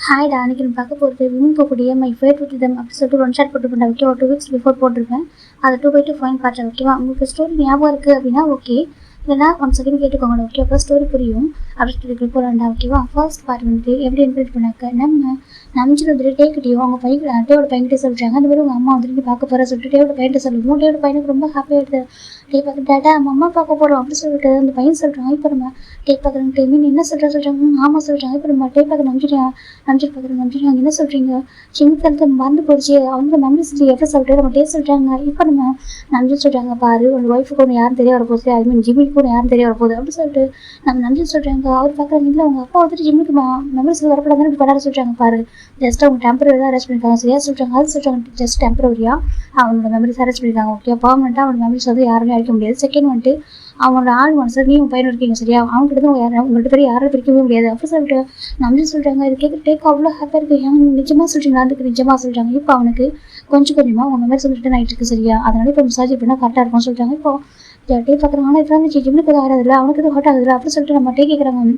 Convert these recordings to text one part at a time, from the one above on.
ஹாய்டா, அன்றைக்கி நான் பார்க்க போகிறது வின் போகக்கூடிய மை ஃபேவரட் வித் தம் அப்படி சொல்லிட்டு ஒன் ஷாட் போட்டு பண்ணேன். ஓகே, ஒரு 2 வீக்ஸ் பிஃபோர் போட்டிருப்பேன். அதை 2/2 ஃபைன் பார்த்தேன். ஓகேவா, உங்களுக்கு ஸ்டோரி ஞாபகம் இருக்குது அப்படின்னா ஓகே, இல்லைனா 1 செகண்ட் கேட்டுக்கோங்க. ஓகே, அப்போ ஸ்டோரி புரியும். அப்படி சொல்லிட்டு போகிறாண்டா. ஓகேவா, ஃபர்ஸ்ட் பார்ட் வந்துட்டு எப்படி என்கரேஜ் பண்ணாக்க நம்பிச்சு வந்துட்டு டேக்கிட்டையும் அவங்க பையன் டேவோட பையன்கிட்ட சொல்லிட்டாங்க. அந்த மாதிரி உங்கள் அம்மா வந்துட்டு பார்க்க போகிற சொல்லிட்டு டேவோட பையன்கிட்ட சொல்லுவோம். டேவோட பையனுக்கு ரொம்ப ஹாப்பியாக இருக்குது. டே பார்க்க டேட்டா நம்ம அம்மா பார்க்க போகிறோம் அப்படின்னு சொல்லிட்டு அந்த பையன் சொல்கிறான். இப்போ நம்ம டே பார்க்குறேன் டைமின் என்ன சொல்கிறாங்க ஆமாம் சொல்கிறாங்க. இப்போ நம்ம டே பார்க்க நம்பிட்டு பார்க்குறேன் என்ன சொல்கிறீங்க சின்னத்தனத்தை மறந்து போச்சு. அவங்க மம்மி சொல்லி எப்படி சொல்லிட்டு நம்ம டே சொல்கிறாங்க. இப்போ நம்ம நன்றி சொல்கிறாங்க. பாரு உங்கள் ஒய்ஃபுக்கு ஒன்று யாரும் தெரிய வரப்போகுது, ஐ மீன் ஜிம்மிக்கு ஒன்று யாரும் தெரிய வரப்போகுது அப்படின்னு சொல்லிட்டு நம்ம நன்றி சொல்கிறாங்க. அவர் பார்க்குறாங்க இல்லை உங்கள் அப்பா வந்துட்டு ஜிம்முக்கு மெமரிஸ் வரப்படாதானே இப்படி பண்ணாரு சொல்கிறாங்க. பாரு ஜஸ்ட் அவங்க டெம்பரரி தான் அரெஸ்ட் பண்ணியிருக்காங்க. சரியா சொல்கிறாங்க. அது சொல்கிறாங்க ஜஸ்ட் டெம்பரரியாக அவனோட மெமரிஸ் அரெஸ்ட் பண்ணியிருக்காங்க. ஓகே, பர்மனெண்ட்டாக அவனோட மெமரிஸ் வந்து யாருமே அழிக்க முடியாது. செகண்ட் வந்துட்டு அவனோட ஆள் மனசு நீ உன் பையன் இருக்கீங்க சரியா, அவங்ககிட்ட தான் உங்கள்கிட்ட பேர் யாரும் பிரிக்கவே முடியாது அப்படி சொல்லிட்டு நம்பி சொல்கிறாங்க. இது கேட்க டேக் அவ்வளோ ஹாப்பியாக இருக்குது. ஏன் நிஜமாக சொல்கிறீங்களா? அதுக்கு நிஜமாக சொல்கிறாங்க. இப்போ அவனுக்கு கொஞ்சம் கொஞ்சமாக உங்கள் மெமரி சொல்லிட்டு ஆகிட்டு இருக்கு சரியா, அதனால இப்போ மசாஜ் பண்ணால் கரெக்டாக இருக்கும்னு சொல்கிறாங்க. இப்போ டே பார்க்குறாங்க. ஆனால் இதெல்லாம் ஜிம்முக்கு எதுவும் ஆகாதில்ல, அவனுக்கு எதுவும் ஹாட் ஆகுதுல்ல அப்படி சொல்லிட்டு நம்ம டே கேட்குறாங்க.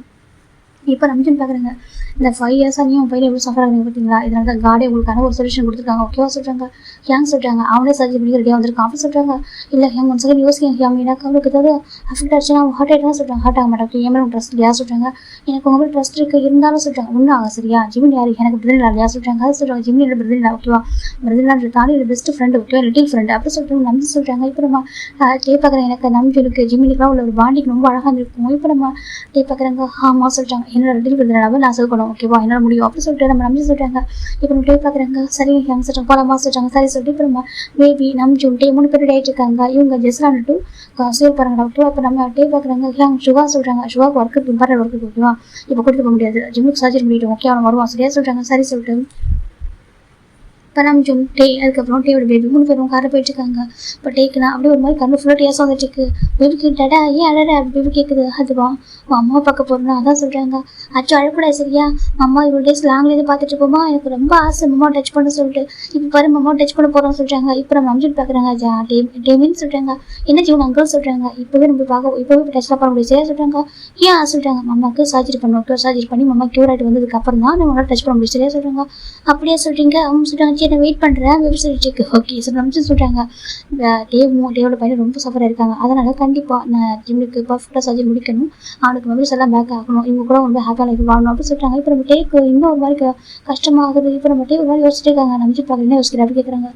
இப்போ நம்பிச்சுன்னு பார்க்குறாங்க. இந்த 5 இயர்ஸாக நீ உன் பையன் எப்படி சஃபர் ஆகுது பார்த்தீங்களா, இதனால தான் காடே உங்களுக்கான ஒரு சொல்யூஷன் கொடுத்துருக்காங்க. ஓகேவா சொல்கிறாங்க. ஹேங் சொல்கிறாங்க. அவனே சர்ஜரி பண்ணி ரெடியாக வந்திருக்கான் அப்படி சொல்கிறாங்க. இல்லை ஹேங் 1 செகண்ட் யோசிக்க ஹேங் எனக்கு அவனுக்கு ஏதாவது அஃபெக்ட் ஆச்சுன்னா அவன் ஹார்ட் ஆகிட்டு சொல்கிறாங்க. ஹார்ட் ஆக மாட்டாங்க. என் மேலே ட்ரஸ்ட் இல்லையா சொல்கிறாங்க. எனக்கு உங்கள் மேலே ட்ரஸ்ட் இருக்குது இருந்தாலும் சொல்கிறாங்க ஒன்றும் ஆக சரியா. ஜிமின் யார் எனக்கு பிரதர் இல்லையா சொல்கிறாங்க. அது சொல்கிறாங்க ஜிமின் இல்லை பிரதர் இல்லை. ஓகேவா, பிரதர் தாண்டி இல்லை பெஸ்ட் ஃப்ரெண்டு. ஓகேவா, லிட்டில் ஃப்ரெண்டு அப்படி சொல்லிட்டு நம்பி சொல்கிறாங்க. இப்போ நம்ம டே பார்க்குறேன். எனக்கு நம்பிக்கு ஜிமினுக்குலாம் உள்ள ஒரு பாண்டிங் ரொம்ப அழகாக இருக்கும். இப்போ நம்ம டே பார்க்குறாங்க. ஆமாம் சொல்கிறாங்க. என்னோட லிட்டில் பிரதர் நான் சொல்லணும். ஓகேவா, என்னால் முடியும் அப்படி சொல்லிட்டு நம்ம நம்பி சொல்கிறாங்க. இப்போ நம்ம டே பார்க்குறாங்க. சரி ஹேங் சொல்கிறாங்க. போலாமா சொல்கிறாங்க. சரி சொல்லிட்டு இப்போ நம்ம பேபி நம்பிச்சு டே 3 பேர் ஆகிட்டு இருக்காங்க. இவங்க ஜெஸ்லான் டூ சேவ் பண்ணுறாங்க. ஓகேவா, இப்போ நம்ம டே பார்க்குறாங்க. ஹேங் சுகா சொல்கிறாங்க. சுகாவுக்கு ஒர்க்கு இம்பார்ட்டன்ட் ஒர்க்கு. ஓகேவா, இப்போ கூட்டிட்டு போக முடியாது, ஜிம்முக்கு சர்ஜரி பண்ணிவிட்டு. ஓகே, அவன் வருவான் சரியா சொல்கிறாங்க. சரி சொல்லிட்டு இப்போ நம்ம டே அதுக்கப்புறம் டேவோட பேபி 3 பேரும் காரை போயிட்டுருக்காங்க. இப்போ டேக்குனா அப்படியே ஒரு மாதிரி கண்ணு ஃபுல்லாக டேஸாக வந்துட்டுருக்கு. பேபி கேட்டாடா ஏன் அழற பேபி கேட்குது. அதுவா உன் அம்மா பார்க்க போகிறோம்னா அதான் சொல்கிறாங்க. அச்சு அழக்கூடாது சரியா, அம்மா இவ்வளோ டேஸ் லாங்லேருந்து பார்த்துட்டு போமா, எனக்கு ரொம்ப ஆசை மம்மா டச் பண்ண சொல்லிட்டு. இப்போ பாரு மம்மா டச் பண்ண போகிறோம்னு சொல்கிறாங்க. இப்போ நம்ம அம்ஜின் பார்க்குறாங்க. டேமின்னு சொல்கிறாங்க. என்ன ஜீவன் அங்கிள் சொல்கிறாங்க. இப்போவே நம்ம இப்போவே டச்லாம் பண்ண முடியாது சரியா சொல்கிறாங்க. ஏன் சொல்கிறாங்க மம்மாவுக்கு சர்ஜரி பண்ணுவோம். சர்ஜரி பண்ணி மம்மா க்யூர் ஆகிட்டு வந்ததுக்கப்புறம் தான் நம்மளால டச் பண்ண முடியும் சரியா சொல்கிறாங்க. அப்படியே சொல்கிறீங்க அவங்க சொல்கிறாங்க. என்ன வெயிட் பண்ணுறேன் வெப் சொல்லிட்டு. ஓகே சார் நம்ம சொல்கிறாங்க. டேவோட பையன் ரொம்ப சஃபர் இருக்காங்க. அதனால் கண்டிப்பாக நான் ஜிம்முக்கு பர்ஃபெக்டாக சர்ஜரி முடிக்கணும், அவனுக்கு மெமரிஸ் எல்லாம் பேக் ஆகணும், இவங்க கூட ரொம்ப ஹாப்பியாக லைஃப் வாழணும் அப்படின்னு சொல்லிட்டாங்க. இப்போ நம்ம டேக்கு இன்னும் ஒரு மாதிரி கஷ்டமாகுது. இப்போ நம்ம டே ஒரு மாதிரி யோசிச்சுட்டு இருக்காங்க. நம்பிச்சு பார்க்குறேன் யோசிக்கிறேன் அப்படி கேட்குறாங்க.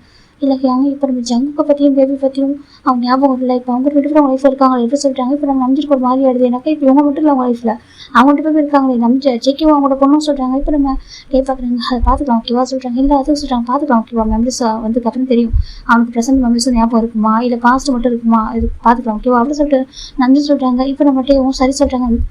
இல்லை அவங்க இப்போ நம்ம ஜங்குக்கை பற்றியும் பேபி பற்றியும் அவங்க ஞாபகம் இல்லை. இப்போ அவங்க 2 பேரும் அவங்க லைஃப் இருக்காங்க எப்படி சொல்லிட்டாங்க. இப்போ நம்ம நம்பிச்சிட்டு ஒரு மாதிரி ஆடுது எனக்கு. இப்போ இவங்க மட்டும் இல்லை அவங்க லைஃப்பில் அவங்க 2 பேர் இருக்காங்களே நம்பிச்சு ஜெக்கிவும் அவங்களோட பொண்ணும் சொல்கிறாங்க. இப்போ நம்ம டே பார்க்குறாங்க. அதை பார்த்துக்கலாம் ஓகேவா சொல்கிறாங்க. இல்லை அதுவும் சொல்கிறாங்க பார்த்துக்கலாம் ஓகேவா, மெமரிஸ் வந்ததுக்கப்புறம் தெரியும் அவனுக்கு ப்ரெசென்ட் மெமரிஸும் ஞாபகம் இருக்குமா இல்லை பாஸ்ட் மட்டும் இருக்குமா இது பார்த்துக்கலாம் ஓகேவா அப்படி சொல்லிட்டு நன்றி சொல்கிறாங்க. இப்போ நம்ம டேவும் சரி சொல்கிறாங்க.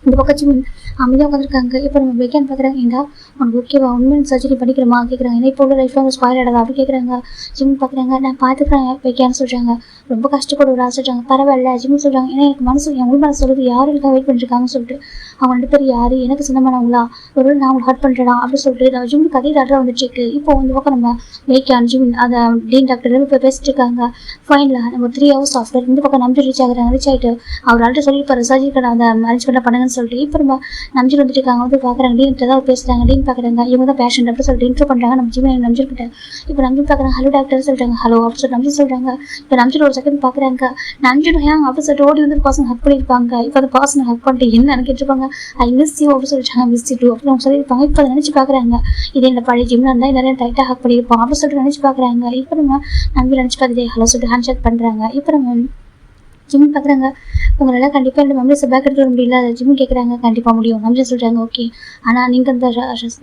இந்த பக்கம் ஜிமின் அமைதியாக உட்காந்துருக்காங்க. இப்போ நம்ம வெக்கேன் பார்க்குறாங்க. ஏண்டா உனக்கு ஓகேவா உண்மையான சர்ஜரி பண்ணிக்கிறமா கேட்குறாங்க. ஏன்னா இப்போ உள்ள லைஃப்பில் வந்து ஸ்பாயில் ஆடாதா அப்படி கேட்குறாங்க. ஜிம் பார்க்குறாங்க. நான் பார்த்துக்கிறேன் வெக்கேன்னு சொல்கிறாங்க. ரொம்ப கஷ்டப்படுறா சொல்கிறாங்க. பரவாயில்ல ஜிம் சொல்கிறாங்க. ஏன்னா எனக்கு மனசு என் உள் மனசு சொல்லுது யாரும் இருக்கா வெயிட் பண்ணிருக்காங்கன்னு சொல்லிட்டு. அவங்க 2 பேர் யார் எனக்கு சொந்தமானவங்களா ஒரு நான் அவங்களை ஹர்ட் பண்ணுறேன் அப்படின்னு சொல்லிட்டு நம்ம ஜிம் கதை டாக்டர் வந்துட்டுருக்கு. இப்போ இந்த பக்கம் நம்ம வெக்கேன் ஜிமின் அதை டீன் டாக்டர் இப்போ பேசிட்டு இருக்காங்க. ஃபைனில் நம்ம 3 ஹவர்ஸ் ஆஃப்டர் இந்த பக்கம் நம்பி ரீச் ஆகிட்டு அவர் ஆல்ரெடி சொல்லியிருப்பாரு சர்ஜரி அதை அரேஞ்ச்மெண்ட் பண்ணுங்கன்னு சொல்லிட்டு. இப்போ நம்ம நம்பிச்சு வந்துட்டு இருக்காங்க. வந்து பார்க்குறாங்க. டீன் ஏதாவது பேசுகிறாங்க. டீன் பார்க்குறாங்க. இவங்க தான் பேஷண்ட் அப்படி சொல்லிட்டு இன்ட்ரோ பண்ணுறாங்க. நம்ம ஜிம் நம்பிச்சுக்கிட்ட இப்போ நம்பி பார்க்குறாங்க. ஹலோ டாக்டர் சொல்கிறாங்க. ஹலோ அப்படி சொல்லி நம்பி சொல்கிறாங்க. இப்போ நம்பிச்சு ஒரு செகண்ட் பார்க்குறாங்க. நம்பிச்சு ஹேங் அப்படி சொல்லிட்டு ஓடி வந்து பர்சன் ஹக் பண்ணியிருப்பாங்க. இப்போ அந்த பர்சன் ஹக் பண்ணிட்டு என்ன நினைக்கிட்டு ஐ மிஸ் யூ அப்படி சொல்லிட்டாங்க. மிஸ் யூ அப்படி அவங்க சொல்லியிருப்பாங்க. இப்போ அதை நினச்சி பார்க்குறாங்க. இதே இந்த பழைய ஜிம்ல இருந்தால் நிறைய டைட்டாக ஹக் பண்ணியிருப்பாங்க அப்படி சொல்லிட்டு நினச்சி பார்க்குறாங்க. இப்போ நம்ம நம்பி நினச்சி பார்த்துட்டு ஹலோ சொல்லிட்டு ஹேண்ட் ஷேக் பண்ணுறாங்க. இப்போ நம்ம ஜிம் பார்க்குறாங்க. உங்களால் கண்டிப்பாக இந்த மெமரிஸை பேக் எடுத்து வர முடியல ஜிம் கேட்குறாங்க. கண்டிப்பாக முடியும் நம்பி சொல்கிறாங்க. ஓகே, ஆனால் நீங்கள்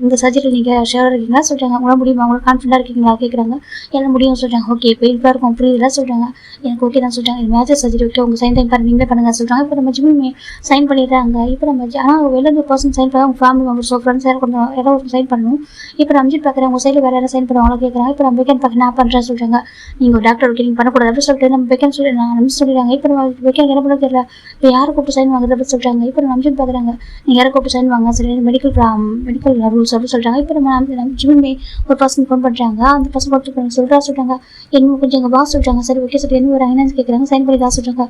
இந்த சர்ஜரி நீங்கள் ஷேராக இருக்கீங்களா சொல்கிறாங்க. உங்களால் முடியுமா உங்களுக்கு கான்ஃபிடண்டாக இருக்கீங்களா கேட்குறாங்க. எல்லாம் முடியும் சொல்கிறாங்க. ஓகே பெயின்ஃபுல்லாக இருக்கும் புரியுதுலாம் சொல்கிறாங்க. எனக்கு ஓகே தான் சொல்கிறாங்க. இது மேஜர் சர்ஜரி ஓகே உங்கள் சைன் டைம் நீங்களே பண்ணுங்க சொல்கிறாங்க. இப்போ நம்ம ஜிம் சைன் பண்ணிடுறாங்க. இப்போ நம்ம ஆனால் வெளில பர்சன் சைன் பண்ணால் உங்கள் ஃபேமிலி மெம்பர்ஸ் ஃப்ரெண்ட்ஸ் யாரும் ஒரு சைன் பண்ணணும். இப்போ நம்ம ஜிம் பார்க்குறேன். உங்கள் சைடில் வேறு யாரும் சைன் பண்ணுவாங்களா கேட்குறாங்க. இப்போ நம்ம பெக்கன் பார்க்க நான் பண்ணுறேன் சொல்கிறாங்க. நீங்கள் டாக்டர் ஓகே நீங்கள் பண்ணக்கூடாது அப்படின்னு சொல்லிட்டு நம்ம பெக்கன் சொல்லி நான் நம்பி சொல்லிடுறாங்க. இப்போ வைக்க என்ன பண்ண தெரியல. இப்போ யாரை கூப்பிட்டு சைன் வாங்குறது அப்படின்னு சொல்லிட்டாங்க. இப்போ நம்ம அம்ஜன் பார்க்குறாங்க, நீங்கள் யாரை கூப்பிட்டு சைன் வாங்க சரி மெடிக்கல் ரூல்ஸ் அப்படின்னு சொல்லிட்டாங்க. இப்போ நம்ம ஜிம்மே ஒரு பர்சன் ஃபோன் பண்ணுறாங்க. அந்த பர்சன் போட்டு சொல்லிட்டாங்க என்ன கொஞ்சம் எங்கள் பாஸ் சொல்லிட்டாங்க. சரி ஓகே சொல்லி என்ன வராங்க என்னன்னு கேட்குறாங்க. சைன் பண்ணி தான் சொல்லிட்டாங்க.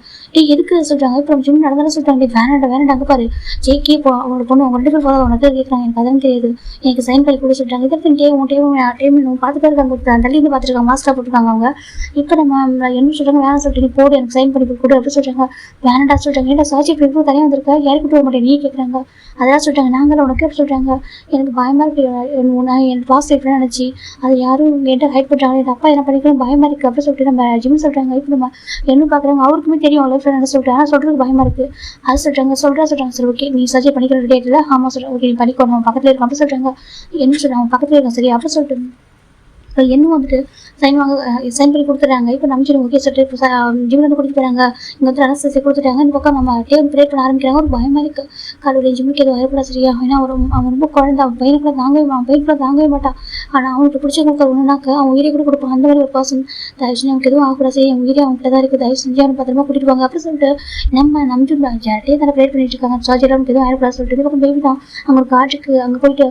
எதுக்கு சொல்லிட்டாங்க. இப்போ நம்ம ஜிம் நடந்தாலும் சொல்லிட்டாங்க வேணாண்டா அங்கே பாரு ஜேகே அவங்களோட பொண்ணு அவங்க 2 பேர் போதும் உனக்கு கேட்குறாங்க. எனக்கு அதெல்லாம் தெரியாது, எனக்கு சைன் பண்ணி கூட சொல்லிட்டாங்க. இதை டைம் பார்த்துட்டு இருக்காங்க, தள்ளி இருந்து பார்த்துருக்காங்க, மாஸ்டராக போட்டுருக்காங்க அவங்க. இப்போ நம்ம என்ன சொல்கிறாங்க, வேணாம் சொல்லிட்டு நீ போடு எனக்கு சைன் பண்ணி கொடு அப்படின்னு சொல்கிறாங்க. வேணாண்டா சொல்லிட்டாங்க. ஏன்னா சர்ஜரி இப்போ தனியாக வந்திருக்கா யாருக்கு கூப்பிட மாட்டேன் நீ கேட்குறாங்க. அதெல்லாம் சொல்லிட்டாங்க. நாங்களும் உனக்கு எப்படி சொல்கிறாங்க, எனக்கு பயமாக இருக்கு, என் பாஸ் எப்படி நினச்சி அது யாரும் என்கிட்ட ஹைட் பண்ணுறாங்க, என் அப்பா என்ன பண்ணிக்கணும் பயமாக இருக்குது அப்படின்னு சொல்லிட்டு நம்ம ஜிம் சொல்கிறாங்க. இப்போ நம்ம என்ன பார்க்குறாங்க, அவருக்குமே தெரியும் லைஃப் என்ன சொல்லிட்டு, ஆனால் சொல்கிறதுக்கு பயமாக இருக்குது அது சொல்கிறாங்க. சொல்கிறாங்க சரி ஓகே நீ சர்ஜரி பண்ணிக்கிற டேட் இல்லை ஆமாம் சொல்கிறேன் ஓகே நீ பண்ணிக்கணும் பக்கத்தில் இருக்கும் அப்படி சொல்கிறாங்க. என்ன சொல்கிறாங்க பக்கத்தில் இருக்கேன் சரி அப்படி சொல்லிட்டு இப்போ என்ன வந்துட்டு சைன் பண்ணி கொடுத்துட்றாங்க. இப்போ நம்ம ஓகே சொல்லிட்டு இப்போ ஜிம்ல வந்து கொடுத்து போகிறாங்க. இங்கே வந்து அனஸ்தேசியா கொடுத்துட்டாங்க. இந்த பக்கம் நம்ம டேபிள் ப்ரேட் பண்ண ஆரம்பிக்கிறாங்க. ஒரு பயமாக இருக்குது காலையில் ஜிம்முக்கு எதுவும் வரக்கூடாது சரியா. ஏன்னா அவன் ரொம்ப குழந்தை, அவன் பையனுக்குள்ள தாங்கவே மாட்டான். ஆனால் அவனுக்கு பிடிச்சவங்களுக்கு ஒன்றுனாக்க அவன் உயிரை கூட கொடுப்பான். அந்த மாதிரி ஒரு பர்சன் தயவு செஞ்சு அவனுக்கு எதுவும் ஆகக்கூடாது சரி அவன் உயிரை அவன்கிட்ட தான் இருக்குது, தயவு செஞ்சு அவனை பத்திரமா கூட்டிட்டு வாங்க அப்படி சொல்லிட்டு நம்ம டே தானே ப்ரேட் பண்ணிட்டு இருக்காங்க. சர்ஜரி அவனுக்கு எதுவும் ஆகக்கூடாது சொல்லிட்டு இந்த பக்கம் பேபி தான் அவங்க காட்டுக்கு அங்கே போயிட்டு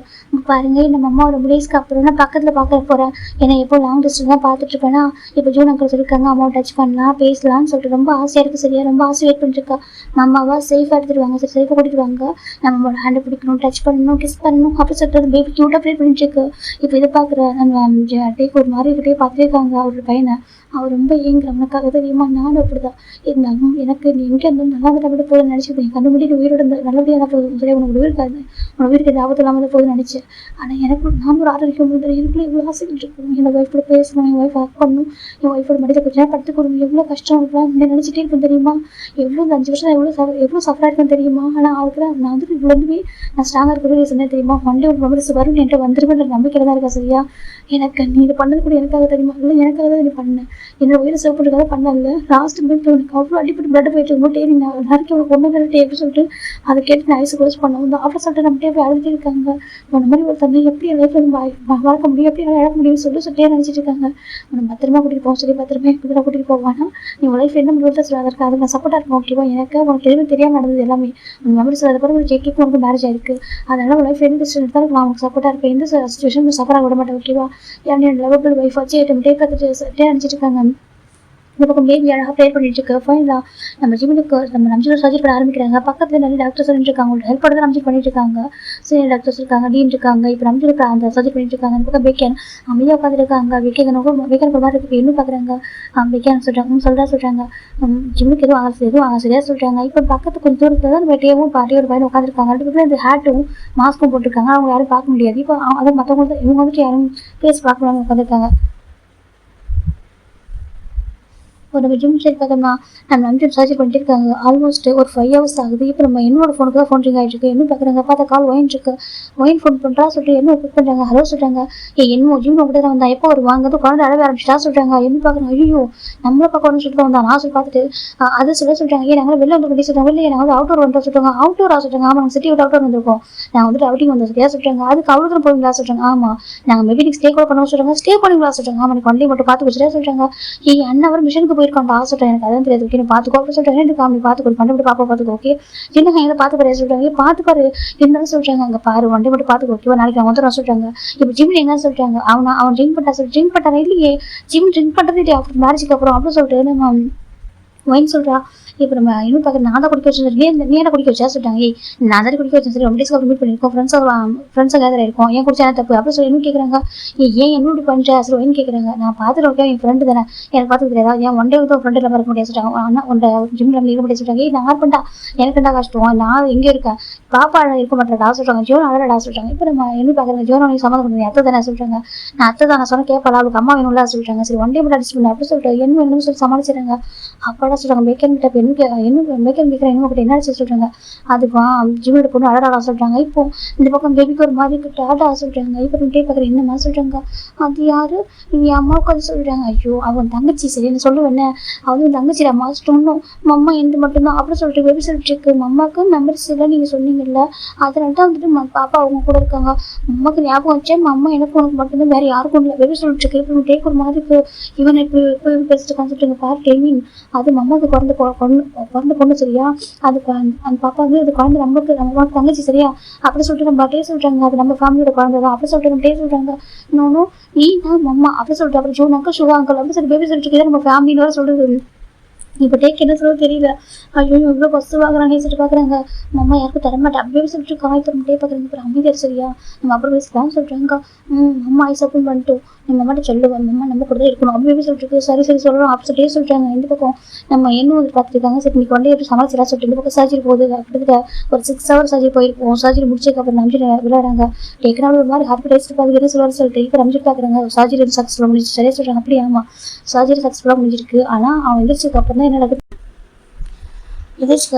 பாருங்க நம்ம அம்மா ஒரு டேஸ்க்கு அப்புறம் நான் பக்கத்தில் பார்க்க போகிறேன். ஏன்னா எப்போ லாங் டிஸ்டன்ஸ் தான் பார்த்துட்டு இருப்பேன்னா இப்போ ஜூன் அங்கிள் சொல்லியிருக்காங்க அம்மாவை டச் பண்ணலாம் பேசலாம்னு சொல்லிட்டு ரொம்ப ஆசையாக இருக்குது சரியா. ரொம்ப ஆசை வெயிட் பண்ணிருக்கா. அம்மாவா சேஃபாக எடுத்துடுவாங்க சரி சேஃபாக கூட்டிட்டு வாங்க, நம்மளோட ஹேண்டை பிடிக்கணும், டச் பண்ணணும், கிஸ் பண்ணணும் அப்படி சொல்லிட்டு பேபி க்யூட்டாக ப்ரே பண்ணிட்டு இருக்கு. இப்போ இதை பார்க்குற நம்ம டேக்கு ஒரு மாதிரி கிட்டே பார்த்துட்டே இருக்காங்க அவரோட பையனை. அவர் ரொம்ப ஏங்குறவனுக்காக தெரியுமா நானும் அப்படிதான் இருந்தாலும் எனக்கு நீ எங்கே இருந்தாலும் நல்லா இருந்தால் அப்படி போதும் நினச்சிருப்பேன். என் கண்ணு முடிட்டு உயிரோட நல்லபடியாக தான் போதும் சரி உனக்கு உயிருக்காது உனக்கு உயிருக்கு எது ஆபத்து இல்லாமல் தான் போதும் நினச்சேன். ஆனால் எனக்கு நான் ஒரு ஆரோக்கியம் முடியாது எனக்குள்ள இவ்வளோ ஆசைகள் இருக்கும். என்னோட ஒய்ஃப் கூட பேசணும், என் ஒய்ஃப் ஹக் பண்ணணும், என் ஒய்ஃபோட மடியில் கொஞ்சம் நேரம் படுத்து கொடுக்கணும். எவ்வளோ கஷ்டம் இருக்கலாம் நினச்சிட்டே இருக்கும் தெரியுமா. எவ்வளோ 5 வருஷம் எவ்வளோ சஃபராக இருக்கும் தெரியுமா. ஆனால் அதுக்கு நான் வந்துட்டு இவ்வளோ நான் ஸ்ட்ராங்காக இருக்கிறது சொன்னேன் தெரியுமா. ஒன் டே ஒரு மெமரிஸ் வரும் என்கிட்ட வந்துருவேன் நம்பிக்கையில் தான் இருக்கா சரியா. எனக்கு நீ இது பண்ணது கூட எனக்காக தெரியுமா இல்லை எனக்காக தான் நீ பண்ணேன், என்னோட உயிரை சேவ் பண்ணுறதுக்காக பண்ணல. லாஸ்ட் மினிட் உனக்கு அவ்வளோ அடிப்பட்டு பிளட் போயிட்டு இருக்கும்போது நீ நாளைக்கு உனக்கு ஒன்று வேலை எப்படி சொல்லிட்டு அதை கேட்டு நான் ஐஸ் க்ளோஸ் பண்ண வந்து அப்படி சொல்லிட்டு நம்ம போய் அழுதுட்டு இருக்காங்க. உன்ன மாதிரி ஒரு தண்ணி எப்படி லைஃப் வளர்க்க முடியும் எப்படி இழக்க முடியும்னு சொல்லிட்டு நினச்சிட்டு இருக்காங்க. உன்னை பத்திரமா கூட்டிகிட்டு போவோம் சொல்லி பத்திரமா எப்படி கூட்டிகிட்டு போவானா நீ லைஃப் என்ன பண்ணுறது சொல்ல அதற்கு அதுக்கு நான் சப்போர்ட்டாக இருக்கும் ஓகேவா. எனக்கு உனக்கு எதுவுமே தெரியாமல் நடந்தது எல்லாமே உன் மெமரிஸ் அதை பிறகு ஒரு ஜேக்கிக்கு உனக்கு மேரேஜ் ஆயிருக்கு. அதனால உன் லைஃப் எந்த டிசிஷன் எடுத்தாலும் நான் உனக்கு சப்போர்ட்டாக இருப்பேன். எந்த சுச்சுவேஷன் சஃபராக விட மாட்டேன் ஓகேவா. ஏன்னா லவபிள் ஒய்ஃப் வச்சு டே பார்த்துட்டு நினச்சிட்டு இருக்காங்க. இந்த பக்கம் பேபி அழகாக ப்ரேயர் பண்ணிட்டு இருக்கு. ஃபைனலாக நம்ம ஜிம்முக்கு நம்ம நம்ஜில் சர்ஜரி பண்ண ஆரம்பிக்கிறாங்க. பக்கத்தில் நிறைய டாக்டர்ஸ் இருக்காங்க, அவங்களோட ஹெல்ப் தான் நம்ஜி பண்ணிட்டு இருக்காங்க. சீனியர் டாக்டர்ஸ் இருக்காங்க, டீன் இருக்காங்க. இப்போ நம்ஜில் அந்த சர்ஜரி பண்ணிட்டு இருக்காங்க. இந்த பக்கம் பேக்கன் அமைதியாக உட்காந்துருக்காங்க. பேக்கன் ஒரு மாதிரி இருக்கு. இன்னும் பார்க்குறாங்க பேக்கன் சொல்கிறாங்க ஜிம்முக்கு எதுவும் ஆகாது சரியா சொல்கிறாங்க. இப்போ பக்கத்து கொஞ்சம் தூரத்தில் தான் வெட்டியாவும் பாட்டியும் ஒரு பையன் உட்காந்துருக்காங்க. ரெண்டு பேரும் இந்த ஹேட்டும் மாஸ்க்கும் போட்டிருக்காங்க. அவங்க யாரும் பார்க்க முடியாது. இப்போ அதை மற்றவங்க இவங்க வந்துட்டு யாரும் பேசி பார்க்கலாம்னு உட்காந்துருக்காங்க. நம்ம ஜிம் சைட் பார்த்தோம்னா நம்ம நம்பிட்டு சர்ஜரி பண்ணிட்டு இருக்காங்க. ஆல்மோஸ்ட் ஒரு 5 hours ஆகுது. இப்போ நம்ம என்னோட ஃபோனுக்கு தான் ஃபோன் ரிங் ஆகிட்டு இருக்கு. என்ன பார்க்குறாங்க பார்த்தா கால் ஒயின் ஃபோன் பண்ணுறா சொல்லிட்டு என்ன பிக் பண்ணுறாங்க. ஹலோ சொல்கிறாங்க என்ன ஜிம் கூட தான் வந்தா எப்போ ஒரு வாங்குறது குழந்தை அழக ஆரம்பிச்சிட்டா சொல்கிறாங்க. என்ன பார்க்குறாங்க ஐயோ நம்மளை பார்க்கணும்னு சொல்லிட்டு வந்தா நான் சொல்லி பார்த்துட்டு அதை சொல்கிறாங்க. ஏன் நாங்கள் வெளில வந்து சொல்கிறாங்க வெளியே நாங்கள் வந்து அவுட்டோர் வந்துட்டு சொல்கிறாங்க. அவுட்டோரா சொல்கிறாங்க ஆமாம் நாங்கள் சிட்டி விட்டு அவுட்டோர் வந்திருக்கோம், நாங்கள் வந்துட்டு அவுட்டிங் வந்தோம் சரியா சொல்கிறாங்க. அதுக்கு அவ்வளோ தூரம் போவீங்களா சொல்கிறாங்க. ஆமாம் நாங்கள் மேபி நீங்கள் ஸ்டே கூட பண்ண சொல்கிறாங்க. ஸ்டே பண்ணுவீங்களா சொல்கிறாங்க. ஆமாம் எனக்கு வண்டி மட்டும் பார்த்து சரியா சொல்கிறாங்க. அண்ணன் மிஷனுக்கு போயிருக்கான் சொல்றேன் எனக்கு அதான் தெரியாது ஓகே பார்த்துக்கோ அப்படி சொல்றாங்க. எனக்கு அப்படி பார்த்துக்கோ வண்டி பாப்பா பார்த்துக்கோ ஓகே சின்னங்க எங்களை பார்த்து பாரு சொல்றாங்க. பார்த்து பாரு இருந்தாலும் சொல்றாங்க அங்கே பாரு வண்டி மட்டும் பார்த்துக்கோ ஓகேவா நாளைக்கு அவங்க வந்துடும் சொல்றாங்க. இப்போ ஜிம்ல என்ன சொல்றாங்க அவன் ட்ரிங்க் பண்ணா இல்லையே ஜிம் ட்ரிங்க் பண்றது இல்லையா அப்படி மேரேஜுக்கு அப்புறம் அப்படின்னு சொல்லிட்டு நம்ம ஒயின் சொல்றா. இப்போ நம்ம இன்னும் பார்க்க நான் தான் குடிக்க வச்சு நீ என்ன குடிக்க வச்சா சொல்லிட்டாங்க. நான் தான் குடிக்க வச்சேன் சரி ரொம்ப டேஸ்க்கு அப்புறம் மீட் பண்ணியிருக்கோம் ஃப்ரெண்ட்ஸாக கேதர் இருக்கும் ஏன் குடிச்சா தப்பு அப்படி சொல்லி இன்னும் கேட்குறாங்க. ஏன் என்ன இப்படி பண்ணுறேன் சரி ஒயின் கேட்குறாங்க. நான் பார்த்துட்டு ஓகே என் ஃப்ரெண்டு தானே எனக்கு பார்த்து தெரியாதா ஏன் ஒன் டே வந்து ஃப்ரெண்டு இல்லாமல் இருக்க முடியாது சொல்லிட்டாங்க. ஆனால் உன்னை ஜிம்ல இருக்க முடியாது சொல்லிட்டாங்க. நான் யார் பண்ணிட்டா எனக்குண்டா கஷ்டம் நான் எங்கே இருக்கேன் பாப்பா இருக்க மாட்டேன் சொல்றாங்க. ஜோன் அழகா சொல்றாங்க. இப்போ நம்ம என்ன பார்க்குறாங்க ஜோன் உனக்கு சம்மந்தம் பண்ணி அத்தை தானே சொல்றாங்க. நான் அத்தை தான் நான் சொன்ன கேட்பாளா அவளுக்கு அம்மா வேணும்ல சொல்லிட்டாங்க. சரி ஒன் டே மட்டும் அடிச்சு பண்ண அப்படி சொல்லிட்டு என்ன வேணும்னு சொல்லி சமாளிச்சிடுறாங்க. அப்பாடா சொல்றாங்க மேக்கன் கிட்ட மேக்கன் கேட்குறேன் என்ன கிட்ட என்ன சொல்றாங்க. அதுவா ஜிம்மோட பொண்ணு அழகா சொல்றாங்க. இப்போ இந்த பக்கம் பேபிக்கு ஒரு மாதிரி டாடா சொல்றாங்க. இப்போ டே பார்க்குறேன் என்னம்மா சொல்றாங்க. அது யாரு நீங்க அம்மாவுக்கு அது சொல்றாங்க. ஐயோ அவன் தங்கச்சி சரி என்ன சொல்லுவேன் அவன் தங்கச்சி அம்மா சொன்னோம் மம்மா எந்த மட்டும்தான் அப்படி சொல்லிட்டு பேபி சொல்லிட்டு இருக்கு. மம்மாவுக்கு மெமரிஸ் எல்லாம் நீங்க சொன்னீங்கல்ல அதனால தான் வந்துட்டு பாப்பா அவங்க கூட இருக்காங்க. அம்மாவுக்கு ஞாபகம் வச்சேன் அம்மா எனக்கு உனக்கு மட்டும்தான் வேற யாருக்கும் இல்லை பேபி சொல்லிட்டு இருக்கு. இப்போ டேக் ஒரு மாதிரி இவன் இப்படி பேசிட்டு கான்செப்ட் பாரு டெல்மின் அது மம்மாவுக்கு பிறந்த பொண்ணு பிறந்த பொண்ணு சரியா, அது அந்த பாப்பா வந்து அது குழந்தை நம்ம தங்கச்சி சரியா அப்படி சொல்லிட்டு நம்ம டே சொல்றாங்க, அது நம்ம ஃபேமிலியோட குழந்தை தான் அப்படி சொல்லிட்டு நம்ம டே சொல்றாங்க. இன்னொன்னும் நீ தான் மம்மா அப்படி சொல்லிட்டு அப்புறம் ஜூன் அங்கிள் ஷுவா அங்கிள் அப்படி சொல்லி பேபி சொல்லிட்டு நம்ம ஃபேமிலின்னு வேற சொல்றது. இப்போ டேக் என்ன சொல்ல தெரியல. ஐயோ இவ்வளோ பஸ் வாங்குறாங்க சொல்லிட்டு பார்க்குறாங்க. மம்மா யாருக்கும் தரமாட்டேன் அப்படியே சொல்லிட்டு காய் தரமாட்டே பார்க்குறாங்க. அப்புறம் அமைதியார் சரியா நம்ம அப்புறம் பேசலாம் சொல்கிறாங்க. அம்மா ஐஸ் ஓப்பன் பண்ணிட்டோம் நம்ம அம்மாட்ட சொல்லுவேன் மம்மா நம்ம கூட தான் இருக்கணும் அப்படி சொல்லிட்டு சரி சொல்கிறோம் அப்படியே சொல்கிறாங்க. இந்த பக்கம் நம்ம என்ன வந்து பார்த்துருக்காங்க. சரி இன்னைக்கு வந்து எப்படி சமாளிச்சலாம் சொல்லிட்டு இந்த பக்கம் சர்ஜரி போகுது. கிட்டத்தட்ட ஒரு 6 hours சர்ஜரி போயிருப்போம். சர்ஜரி முடிச்சதுக்கப்புறம் நம்பி விளையாடுறாங்க. டேக்கனால ஒரு மாதிரி ஹாப்பி டேஸ்ட் பார்த்து என்ன சொல்லுவார் சொல்லிட்டு இப்போ நம்பி பார்க்குறாங்க. சர்ஜரி சக்ஸஸ்ஃபுல்லாக முடிஞ்சு சரியா சொல்கிறாங்க. அப்படியே ஆமாம் சர்ஜரி சக்ஸஸ்ஃபுல்லாக முடிஞ்சிருக்கு. ஆனால் அவன் எந்திரிச்சதுக்கு அப்புறம் தான் என்ன நடக்குது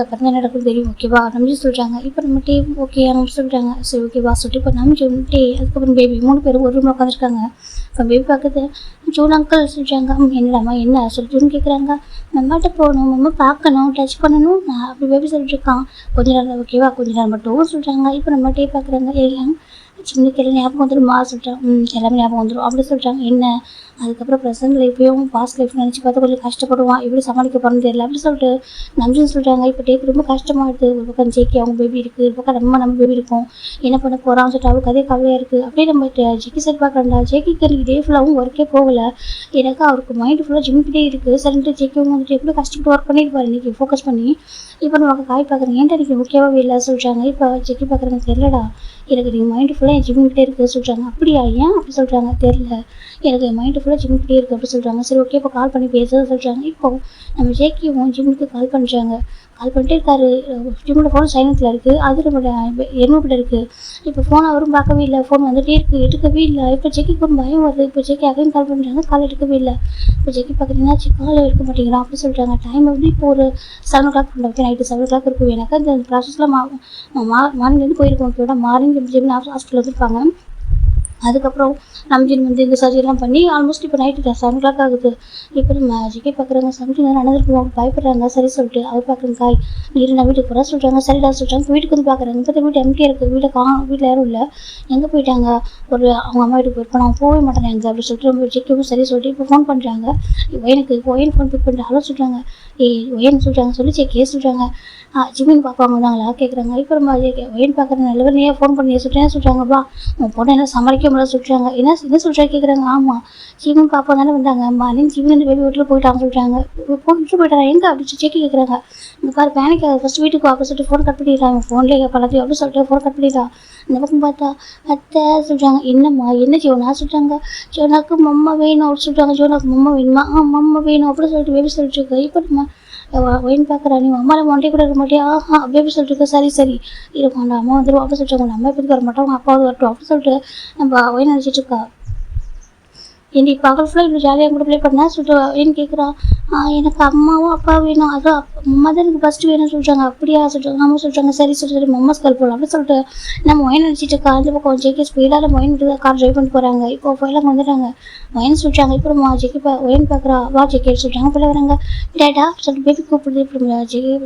அப்புறம் தான் நடக்குது தெரியும். ஓகேவா நம்பி சொல்கிறாங்க. இப்போ நம்ம டே ஓகே நம்ம சொல்கிறாங்க. சரி ஓகேவா சொல்லிட்டு இப்போ நம்ம டே அதுக்கப்புறம் பேபி 3 பேரும் ஒரு ரூமில் உட்காந்துருக்காங்க. இப்போ பேபி பார்க்குது. ஜூன் அங்கிள் சொல்கிறாங்க. என்னடாம்மா என்ன சொல்லி ஜூன் கேட்குறாங்க. மம்மாட்ட போகணும் மம்மா பார்க்கணும் டச் பண்ணணும் நான் அப்படி பேபி சொல்லிட்டு இருக்கான். கொஞ்ச நேரம் ஓகேவா கொஞ்ச நேரம் மட்டும் சொல்கிறாங்க. இப்போ நம்ம டே பார்க்குறாங்க. எல்லாம் சின்ன எல்லாம் ஞாபகம் வந்துடும் சொல்லிட்டான். எல்லாமே ஞாபகம் வந்துடும் அப்படி சொல்லிட்டாங்க. என்ன அதுக்கப்புறம் ப்ரெசன்ட் லைஃப்பையும் பாஸ்ட் லைஃப் நினச்சி பார்த்து கொஞ்சம் கஷ்டப்படுவான் எப்படி சமாளிக்க போகிறது தெரியல அப்படி சொல்லிட்டு நம்பின்னு சொல்கிறாங்க. இப்போ டேக்கு ரொம்ப கஷ்டமாகிடுது. ஒரு பக்கம் ஜேக்கி அவங்க பேபி இருக்குது, ஒரு பக்கம் நம்ம பேபி இருக்கும், என்ன பண்ண போகிறான்னு சொல்லிட்டு அவளுக்கு அதே கவலையாக இருக்குது. அப்படியே நம்ம ஜேக்கி சைட் பார்க்குறா. ஜேக்கிக்கு எனக்கு டே ஃபுல்லாகவும் ஒர்க்கே போகலை. எனக்கு அவருக்கு மைண்டு ஃபுல்லாக ஜிம்கிட்டே இருக்குது. சரின்ட்டு ஜேக்கியும் வந்துட்டு எப்படி கஷ்டப்பட்டு ஒர்க் பண்ணியிருப்பாரு இன்றைக்கி ஃபோக்கஸ் பண்ணி. இப்போ நம்ம காய் பார்க்குறேன் ஏன்டா எனக்கு முக்கியமாகவே இல்லை சொல்கிறாங்க. இப்போ ஜெக்கி பார்க்குறேங்க தெரியலடா எனக்கு நீங்கள் மைண்டு ஃபுல்லாக என் ஜிம்கிட்டே இருக்குது சொல்கிறாங்க. அப்படியா ஏன் அப்படி சொல்கிறாங்க தெரியல எனக்கு என் மைண்டு ஃபுல்லாக ஜிம்கிட்டே இருக்குது அப்படி சொல்கிறாங்க. சரி ஓகே இப்போ கால் பண்ணி பேசுறது சொல்கிறாங்க. இப்போ நம்ம ஜேக்கியும் ஜிம்முக்கு கால் பண்ணுறாங்க. கால் பண்ணிட்டே இருக்காரு. ஜிம்மோட ஃபோன் சைலண்ட்டில் இருக்குது. அது நம்மளோட எருமைப்பில் இருக்குது. இப்போ ஃபோன் அவரும் பார்க்கவே இல்லை. ஃபோன் வந்துகிட்டே இருக்குது எடுக்கவே இல்லை. இப்போ ஜெக்கிக்கு ஒரு பயம் வருது. இப்போ ஜெக்கி அகைன் கால் பண்ணுறாங்க. கால் எடுக்கவே இல்லை. இப்போ ஜெக்கி பார்க்குறீங்கன்னா கால் எடுக்க மாட்டேங்கிறான் அப்படி சொல்கிறாங்க. டைம் வந்து இப்போ ஒரு 7 o'clock பண்ணுறேன். நைட்டு 7 o'clock இருக்கும். எனக்கு அந்த ப்ராசஸ்லாம் மார்னிங்லேருந்து போயிருக்கோம். ஓகேடா மார்னிங் ஜிம் ஹாஸ்பிட்டல் வந்துருப்பாங்க. அதுக்கப்புறம் நம்ஜின் வந்து இந்த சர்ஜரிலாம் பண்ணி ஆல்மோஸ்ட் இப்போ நைட்டு 7 o'clock ஆகுது. இப்போ நம்ம ஜிக்கே பார்க்குறாங்க. சம்திங் நடந்துருக்கும் பயப்படுறாங்க. சரி சொல்லிட்டு அது பார்க்குறேன் காய் நீர் நான் வீட்டுக்கு போகிறா சொல்கிறாங்க. சரிடா சொல்கிறாங்க. வீட்டுக்கு வந்து பார்க்குறாங்க. இப்போ வீட்டு எம்டியாக இருக்குது. வீட்டில் யாரும் இல்லை. எங்கே போயிட்டாங்க ஒரு அவங்க அம்மா வீட்டுக்கு போயிருப்போம். நான் போகவே மாட்டேன் எங்கே அப்படி சொல்லிட்டு நம்ம ஜிக்கவும் சரி சொல்லிட்டு இப்போ ஃபோன் பண்ணுறாங்க. ஒயனுக்கு ஒயன் ஃபோன் பிக் பண்ணுற ஹலோ சொல்கிறாங்க. ஒயன் சொல்கிறாங்க சொல்லி ஜெக்கே சொல்கிறாங்க. ஜிமின் பார்ப்பாங்க வந்தாங்களா கேட்குறாங்க. இப்போ நம்ம ஒயன் பார்க்குற நல்லவர் நீயே ஃபோன் பண்ணி சொல்கிறாங்கப்பா உன் பொண்ணை என்ன சமாளிக்க முடியாது சொல்கிறாங்க. என்ன சொல்கிறா கேட்குறாங்க. ஆமாம் ஜிமின் பாப்பா தானே வந்தாங்க மார்னிங் ஜிமின் வந்து வெளியே வீட்டில் போயிட்டாங்க சொல்கிறாங்க. ஃபோன் விட்டு போயிட்டாரா எங்கே அப்படி ஜெக்கி கேட்குறாங்க. இந்த பாரு பேனிக் ஆகுது ஃபஸ்ட் வீட்டுக்கு வாப்பா சொல்லிட்டு ஃபோன் கட் பண்ணிடுறாங்க. ஃபோன்லேயே பழத்தையும் அப்படி சொல்லிட்டு ஃபோன் கட் பண்ணிடலாம். இந்த பக்கம் பார்த்தா அத்தை சொல்கிறாங்க. என்னம்மா என்ன ஜோனா சொல்கிறாங்க. ஜோனாக்கு மம்மா வேணும் அப்படி சொல்கிறாங்க. ஜோனாக்கு மம்மா வேணுமா மம்மா வேணும் அப்படி சொல்லிட்டு பேபி சொல்லிட்டு இருக்கு. இப்போ நம்ம ஒயின் பார்க்குறா நீ அம்மாவில் மொண்டே கூட இருக்க மாட்டியா பேபி சொல்லிட்டு சரி இருக்கும் அந்த அம்மா வந்துடும் அப்படி சொல்லிட்டு அவங்க அம்மா எப்படி வர மாட்டோம் அவங்க அப்பாவது வரட்டும் அப்படி சொல்லிட்டு நம்ம ஒயின் நினச்சிட்டு இருக்கா. என்னை பகல் ஃபுல்லாக இப்படி ஜாலியாக கூட ப்ளே பண்ணா சொல்லிட்டு ஏன்னு கேட்குறான். எனக்கு அம்மாவும் அப்பா வேணும் அதுவும் அம்மா தான் எனக்கு ஃபஸ்ட்டு வேணும்னு சொல்கிறாங்க. அப்படியா சொல்கிறாங்க. அம்மா சொல்கிறாங்க சரி சொல்லிட்டு மம்மா ஸ்கால் போகலாம் அப்படின்னு சொல்லிட்டு நம்ம ஒயின் நினச்சிட்டு இருக்கா. அந்த பக்கம் ஜேகே ஸ்பீடாக ஒயின் விட்டு கார் ட்ரைவ் பண்ணிட்டு போகிறாங்க. இப்போ ஃபைலாக வந்துட்டாங்க. ஒயின் சொல்கிறாங்க. இப்போ நம்ம ஜெக்கி ஒயின் பார்க்குறா வா ஜெக்கே சொல்கிறாங்க. போல வராங்க டேடா சொல்லிட்டு பேபி கூப்பிடுது. இப்போ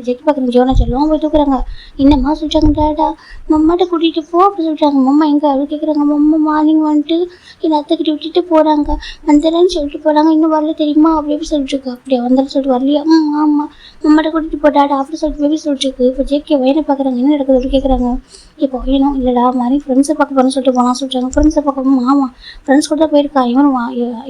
ஜெக்கி பார்க்குறேன் ஜோனா சொல்லுவோம் போய் தூக்குறாங்க. என்னம்மா சொல்கிறாங்க டேடா மம்மாட்ட கூட்டிகிட்டு போ அப்படி சொல்கிறாங்க. மம்மா எங்கே அப்படி கேட்குறாங்க. மம்மா மார்னிங் வந்துட்டு என் அத்தைக்கிட்ட விட்டுட்டு போகிறாங்க வந்துடுறேன்னு சொல்லிட்டு போகிறாங்க. இன்னும் வரல தெரியுமா அப்படி சொல்லிட்டு இருக்கு. அப்படியே வந்தாலும் சொல்லிட்டு வரலையா ஆமாம் மம்மாட்ட கூட்டிகிட்டு போட்டாடா அப்படி சொல்லிட்டு பேபி சொல்லிட்டு இருக்கு. இப்போ ஜேகே வயனை பார்க்குறாங்க. என்ன நடக்குது அப்படி கேட்குறாங்க. இப்போ வேணும் இல்லைடா மாதிரி ஃப்ரெண்ட்ஸை பார்க்க போகிறேன்னு சொல்லிட்டு போனால் சொல்கிறாங்க. ஃப்ரெண்ட்ஸை பார்க்கவும் ஆமாம் ஃப்ரெண்ட்ஸ் கூட தான் போயிருக்கா இவனும்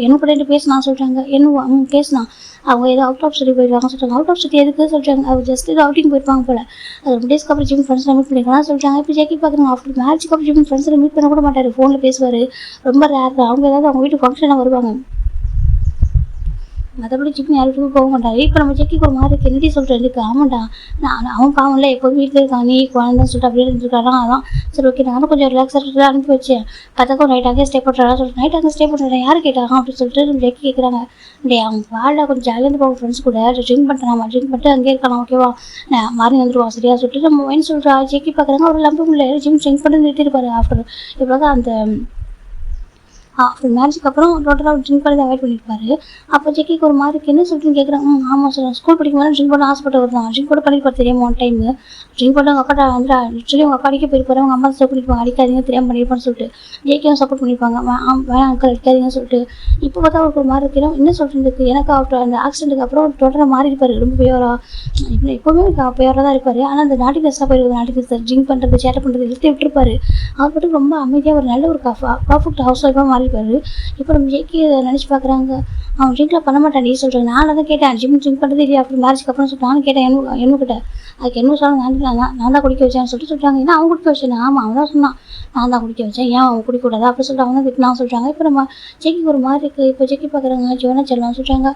என்ன கூட பேசினான் சொல்கிறாங்க. என்ன பேசினான் அவங்க ஏதோ அவுட் ஆஃப் சிட்டி போயிருக்காங்க சொல்கிறாங்க. அவுட் ஆஃப் சிட்டி எதுக்கு சொல்கிறாங்க. அவங்க ஜஸ்ட் இது அவுட்டிங் போயிருப்பாங்க போல. அது 2 days அப்புறம் ஜிம் ஃப்ரெண்ட்ஸில் மீட் பண்ணிக்கலாம் சொல்கிறாங்க. இப்போ ஜேக்கி பார்க்குறாங்க. ஆஃப்டர் மேரேஜுக்கு அப்புறம் ஜிம் ஃப்ரெண்ட்ஸில் மீட் பண்ண கூட மாட்டார். ஃபோனில் பேசுவார். ரொம்ப ரேர் தான். அவங்க ஏதாவது அவங்க வீட்டு ஃபங்க்ஷனாக வருவாங்க. மற்றபடி ஜிம் யாருக்கும் போக மாட்டாரு. இப்போ நம்ம ஜெக்கிக்கு ஒரு மாதிரி கென்னடி சொல்கிறேன் இருக்கு. ஆமாண்டா அவன் பாவம்ல எப்போதும் வீட்டில் இருக்கான் நீ குழந்தைன்னு சொல்லிட்டு அப்படியே இருந்துருக்காரா. அதான் சரி ஓகே நானும் கொஞ்சம் ரிலாக்ஸாக அனுப்பி வச்சேன். பத்தக்கும் நைட் அங்கே ஸ்டே பண்ணுறா சொல்லிட்டு நைட் அங்கே ஸ்டே பண்ணுறேன் யார் கேட்டாங்க அப்படின்னு சொல்லிட்டு நம்ம ஜெக்கி கேட்குறாங்க. அவங்க வாழ கொஞ்சம் ஜாலியாக இருந்து போக ஃப்ரெண்ட்ஸ் கூட ட்ரிங்க் பண்ணிட்டேன் ட்ரிங்க் பண்ணிட்டு அங்கே இருக்கலாம் ஓகேவா மாறி வந்துடுவான் சரியா சொல்லிட்டு நம்ம என்ன சொல்கிறா ஜெக்கி பார்க்குறாங்க. ஒரு லம்பு இல்லை ஜிம் ட்ரிங்க் பண்ணி நிறுத்திருப்பாரு. ஆஃப்டர் இப்போ அந்த மேரேஜுக்கு அப்புறம் டோட்டலாக ட்ரிங்க் பண்ணி அவாய்ட் பண்ணியிருப்பாரு. அப்போ ஜெக்கிக்கு ஒரு மாதிரி என்ன சொல்லிட்டுன்னு கேட்குறாங்க. ஆமாம் சார், ஸ்கூல் படிக்கும் போது ட்ரிங்க் பண்ண ஹாஸ்பிட்டல் வருதான், ட்ரிங்க் கூட பண்ணியிருப்பார் தெரியாமல் ஒன் டைம். ட்ரிங்க் பண்ண அவங்க அக்காட்ட வந்து ஆக்சுவலி அவங்க அப்பா அடிக்க போயிருப்பாரு, அவங்க அம்மா சப்போர்ட் பண்ணியிருப்பாங்க, அடிக்காதீங்க தெரியாமல் பண்ணியிருப்பான்னு சொல்லிட்டு. ஜேகேவும் சப்போர்ட் பண்ணியிருப்பாங்க, வேணாம் அங்கிள் அடிக்காதீங்கன்னு சொல்லிட்டு. இப்போ பார்த்தா அவருக்கு ஒரு மாதிரி இருக்கிறோம். என்ன சொல்கிறதுக்கு, எனக்கு அவர் அந்த ஆக்சிடென்ட்டுக்கு அப்புறம் டோட்டலாக மாறி இருப்பார், ரொம்ப பேவராக. எப்போவுமே பேவராக தான் இருப்பார். ஆனால் அந்த நாட்டினஸ்லாம் போயிருக்குது, நாட்டினஸ் ட்ரிங்க் பண்ணுறது சேட்டை பண்ணுறது இழுத்து விட்டுருப்பாரு. அவர் மட்டும் ரொம்ப அமைதியாக ஒரு நல்ல ஒரு பர்ஃபெக்ட் ஹவுஸ் ஒய்ஃபாக மாறிப்பார். இப்போ நம்ம ஜேகே நினச்சி பார்க்குறாங்க, அவன் ட்ரிங்க்லாம் பண்ண மாட்டான் சொல்கிறாங்க. நான் தான் கேட்டேன், ஜிம் ட்ரிங்க் பண்ணுறது இல்லையா அப்படி மேரேஜ்க்கு அப்புறம் சொல்லிட்டு நானும் கேட்டேன் என்ன கிட்ட. அதுக்கு என்ன சொன்னாங்க, நான் தான் குடிக்க வச்சேன்னு சொல்கிறாங்க. ஏன்னா அவன் குடிக்க வச்சேன். ஆமாம், அவன் தான் சொன்னான் நான் தான் குடிக்க வச்சேன், ஏன் அவன் குடிக்கூடாது அப்படி சொல்லிட்டு அவங்க தான் திட்டினான்னு சொல்கிறாங்க. இப்போ நம்ம ஜெக்கிக்கு ஒரு மாதிரி இருக்குது. இப்போ ஜெக்கி பார்க்குறாங்க, ஜோனா செல்லாம் சொல்கிறாங்க,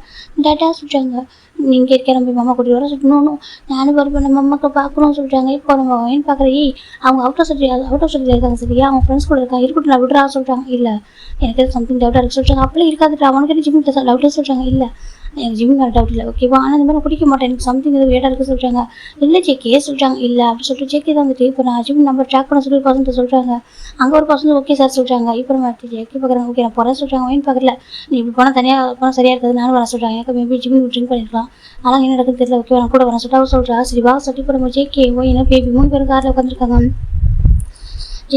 டேட்டா சொல்கிறாங்க, நீங்கள் இருக்கிற நம்ம மாமா கூட்டி வர சொல்லணும், நானும் வருவேன் நம்ம அம்மாக்கு பார்க்கணும்னு சொல்கிறாங்க. இப்போ நம்ம ஏன்னு பார்க்குறீ, அவங்க அவுட் ஆஃப் சிட்டியில் இருக்காங்க சரியா, அவங்க ஃப்ரெண்ட்ஸ் கூட இருக்காங்க, இருக்கட்டும் நான் விடுறா சொல்கிறாங்க. இல்லை எனக்கு சம்திங் டவுட்டாக இருக்குது சொல்கிறாங்க. அப்படியே இருக்காதுட்டா அவனுக்கு ஜிம் டவுட்டாக சொல்கிறாங்க. இல்லை எனக்கு ஜிம் மேலே டவுட் இல்லை ஓகேவா, ஆனால் இந்த மாதிரி குடிக்க மாட்டேன், எனக்கு சம்திங் இது வேடாக இருக்குது சொல்கிறாங்க. இல்லை ஜேக்கே சொல்கிறாங்க. இல்லை அப்படி சொல்லிட்டு ஜேக்கே தான் வந்துட்டு இப்போ நான் ஜிம் நம்பர் ட்ராக் பண்ண சொல்லி ஒரு பர்சன்ட் சொல்கிறாங்க. அங்கே ஒரு பர்சன்ட் ஓகே சார் சொல்கிறாங்க. இப்போ நம்ம ஜேக்கே பார்க்குறாங்க, ஓகே நான் போகிறேன் சொல்கிறாங்க. ஏன்னு பார்க்கல, நீ இப்படி போனால் தனியாக போனால் சரியாக இருக்காது, நானும் வர சொல்கிறாங்க. எனக்கு மேபி ஜிம் ட்ரிங்க் பண்ணிருக்கலாம், ஆனால் என்ன நடக்குதுன்னு தெரியல, ஓகே நான் கூட வரேன் சொல்லிட்டு அவர் சொல்கிறா. சரி வா சொல்லிட்டு இப்போ நம்ம ஜேகே என்ன பேபி 3 பேரும் காரில் உட்காந்துருக்காங்க.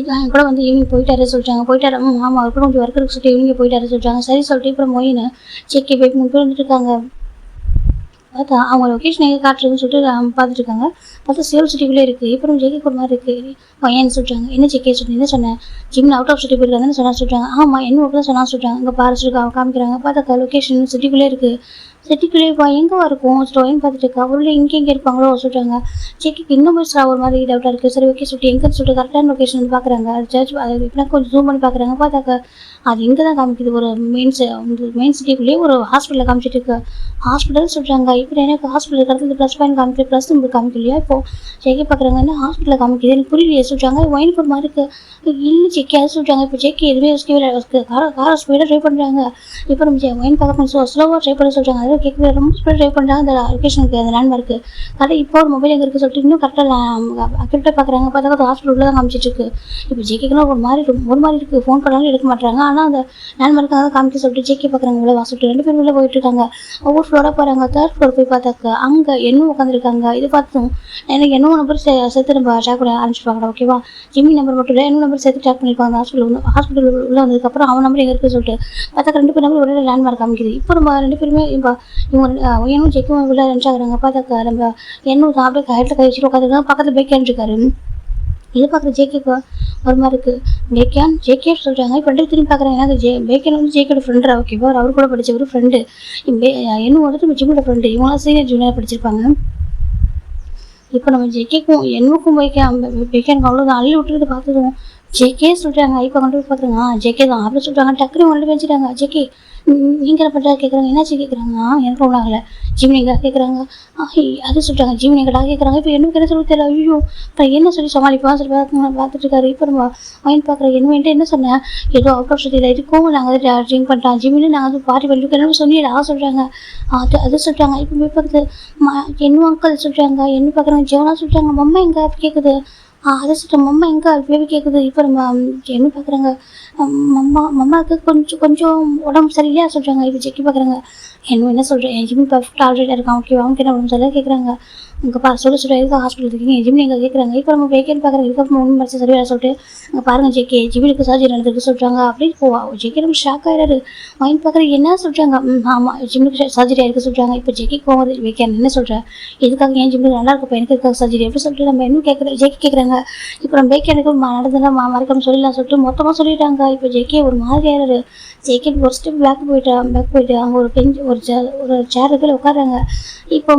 என் கூட வந்து ஈவினிங் போயிட்டாரு சொல்லிட்டாங்க. போயிட்டாரு, ஆமாம் அவர் கூட கொஞ்சம் ஒர்க் இருக்கு சொல்லிட்டு ஈவினிங் போயிட்டாரு சொல்லிட்டாங்க. சரி சொல்லிட்டு இப்போ மொயின்னு ஜேகே பேபி 3 பேர் வந்துட்டு இருக்காங்க. பார்த்தா அவங்க லொக்கேஷன் எங்கே காட்டுறதுன்னு சொல்லிட்டு பார்த்துட்டு இருக்காங்க. பார்த்தா சேல் சிட்டிக்குள்ளே இருக்குது. இப்போ நம்ம ஜேகே ஒரு மாதிரி இருக்குது. ஏன்னு சொல்லிட்டாங்க. என்ன ஜேகே சொல்லி என்ன சொன்னேன், ஜிம்மில் அவுட் ஆஃப் சிட்டி போயிருக்காங்கன்னு சொன்னா சொல்லிட்டாங்க. ஆமாம் என்ன ஒர்க்கு தான் சொன்னா சொல்லிட்டாங்க. இங்கே பாரு சொல்லி காமிக்கிறாங்க. பார்த்தா லொக்கேஷன் சிட்டிக்குள்ளே இருக்குது. சிட்டிக்குள்ளே எங்கே இருக்கும் ஸ்டோரின்னு பார்த்துட்டு இருக்கா. அவருள்ள எங்கே இருப்பாங்களோ சொல்கிறாங்க. ஜேகேக்கு இன்னும் ஒரு மாதிரி டவுட்டாக இருக்குது. சரி ஓகே சொல்லிட்டு எங்கேன்னு சொல்லிட்டு கரெக்டான லொக்கேஷன் வந்து பார்க்குறாங்க. அது சர்ச் அது இப்படின்னா கொஞ்சம் ஜூம் பண்ணி பார்க்குறாங்க. பார்த்தாக்கா அது இங்கே தான் காமிக்குது, ஒரு மெயின் சிட்டிக்குள்ளேயே ஒரு ஹாஸ்பிட்டலில் காமிச்சிட்டு இருக்கு. ஹாஸ்பிட்டல் சொல்கிறாங்க. இப்போ எனக்கு ஹாஸ்பிட்டல் கடத்துல ப்ளஸ் பாயிண்ட் காமிக்குது, ப்ளஸ் உங்களுக்கு காமிக்கலையா. இப்போது ஜேகே பார்க்குறாங்க, என்ன ஹாஸ்பிட்டலில் காமிக்குது எனக்கு புரியலையே சொல்கிறாங்க. ஒயின் ஒரு மாதிரி இருக்குது. இல்லை ஜேகே அது சொல்கிறாங்க. இப்போ ஜேகே எதுவுமே யோசிக்கவே காரை ஸ்பீடாக ட்ரை பண்ணுறாங்க. இப்போ நம்ம ஒயின் பார்க்க கொஞ்சம் ஸ்லோவாக ட்ரை பண்ண சொல்கிறாங்க. அதாவது கேட்கவே ரொம்ப ஸ்பீடாக ட்ரை பண்ணுறாங்க. அந்த லொக்கேஷனுக்கு அந்த லேண்ட்மார்க்கு கரெக்டாக இப்போ ஒரு மொபைல் எங்கே இருக்குது சொல்லிட்டு இன்னும் கரெக்டாக அக்யூரேட்டாக பார்க்குறாங்க. பார்த்தா அது ஹாஸ்பிட்டல் உள்ள தான் காமிச்சிட்டு இருக்கு. இப்போ ஜேகேக்குலாம் ஒரு மாதிரி இருக்குது. ஃபோன் பண்ணாலும் எடுக்க மாட்டாங்க. ஆனால் அந்த லேண்ட்மார்க்காக தான் காமிக்க சொல்லிட்டு ஜேகே பார்க்குறாங்க. உள்ள வாசிட்டு 2 பேரும் உள்ளே போயிட்டு இருக்காங்க. ஒவ்வொரு ஃப்ளோராக போகிறாங்க. 3rd ஃப்ளோர் போய் பார்த்தாக்க அங்கே என்னும் உட்காந்துருக்காங்க. இது பார்த்தும் எனக்கு என்னும் நம்பர் சேர்த்து நம்ம ட்ராக் பண்ண ஆரம்பிச்சுப்பாங்க. ஓகேவா, ஜிம்மி நம்பர் மட்டும் இல்லை என்னும் நம்பர் சேர்த்து ட்ராக் பண்ணியிருப்பாங்க. ஹாஸ்பிட்டல் உள்ளே வந்ததுக்கப்புறம் அவன் நம்பர் எங்கே இருக்குன்னு சொல்லிட்டு பார்த்தா 2 பேர் நம்பர் ஒரே லேண்ட்மார்க் காமிக்குது. இப்போ நம்ம 2 பேருமே இப்போ இவங்க என்னும் ஜெக்கும் உள்ள நினச்சாக்குறாங்க. பார்த்தாக்கா நம்ம என்னும் அப்படியே ஹைட்டில் கை வச்சுட்டு உட்காந்துருக்காங்க. பக்கத்தில் பேக்கேன் இருக்காரு. இது பார்க்குற ஜேகேக்கு ஒரு மாதிரி இருக்குது. ஜேகே சொல்கிறாங்க. இப்போ 2 திரும்பி பார்க்குறாங்க. ஏன்னா பேக்கன் வந்து ஜேகேட ஃப்ரெண்டா ஓகேவா, அவர் கூட படித்த ஒரு ஃப்ரெண்டு. இன்னும் வந்துட்டு ஜிம்மோட ஃப்ரெண்டு. இவங்களாம் சீனியர் ஜூனியர் படிச்சிருப்பாங்க. இப்போ நம்ம ஜேகேக்கும் என்னுக்கும் பேக்கனுக்கு அவ்வளோதான் அள்ளி விட்டுறது பார்த்ததும் ஜேகே சொல்கிறாங்க. இப்போ கொண்டு போய் பார்க்குறாங்க ஜேகே தான் அப்படி சொல்கிறாங்க. டக்குனு கொண்டு போய் வச்சுட்டாங்க. ஜேகே நீங்கள் என்ன பண்ணுறா கேட்குறாங்க. என்னாச்சு கேட்குறாங்க. எனக்கு ஒன்றும் ஆகலை. ஜிம் நீங்கள் கேட்குறாங்க. அது சொல்லிட்டாங்க. ஜிம் நீங்கடா கேட்குறாங்க. இப்போ எனக்கு என்ன சொல்லி தெரியல. ஐயோ இப்போ என்ன சொல்லி சமாளிப்பான்னு சொல்லி பார்த்துட்டு இருக்காரு. இப்போ நம்ம மைண்ட் பார்க்குறேன். என்ன சொன்னேன், ஏதோ அவுட் ஆஃப் சிட்டியில் இருக்கும், நாங்கள் வந்து ட்ரிங்க் பண்ணிட்டோம் ஜிம்மின்னு நாங்கள் வந்து பார்ட்டி பண்ணிட்டு என்ன சொன்னீடா சொல்கிறாங்க. அது சொல்லிட்டாங்க. இப்போ போய் பார்க்குது என்ன அங்கிள் சொல்கிறாங்க. என்ன பார்க்குறாங்க. ஜெவனா சொல்லிட்டாங்க. மம்மா எங்கே கேட்குது. அதை சொல்லிட்டு மம்மா எங்கே பேபி கேட்குது. இப்போ நம்ம என்ன பார்க்குறாங்க. மம்மாவுக்கு கொஞ்சம் உடம்பு சரியில்லையா சொல்கிறாங்க. இப்போ செக்கி பார்க்குறாங்க. என்ன சொல்கிறேன், என் ஜிம் பர்ஃபெக்ட் ஆல்ரெடி இருக்கான் ஓகேவா, அவனுக்கு என்ன உடம்பு சரியாக கேட்குறாங்க. இங்கே சொல்ல எதுக்கு ஹாஸ்பிட்டல் இருக்கீங்க, ஜிம் எங்கே கேட்குறாங்க. இப்போ நம்ம வேக்கேன்னு பார்க்குறாங்க. இதுக்கப்புறம் ஒன்றும் பிரச்சனை சரியாக சொல்லிட்டு அங்கே பாருங்கள் ஜேகே ஜிம்முக்கு சர்ஜரி நடந்துருக்கு சொல்கிறாங்க. அப்படின்னு போவா ஜேகே ரொம்ப ஷாக் ஆகிடாரு. மைண்ட் பார்க்குற என்ன சொல்கிறாங்க. ஆமாம் ஜிம்முக்கு சர்ஜரி ஆகிருக்கு சொல்கிறாங்க. இப்போ ஜேகே போகுது. வேக்கேன் என்ன சொல்கிறேன், இதுக்காக ஏன் ஜிம்முக்கு நல்லா இருக்கும் எனக்கு இதுக்காக சர்ஜரி எப்படி சொல்லிட்டு நம்ம இன்னும் ஜேகே கேட்குறாங்க. இப்போ நம்ம வேக்கேனுக்கு நடந்ததுன்னா மறக்காம சொல்லிடலாம் சொல்லிட்டு மொத்தமாக சொல்லிட்டாங்க. இப்போ ஜேகே ஒரு மாதிரி ஆயிடுறாரு. ஜேகே ஒரு ஸ்டெப் பேக் போயிட்டு அங்கே ஒரு பெஞ்ச் ஒரு சேர் இருக்கிற உட்காடுறாங்க. இப்போ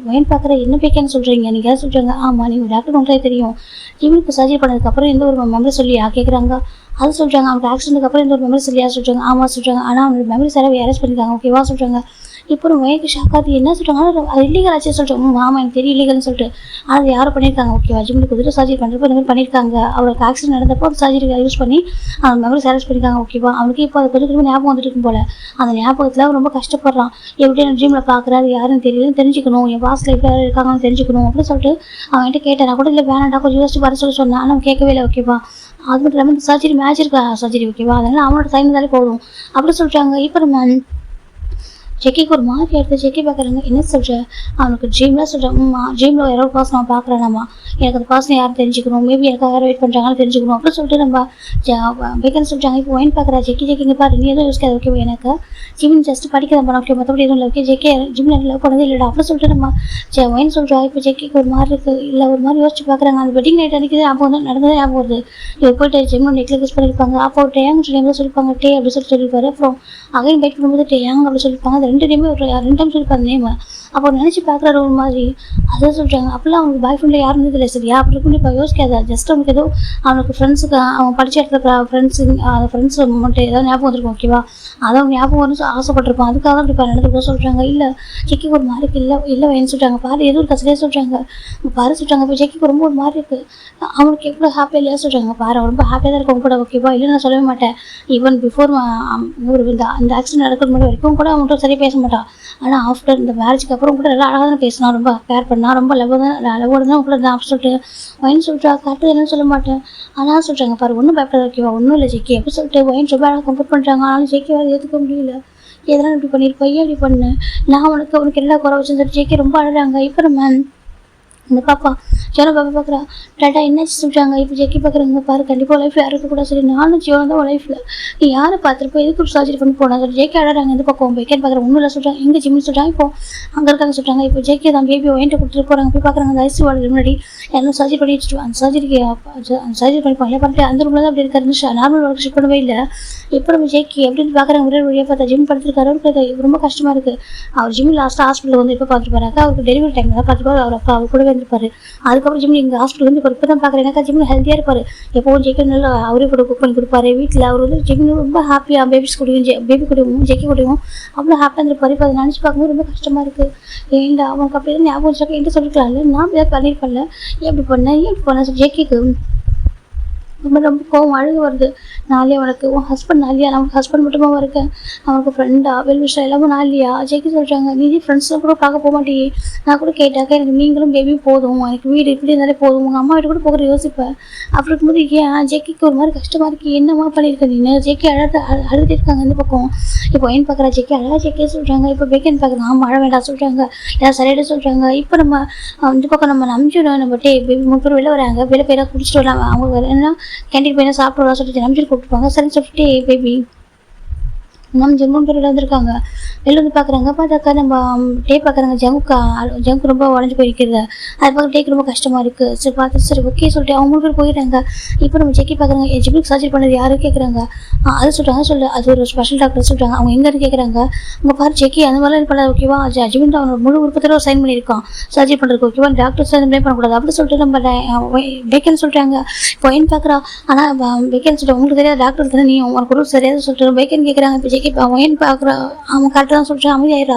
மைண்ட் பார்க்குற என்ன பேக்கேன்னு சொல்கிறீங்க நீங்கள் யார் சொல்கிறாங்க. ஆமாம் நீங்கள் டாக்டர் ஒன்றே தெரியும், ஜிம்முக்கு சர்ஜரி பண்ணதுக்கப்புறம் எந்த ஒரு மெமரி சொல்லியா கேட்குறாங்க. அது சொல்கிறாங்க. அவனுக்கு ஆக்சிடென்ட்டுக்கு அப்புறம் எந்த ஒரு மெமரி சொல்லியா சொல்கிறாங்க. ஆமாம் சொல்கிறாங்க. ஆனால் அவனோட மெமரி சரியாக அரெஸ்ட் பண்ணியிருக்காங்க ஓகேவா சொல்கிறாங்க. இப்போ நம்ம எனக்கு ஷாக் ஆகுது. என்ன சொல்கிறாங்க, அது இல்லீகல் ஆச்சு சொல்லிட்டு. ஆமாம் எனக்கு தெரியும் இல்லீகல்னு சொல்லிட்டு. அது யாரும் பண்ணியிருக்காங்க ஓகேவா, ஜிம்மில் குதிரை சர்ஜரி பண்ணுறப்போ இந்த மாதிரி பண்ணியிருக்காங்க. அவருக்கு ஆக்சிடென்ட் நடந்தப்போ அந்த சர்ஜரி யூஸ் பண்ணி அவன் மெமரி சேலஸ் பண்ணியிருக்காங்க ஓகேவா. அவனுக்கு இப்போ அது கொஞ்சம் கொஞ்சம் ஞாபகம் வந்துட்டு இருக்கும் போல. அந்த ஞாபகத்தில் அவன் ரொம்ப கஷ்டப்படுறான். எப்படி நான் ட்ரீமில் பார்க்குறாரு யாருன்னு தெரியலன்னு தெரிஞ்சுக்கணும், என் பாஸில் எப்படி யாரும் இருக்காங்கன்னு தெரிஞ்சுக்கணும் அப்படின்னு சொல்லிட்டு அவன்கிட்ட கேட்டேன். நான் கூட இல்லை வேணாண்டா கொஞ்சம் யோசிச்சு வர சொன்னேன். ஆனால் அவன் கேட்கவே இல்லை ஓகேவா. அது மட்டும் இல்லாமல் இந்த சர்ஜரி மேஜிக் சர்ஜரி ஓகேவா, அதனால் அவனோட சைன் இருந்தாலே போதும் அப்படி சொல்லிட்டாங்க. இப்போ நம்ம ஜெக்கிக்கு ஒரு மாதிரி எடுத்து ஜெக்கி பார்க்குறாங்க. என்ன சொல்கிற, அவனுக்கு ட்ரீம்லாம் சொல்கிறேன். ட்ரீமில் யாரோ ஒரு பர்சன் நான் பார்க்குறேன்னாமா, எனக்கு அந்த பர்சன் யாரும் தெரிஞ்சுக்கணும், மேபி எனக்கு யாரும் வெயிட் பண்ணுறாங்கன்னு தெரிஞ்சுக்கணும் அப்படின்னு சொல்லிட்டு நம்ம பேக்கன்னு சொல்லிட்டாங்க. இப்போ ஒயின் பார்க்குறா. ஜெக்கி இங்கே பாரு, நீ எதுவும் யோசிக்காது ஓகே, எனக்கு ஜிம் ஜஸ்ட் படிக்கிறத பண்ண ஓகே, மற்றபடி எதுவும் இல்லை ஓகே. ஜெக்கி ஜிம்மில் லவ் பண்ணதே இல்லைடா அப்படின்னு சொல்லிட்டு நம்ம ஒயின் சொல்கிறா. இப்போ ஜெக்கிக்கு ஒரு மாதிரி இருக்குது, இல்லை ஒரு மாதிரி யோசிச்சு பார்க்குறாங்க. அந்த வெட்டிங் நைட் அன்றைக்கி ஞாபகம் வந்து நடந்ததே ஞாபகம் வருது. இப்போ போய்ட்டு ஜிம்மில் நெக்லஸ் யூஸ் பண்ணியிருப்பாங்க. அப்போ டேங்கு சொல்லி சொல்லியிருப்பாங்க டே அப்படின்னு சொல்லியிருப்பாரு. அப்புறம் அகைன் பைட் பண்ணும்போது டேங் அப்படி சொல்லியிருப்பாங்க. அது 2 டைமே ஒரு 2 டைம் சொல்லியிருப்பாங்க நேம். அப்போ நினச்சி பார்க்குறாரு ஒரு மாதிரி. அதான் சொல்கிறாங்க. அப்போல்லாம் அவனுக்கு பாய் ஃப்ரெண்டில் யாரும் இருந்ததில்லை சரியா. அப்படி இருக்குன்னு இப்போ யோசிக்காத. ஜஸ்ட் அவனுக்கு ஏதோ அவனுக்கு ஃப்ரெண்ட்ஸுக்கு அவன் படித்த இடத்துல ஃப்ரெண்ட்ஸ் மட்டும் ஏதாவது ஞாபகம் வந்துருக்கும் ஓகேவா. அதை அவங்க ஞாபகம் வந்து ஆசைப்பட்டிருப்பான். அதுக்காக தான் இப்படி நடந்துருக்கோம் சொல்கிறாங்க. இல்லை ஜெக்கிக்கு ஒரு மாதிரி இல்லை வேணும்னு சொல்கிறாங்க. பாரு எதுவும் கசடியாக சொல்கிறாங்க. பாரு சொல்கிறாங்க. இப்போ ஜெக்கிக்கு ரொம்ப ஒரு மாதிரி இருக்குது. அவனுக்கு எவ்வளோ ஹாப்பியாக இல்லையா சொல்கிறாங்க. பாரு அவன் ரொம்ப ஹாப்பியாக தான் இருக்கும் கூட ஓகேவா. இல்லை நான் சொல்லவே மாட்டேன். ஈவன் பிஃபோர் இந்த ஆக்சிடென்ட் நடக்கிற முன்னாடி வரைக்கும் கூட அவன்கிட்ட சரியாக பேச மாட்டான். ஆனால் ஆஃப்டர் இந்த மேரேஜுக்கு அப்புறம் கூட நல்லா அழகாக தான் பேசினான், ரொம்ப கேர் பண்ணான், ரொம்ப லவோடு தான் கூட தான் அப்படி சொல்லிட்டு ஒயின் சொல்கிறா. கரெக்டு என்னன்னு சொல்ல மாட்டேன். ஆனால் சொல்கிறாங்க பாரு ஒன்றும் பயப்படாத ஓகேவா, ஒன்றும் இல்லை ஜெக்கி அப்படி சொல்லிட்டு ஒயின் ரொம்ப அழகாக கம்ஃபர்ட் பண்ணுறாங்க. ஆனாலும் ஜெக்கி வேறு ஏற்றுக்க முடியல. எதனால் இப்படி பண்ணியிருப்போம், ஏன் இப்படி பண்ணேன், நான் உனக்கு எல்லா குறை வச்சுன்னு சொல்லிட்டு ஜெக்கி ரொம்ப அழகாங்க. இப்போ நம்ம இந்த பாப்பா ஜோனா பாப்பா பார்க்குறா. டாட்டா என்னாச்சு சொல்கிறாங்க. இப்போ ஜெக்கி பார்க்குறாங்க. பாரு கண்டிப்பாக லைஃப் யாரும் இருக்கக்கூடாது சரி, நானும் ஜோனா தான் லைஃப்பில் நீ யாரை பார்த்துருப்போ எதுக்கு சர்ஜரி பண்ணி போனா சொல்லி ஜெக்கி அழகாங்க. இந்த பக்கம் பேக்கேட் பார்க்குறேன். ஒன்றும் இல்லை சொல்கிறாங்க. எங்கே ஜிம்னு சொல்கிறாங்க. இப்போ அங்கே இருக்காங்க சொல்கிறாங்க. இப்போ ஜெக்கி தான் பேபி வாங்கிட்டு கொடுத்துட்டு போகிறாங்க. போய் பார்க்குறாங்க. அந்த ஐசி வார்டு முன்னாடி யாரும் சர்ஜரி பண்ணி வச்சுட்டு அந்த சர்ஜரி பண்ணிப்பாங்க. பார்த்துட்டு அந்த ரூமில் தான் அப்படி இருக்காரு. நார்மல் ஒர்க் ஷிப் பண்ணவே இல்லை. இப்போ நம்ம ஜெக்கி எப்படின்னு பார்க்குறாங்க. ஒரே வழியாக பார்த்தா ஜிம் படுத்துருக்காரு. அவருக்கு ரொம்ப கஷ்டமாக இருக்குது. அவர் ஜிம் லாஸ்ட்டாக ஹாஸ்பிட்டல் வந்து இப்போ பார்த்துட்டு போகிறாங்க. அவருக்கு டெலிவரி டைமில் தான் பார்த்துப்பாரு. அவர் அப்பா அவர் கூட வந்துருப்பாரு. அதுக்கப்புறம் ஜிம் இங்கே ஹாஸ்பிட்டல் வந்து இப்போ தான் பார்க்குறேன். எனக்கு ஜிம் ஹெல்த்தியாக இருப்பார். எப்போவும் ஜெக்கி நல்லா அவரே கூட குக் பண்ணி கொடுப்பாரு வீட்டில். அவர் வந்து ஜிம் ரொம்ப ஹாப்பியாக பேபி கூடயும் ஜெக்கி கூடயும் அவ்வளோ ஹாப்பியாக இருந்திருப்பாரு. இப்போ அதை நினச்சி பார்க்கும்போது ரொம்ப கஷ்டமாக இருக்குது. ஏன்டா அவனுக்கு அப்படி எதுவும் ஞாபகம் வச்சாக்க என்கிட்ட சொல்லிக்கலாம்ல, நான் ஏதாவது பண்ணியிருப்பேன்ல, ஏன் இப்படி பண்ணேன் ஜெக்கிக்கு ரொம்ப கோவம் அழுக வருது. நாளையா உனக்கு உன் ஹஸ்பண்ட் நாளையா, நமக்கு ஹஸ்பண்ட் மட்டுமா இருக்கேன், அவனுக்கு ஃப்ரெண்டா வெல்விஷா எல்லாமே நாளையா. ஜெக்கி சொல்கிறாங்க. நீ ஃப்ரெண்ட்ஸில் கூட பார்க்க போக மாட்டேயே. நான் கூட கேட்டாக்கா எனக்கு நீங்களும் பேபியும் போதும், எனக்கு வீடு இப்படி இருந்தாலே போதும், உங்கள் அம்மா வீட்டு கூட போகிற யோசிப்பேன். அப்படி இருக்கும்போது ஏன் ஜெக்கிக்கு ஒரு மாதிரி கஷ்டமாக இருக்குது, என்னம்மா பண்ணியிருக்க நீ. ஜெக்கி அழுதுட்டு இருக்காங்க இந்த பக்கம். இப்போ ஏன் பார்க்குறா ஜெக்கி அழகாக ஜெக்கே சொல்கிறாங்க. இப்போ பேக்கன் பார்க்குறாங்க. ஆமாம் மழை வேண்டாம் சொல்கிறாங்க. எல்லாம் சரியாயிட்டு சொல்கிறாங்க. இப்போ நம்ம இந்த பக்கம் நம்ம நம்பிச்சிடும். நம்ம பேபி 3 பேர் வெளில வராங்க. வெளில பேராக குடிச்சிட்டு வரலாம். அவங்க என்ன கேண்டீன் போய் சாப்பிட்டு வரலாம் சொல்லிட்டு நம்பிச்சு கூப்பிட்டுப்பாங்க. சரின்னு சொல்லிட்டு பேபி நம்ம ஜெர்மன் பேரில் வந்திருக்காங்க. வெளில வந்து பார்க்குறாங்க. பார்த்தாக்கா நம்ம டே பார்க்குறாங்க. ஜங்கு ரொம்ப உடஞ்சி போயிருக்கிறது. அது பார்க்க டேக்கு ரொம்ப கஷ்டமாக இருக்குது. சரி பார்த்து சரி ஓகே சொல்லிட்டு அவங்க 3 பேர் போயிடுறாங்க. இப்போ நம்ம ஜெக்கி பார்க்குறாங்க. ஜிம்முக்கு சர்ஜரி பண்ணது யாரும் கேட்குறாங்க. அது சொல்கிறாங்க. அது ஒரு ஸ்பெஷல் டாக்டர் சொல்கிறாங்க. அவங்க எங்கே கேட்குறாங்க. அவங்க பாரு ஜெக்கி அந்த மாதிரிலாம் பண்ணாது ஓகேவா. ஜிம்மில் அவனோட முழு உறுப்பத்தில் சைன் பண்ணியிருக்கான் சர்ஜரி பண்ணுறதுக்கு ஓகேவா. டாக்டர் சைன் பண்ணக்கூடாது அப்படி சொல்லிட்டு நம்ம பேக்கன் சொல்கிறாங்க. இப்போ ஏன் பார்க்குறா. ஆனால் பேக்கன் சொல்லிட்டு உங்களுக்கு தெரியாது டாக்டர் தானே, நீ உனக்கு ஒரு சரியாக சொல்லிட்டு பேக்கன் கேட்குறாங்க. இப்போ அவன் பார்க்குறா. அவன் கரெக்டாக தான் சொல்கிறான். அமைதியாயிரா.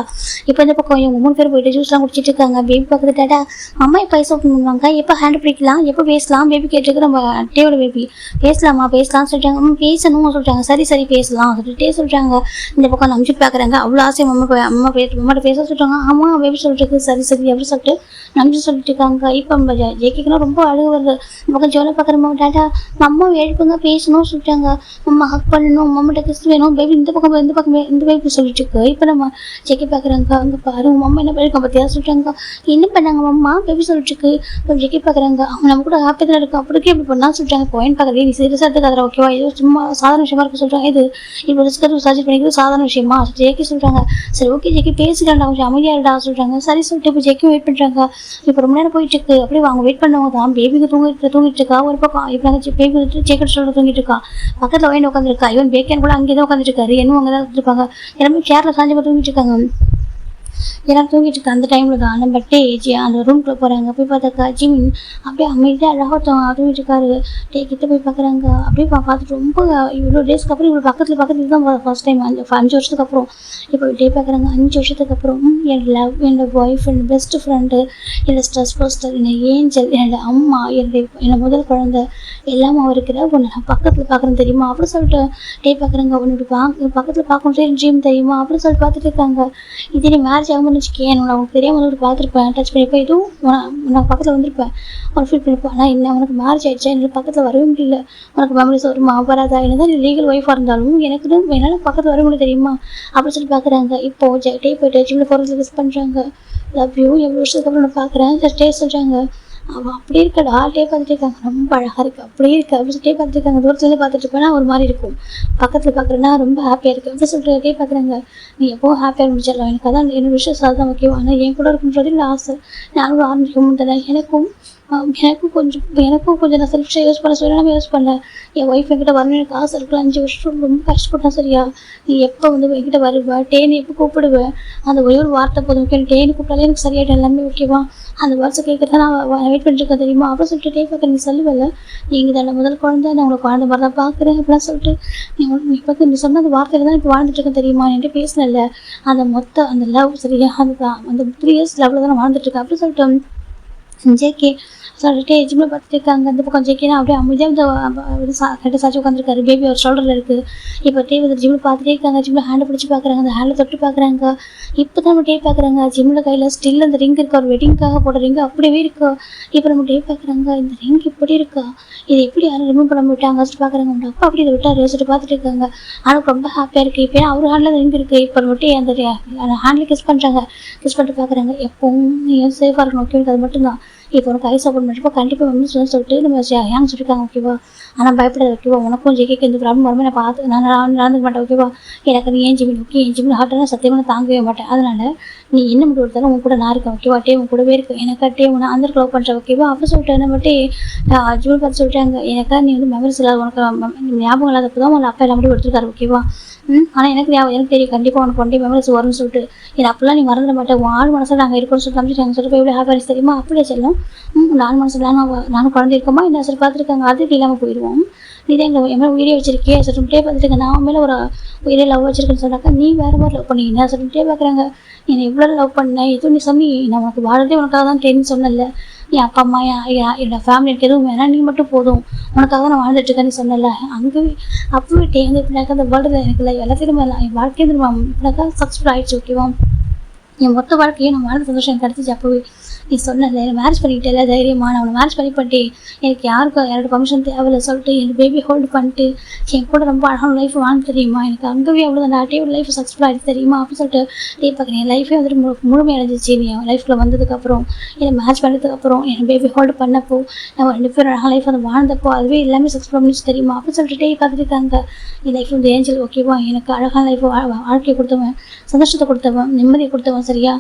இப்போ இந்த பக்கம் இவங்க 3 பேர் போயிட்டு ஜூஸ்லாம் குடிச்சிட்டு இருக்காங்க. பேபி பார்க்குறது டாட்டா அம்மா இப்போ ஐஸ் ஓப்பன் பண்ணுவாங்க. எப்போ ஹேண்ட் பிடிக்கலாம், எப்போ பேசலாம் பேபி கேட்டுருக்கு. நம்ம டேவோட பேபி பேசலாம்னு சொல்லிட்டாங்க. பேசணும் சொல்லிட்டாங்க. சரி பேசலாம் சொல்லிட்டு சொல்கிறாங்க. இந்த பக்கம் நம்பிட்டு பார்க்குறாங்க. அவ்வளோ ஆசை அம்மாட்ட பேச சொல்லிட்டாங்க. ஆமாம் பேபி சொல்லிட்டு சரி அப்படி சொல்லிட்டு நம்பி சொல்லிட்டு இருக்காங்க. இப்போ நம்ம ஜெக்கிக்கெல்லாம் ரொம்ப அழகு வருது. இந்த பக்கம் ஜோலை பார்க்குறோம். டாட்டா அம்மா எழுப்புங்க பேசணும்னு சொல்லிட்டாங்க. அம்மா ஹக் பண்ணணும், அம்மாட்ட கிஸ் வேணும். பேபி இந்த பக்கம் இந்த பேபி சொல்லிட்டு இருக்கு. இப்போ நம்ம ஜெக்கி பார்க்குறாங்க. அங்கே பாரு அம்மா என்ன பண்ணிருக்கோம் பார்த்தியா சொல்லிட்டாங்க. என்ன பண்ணாங்க அம்மா பேபி சொல்லிட்டு இருக்கு. இப்போ ஜெக்கி பார்க்குறாங்க. அவங்க நம்ம கூட ஹாப்பி தான் இருக்கும். அப்படிக்கே இப்படி பண்ணா சொல்லிட்டாங்க. இப்போ ஏன் பார்க்குறது நீ சீரியஸாக எடுத்துக்காத ஓகேவா, ஏதோ சும்மா சாதாரண விஷயமா இருக்கு சொல்கிறாங்க. இது இப்போ ரிஸ்கர் சர்ஜரி பண்ணிக்கிறது சாதாரண விஷயமா ஜெக்கி சொல்கிறாங்க. சரி ஓகே ஜெக்கி பேசிக்கலாம்டா, கொஞ்சம் அமைதியாடா சொல்கிறாங்க. சரி சொல்லிட்டு இப்போ ஜெக்கி வெயிட் பண்ணுறாங்க. இப்போ ரொம்ப நேரம் போயிட்டு இருக்கு. அப்படியே அவங்க வெயிட் பண்ணவங்க தான் பேபிக்கு தூங்கிட்டு இருக்கா. ஒரு பக்கம் இப்போ பேபி ஜெக்கெட் சொல்லிட்டு தூங்கிட்டு இருக்கா. பக்கத்தில் ஒயின் உட்காந்துருக்கா. இவன் பேக்கன் கூட அங்கே தான் உட்காந்துருக்காரு. என்ன அங்கே தான் இருப்பாங்க. எல்லாமே சேர்ல சாஞ்சு தூங்கிட்டு இருக்காங்க. எல்லாரும் தூங்கிட்டு இருக்க அந்த டைமில் தான் நம்ம அந்த ரூம்குள்ளே போகிறாங்க. போய் பார்த்தாக்கா ஜிமின் அப்படியே அமைதியாக அழகாக தூங்கிட்டு இருக்காரு. கிட்ட போய் பார்க்குறாங்க. அப்படியே பார்த்துட்டு ரொம்ப இவ்வளோ டேஸ்க்கு அப்புறம் இவ்வளோ பக்கத்தில் தான் ஃபர்ஸ்ட் டைம் 5 வருஷத்துக்கு அப்புறம் இப்போ பார்க்குறாங்க. 5 வருஷத்துக்கு அப்புறம் என் லவ், என்னோட பாய் ஃப்ரெண்ட், பெஸ்ட் ஃப்ரெண்டு, என்னோட ஸ்ட்ரெஸ் பஸ்டர், என்னோட ஏஞ்சல், என்னோட அம்மா, என்னோட முதல் குழந்தை எல்லாமே இருக்கிற உன்னை நான் பக்கத்தில் பார்க்குறேன் தெரியுமா அப்படின்னு சொல்லிட்டு பார்க்குறாங்க. உன்னோட பக்கத்தில் பார்க்கணும் ட்ரீம் தெரியுமா அப்படின்னு சொல்லிட்டு பார்த்துட்டு இருக்காங்க. இதே நீ மேரேஜ் ஆகும்னு வச்சுக்கேன், உனக்கு தெரியாமல் பார்த்துருப்பேன், டச் பண்ணிப்பேன், இதுவும் உனக்கு பக்கத்தில் வந்திருப்பேன், உனக்கு ஃபீல் பண்ணிப்பேன். ஆனால் என்ன உனக்கு மேரேஜ் ஆகிடுச்சா, என்னோட பக்கத்தில் வரவே முடியல, உனக்கு மெமரிஸ் வருமா வராதா, என்னதான் நீ லீகல் ஒய்ஃபாக இருந்தாலும் எனக்கு என்னால் பக்கத்தில் வர முடியும் தெரியுமா அப்படின்னு சொல்லி பார்க்குறாங்க. இப்போது போயிட்டு ஜிம்மில் போகிறதுக்கு மிஸ் பண்ணுறாங்க. லவ் யூ, எவ்வளோ வருஷத்துக்கு அப்புறம் நான் பார்க்குறேன் சொல்கிறாங்க. அவள் அப்படியே இருக்கா, பார்த்துட்டு இருக்காங்க. ரொம்ப அழகாக இருக்குது, அப்படியே இருக்குது அப்படின்னு சொல்லிட்டே பார்த்துட்டு இருக்காங்க. தூரத்துலேருந்து பார்த்துட்டு இருப்பேன்னா ஒரு மாதிரி இருக்கும், பக்கத்தில் பார்க்குறேன்னா ரொம்ப ஹாப்பியாக இருக்குது அப்படின்னு சொல்லிட்டு பார்க்குறாங்க. நீ எப்போவும் ஹாப்பியாக முடிச்சிடலாம், எனக்கு அதான் என்னோட விஷயம் அதுதான் முக்கியம். ஆனால் என் கூட இருக்குன்றது இல்லை ஆசை, நானும் ஆரம்பிக்கணும் தானே. எனக்கும் கொஞ்சம் நான் செல்ஃபிஷாக யூஸ் பண்ண சொல்லி நம்ம யூஸ் பண்ணேன். என் ஒய்ஃப் என்கிட்ட வரணும் எனக்கு ஆசை இருக்கலாம். 5 வருஷம் ரொம்ப கஷ்டப்பட்டேன் சரியா. நீ எப்போ என்கிட்ட வருவேன், டேன்னு எப்போ கூப்பிடுவேன், அந்த ஒரே ஒரு வார்த்தை போதும் ஓகே, டேன்னு கூப்பிட்டாலே எனக்கு சரியாயிடும் எல்லாமே ஓகேவா. அந்த வார்த்தை கேட்குறத நான் வெயிட் பண்ணிருக்கேன் தெரியுமா அப்படின்னு சொல்லிட்டு பார்க்க நீ சொல்லுவல, நீங்கள் தானே முதல் குழந்தை, நான் உங்களை குழந்தை மாதிரி தான் பார்க்குறேன் அப்படிலாம் சொல்லிட்டு நீ பார்த்து நீ சொன்ன அந்த வார்த்தையில் தான் இப்போ வாழ்ந்துட்டுருக்கேன் தெரியுமா. என்கிட்ட பேசினல அந்த லவ் சரியா, அந்த 3 years லவ்வில் தான் நான் வாழ்ந்துட்டுருக்கேன் அப்படின்னு சொல்லிட்டு ஜேகே சொல்லிட்டு ஜிம்மில் பார்த்துட்டு இருக்காங்க. அந்த பக்கம் ஜேகேனா அப்படியே அமைதியாக கரெக்டாக சாட்சி உட்காந்துருக்காரு. பேபி ஒரு ஷோல்டரில் இருக்குது. இப்போ வந்து ஜிம்மில் பார்த்துட்டே இருக்காங்க. ஜிம்மில் ஹேண்டை பிடிச்சி பார்க்குறாங்க, அந்த ஹேண்டில் தொட்டு பார்க்குறாங்க. இப்போ தான் நம்ம பார்க்குறாங்க. ஜிம்மில் கையில் ஸ்டில் அந்த ரிங் இருக்கா, ஒரு வெட்டிங்காக போட்ட ரிங்கு அப்படியே இருக்கா. இப்போ நம்ம பார்க்குறாங்க, இந்த ரிங் இப்படி இருக்கா, இது எப்படி யாரும் ரிமூவ் பண்ண விட்டாங்க சொல்லிட்டு பார்க்குறாங்க. அவங்க அப்பா அப்படி இதை விட்டார் சொல்லிட்டு பார்த்துட்டு இருக்காங்க. ஆனால் ரொம்ப ஹாப்பியாக இருக்குது. இப்போ அவர் ஹேண்டில் ரிங் இருக்குது. இப்போ விட்டு அந்த ஹேண்டில் கிஸ் பண்ணுறாங்க. கிஸ் பண்ணிட்டு பார்க்குறாங்க. எப்பவும் நீ சேஃபாக இருக்கணும் ஓகே, அது மட்டும்தான். இப்போ உனக்கு ஐஸ் ஓப்பன் பண்ணிட்டு கண்டிப்பாக வந்து சொல்லிட்டு நம்ம ஏங்க சொல்லியிருக்காங்க ஓகேவா. ஆனால் பயப்படாது ஓகேவா, உனக்கும் ஜேகேக்கு எந்த ப்ராப்ளம் வருமே நான் பார்த்து நான் நடந்துக்க மாட்டேன் ஓகேவா. எனக்கு நீ ஏன் ஜிமின் ஓகே, என் ஜிமின் ஹார்ட்டாக சத்தியமாக நான் தாங்கவே மாட்டேன். அதனால் நீ என்ன மட்டும் கொடுத்தாலும் உன் கூட நான் இருக்கேன் ஓகேவா. உன் கூடவே இருக்கு, எனக்கு உன்னை அந்த லவ் பண்ணுறேன் ஓகேவா அப்படி சொல்லிட்டு என்ன மட்டும் ஜிமின் பார்த்து சொல்லிட்டாங்க. எனக்கா நீ வந்து மெமரிஸ் இல்லாத உனக்கு ஞாபகம் இல்லாதப்போ தான் உங்களை அப்பா எல்லாம் மட்டும் எடுத்துருக்காரு ஓகேவா. ஆனால் எனக்கு தெரியும் கண்டிப்பாக உனக்கு ஒன் டே மெமரிஸ் வரும்னு சொல்லிட்டு. இது அப்பெல்லாம் நீ மறந்துட மாட்டேன், உன் ஆள் மனசில் நாங்கள் இருக்கோம்னு சொல்லிட்டு நம்பிட்டாங்க சொல்லிட்டு எவ்வளோ ஹாப்பினஸ் தெரியுமா. அப்படியே செல்லும் 4 மனசில் நானும் குழந்தை இருக்கோமா என்ன சொல்லி பார்த்துருக்காங்க. அதுக்கு இல்லாமல் போயிடுவோம். நீ தான் எங்களை என் மேலே உயிரே வச்சிருக்கே சொல்லிட்டே பார்த்துருக்கேன். நான் மேலே ஒரு உயிரே லவ் வச்சிருக்கேன்னு சொன்னாக்கா நீ வேறு மாதிரி லவ் பண்ணிங்கன்னா சொல்லிட்டே பார்க்குறாங்க. என்னை எவ்வளோ லவ் பண்ணேன் எதுவும் நீ சொன்னி, நான் உனக்கு வாழறதே உனக்காக தான் ட்ரெயின் சொன்னல. என் அப்பா அம்மா என்னோட ஃபேமிலி எனக்கு எதுவும் வேணாம், நீ மட்டும் போதும், உனக்காக தான் நான் வாழ்ந்துட்டு இருக்கேன்னு சொன்னல. அங்கே அப்பவே வந்து இப்படினாக்கா அந்த வேர்ல்டில் எனக்கு இல்லை எல்லாத்தையும் என் வாழ்க்கையை இப்படினாக்கா சக்ஸஸ்ஃபுல் ஆகிடுச்சு ஓகேவா. என் மொத்த வாழ்க்கையை நான் வாழ்ந்த சந்தோஷம் எனக்கு கிடச்சிச்சு. அப்போவே நீ சொன்னல மேரேஜ் பண்ணிக்கிட்டே தைரியமா, நான் அவனை மேரேஜ் பண்ணிட்டு எனக்கு யாரோட பர்மிஷன் தேவையில்லை சொல்லிட்டு என் பேபி ஹோல்டு பண்ணிட்டு என் கூட ரொம்ப அழகான லைஃப் வாழ்ந்து தெரியுமா. எனக்கு அங்கேயே அவ்வளோ நாட்டே ஒரு லைஃப் சக்ஸஸ்ஃபுல் ஆகிடுச்சு தெரியுமா அப்படின்னு சொல்லிட்டு பார்க்குறேன். என் லைஃபே வந்துட்டு முழுமையடைஞ்சிச்சு நீ என் லைஃப்பில் வந்ததுக்கப்புறம், என்னை மேரேஜ் பண்ணதுக்கப்புறம், என் பேபி ஹோல்டு பண்ணப்போ, நம்ம 2 பேரும் அழகான லைஃப் வந்து வாழ்ந்தப்போ அதுவே எல்லாமே சக்ஸஸ்ஃபுல் பண்ணிச்சு தெரியுமா அப்படின்னு சொல்லிட்டு பார்த்துட்டு இருக்காங்க. என் லைஃப் வந்து ஏஞ்சல் ஓகேவா, எனக்கு அழகான லைஃப் வாழ்க்கையை கொடுத்தவன், சந்தோஷத்தை கொடுத்தவன், நிம்மதியை கொடுத்தவன் சரியா.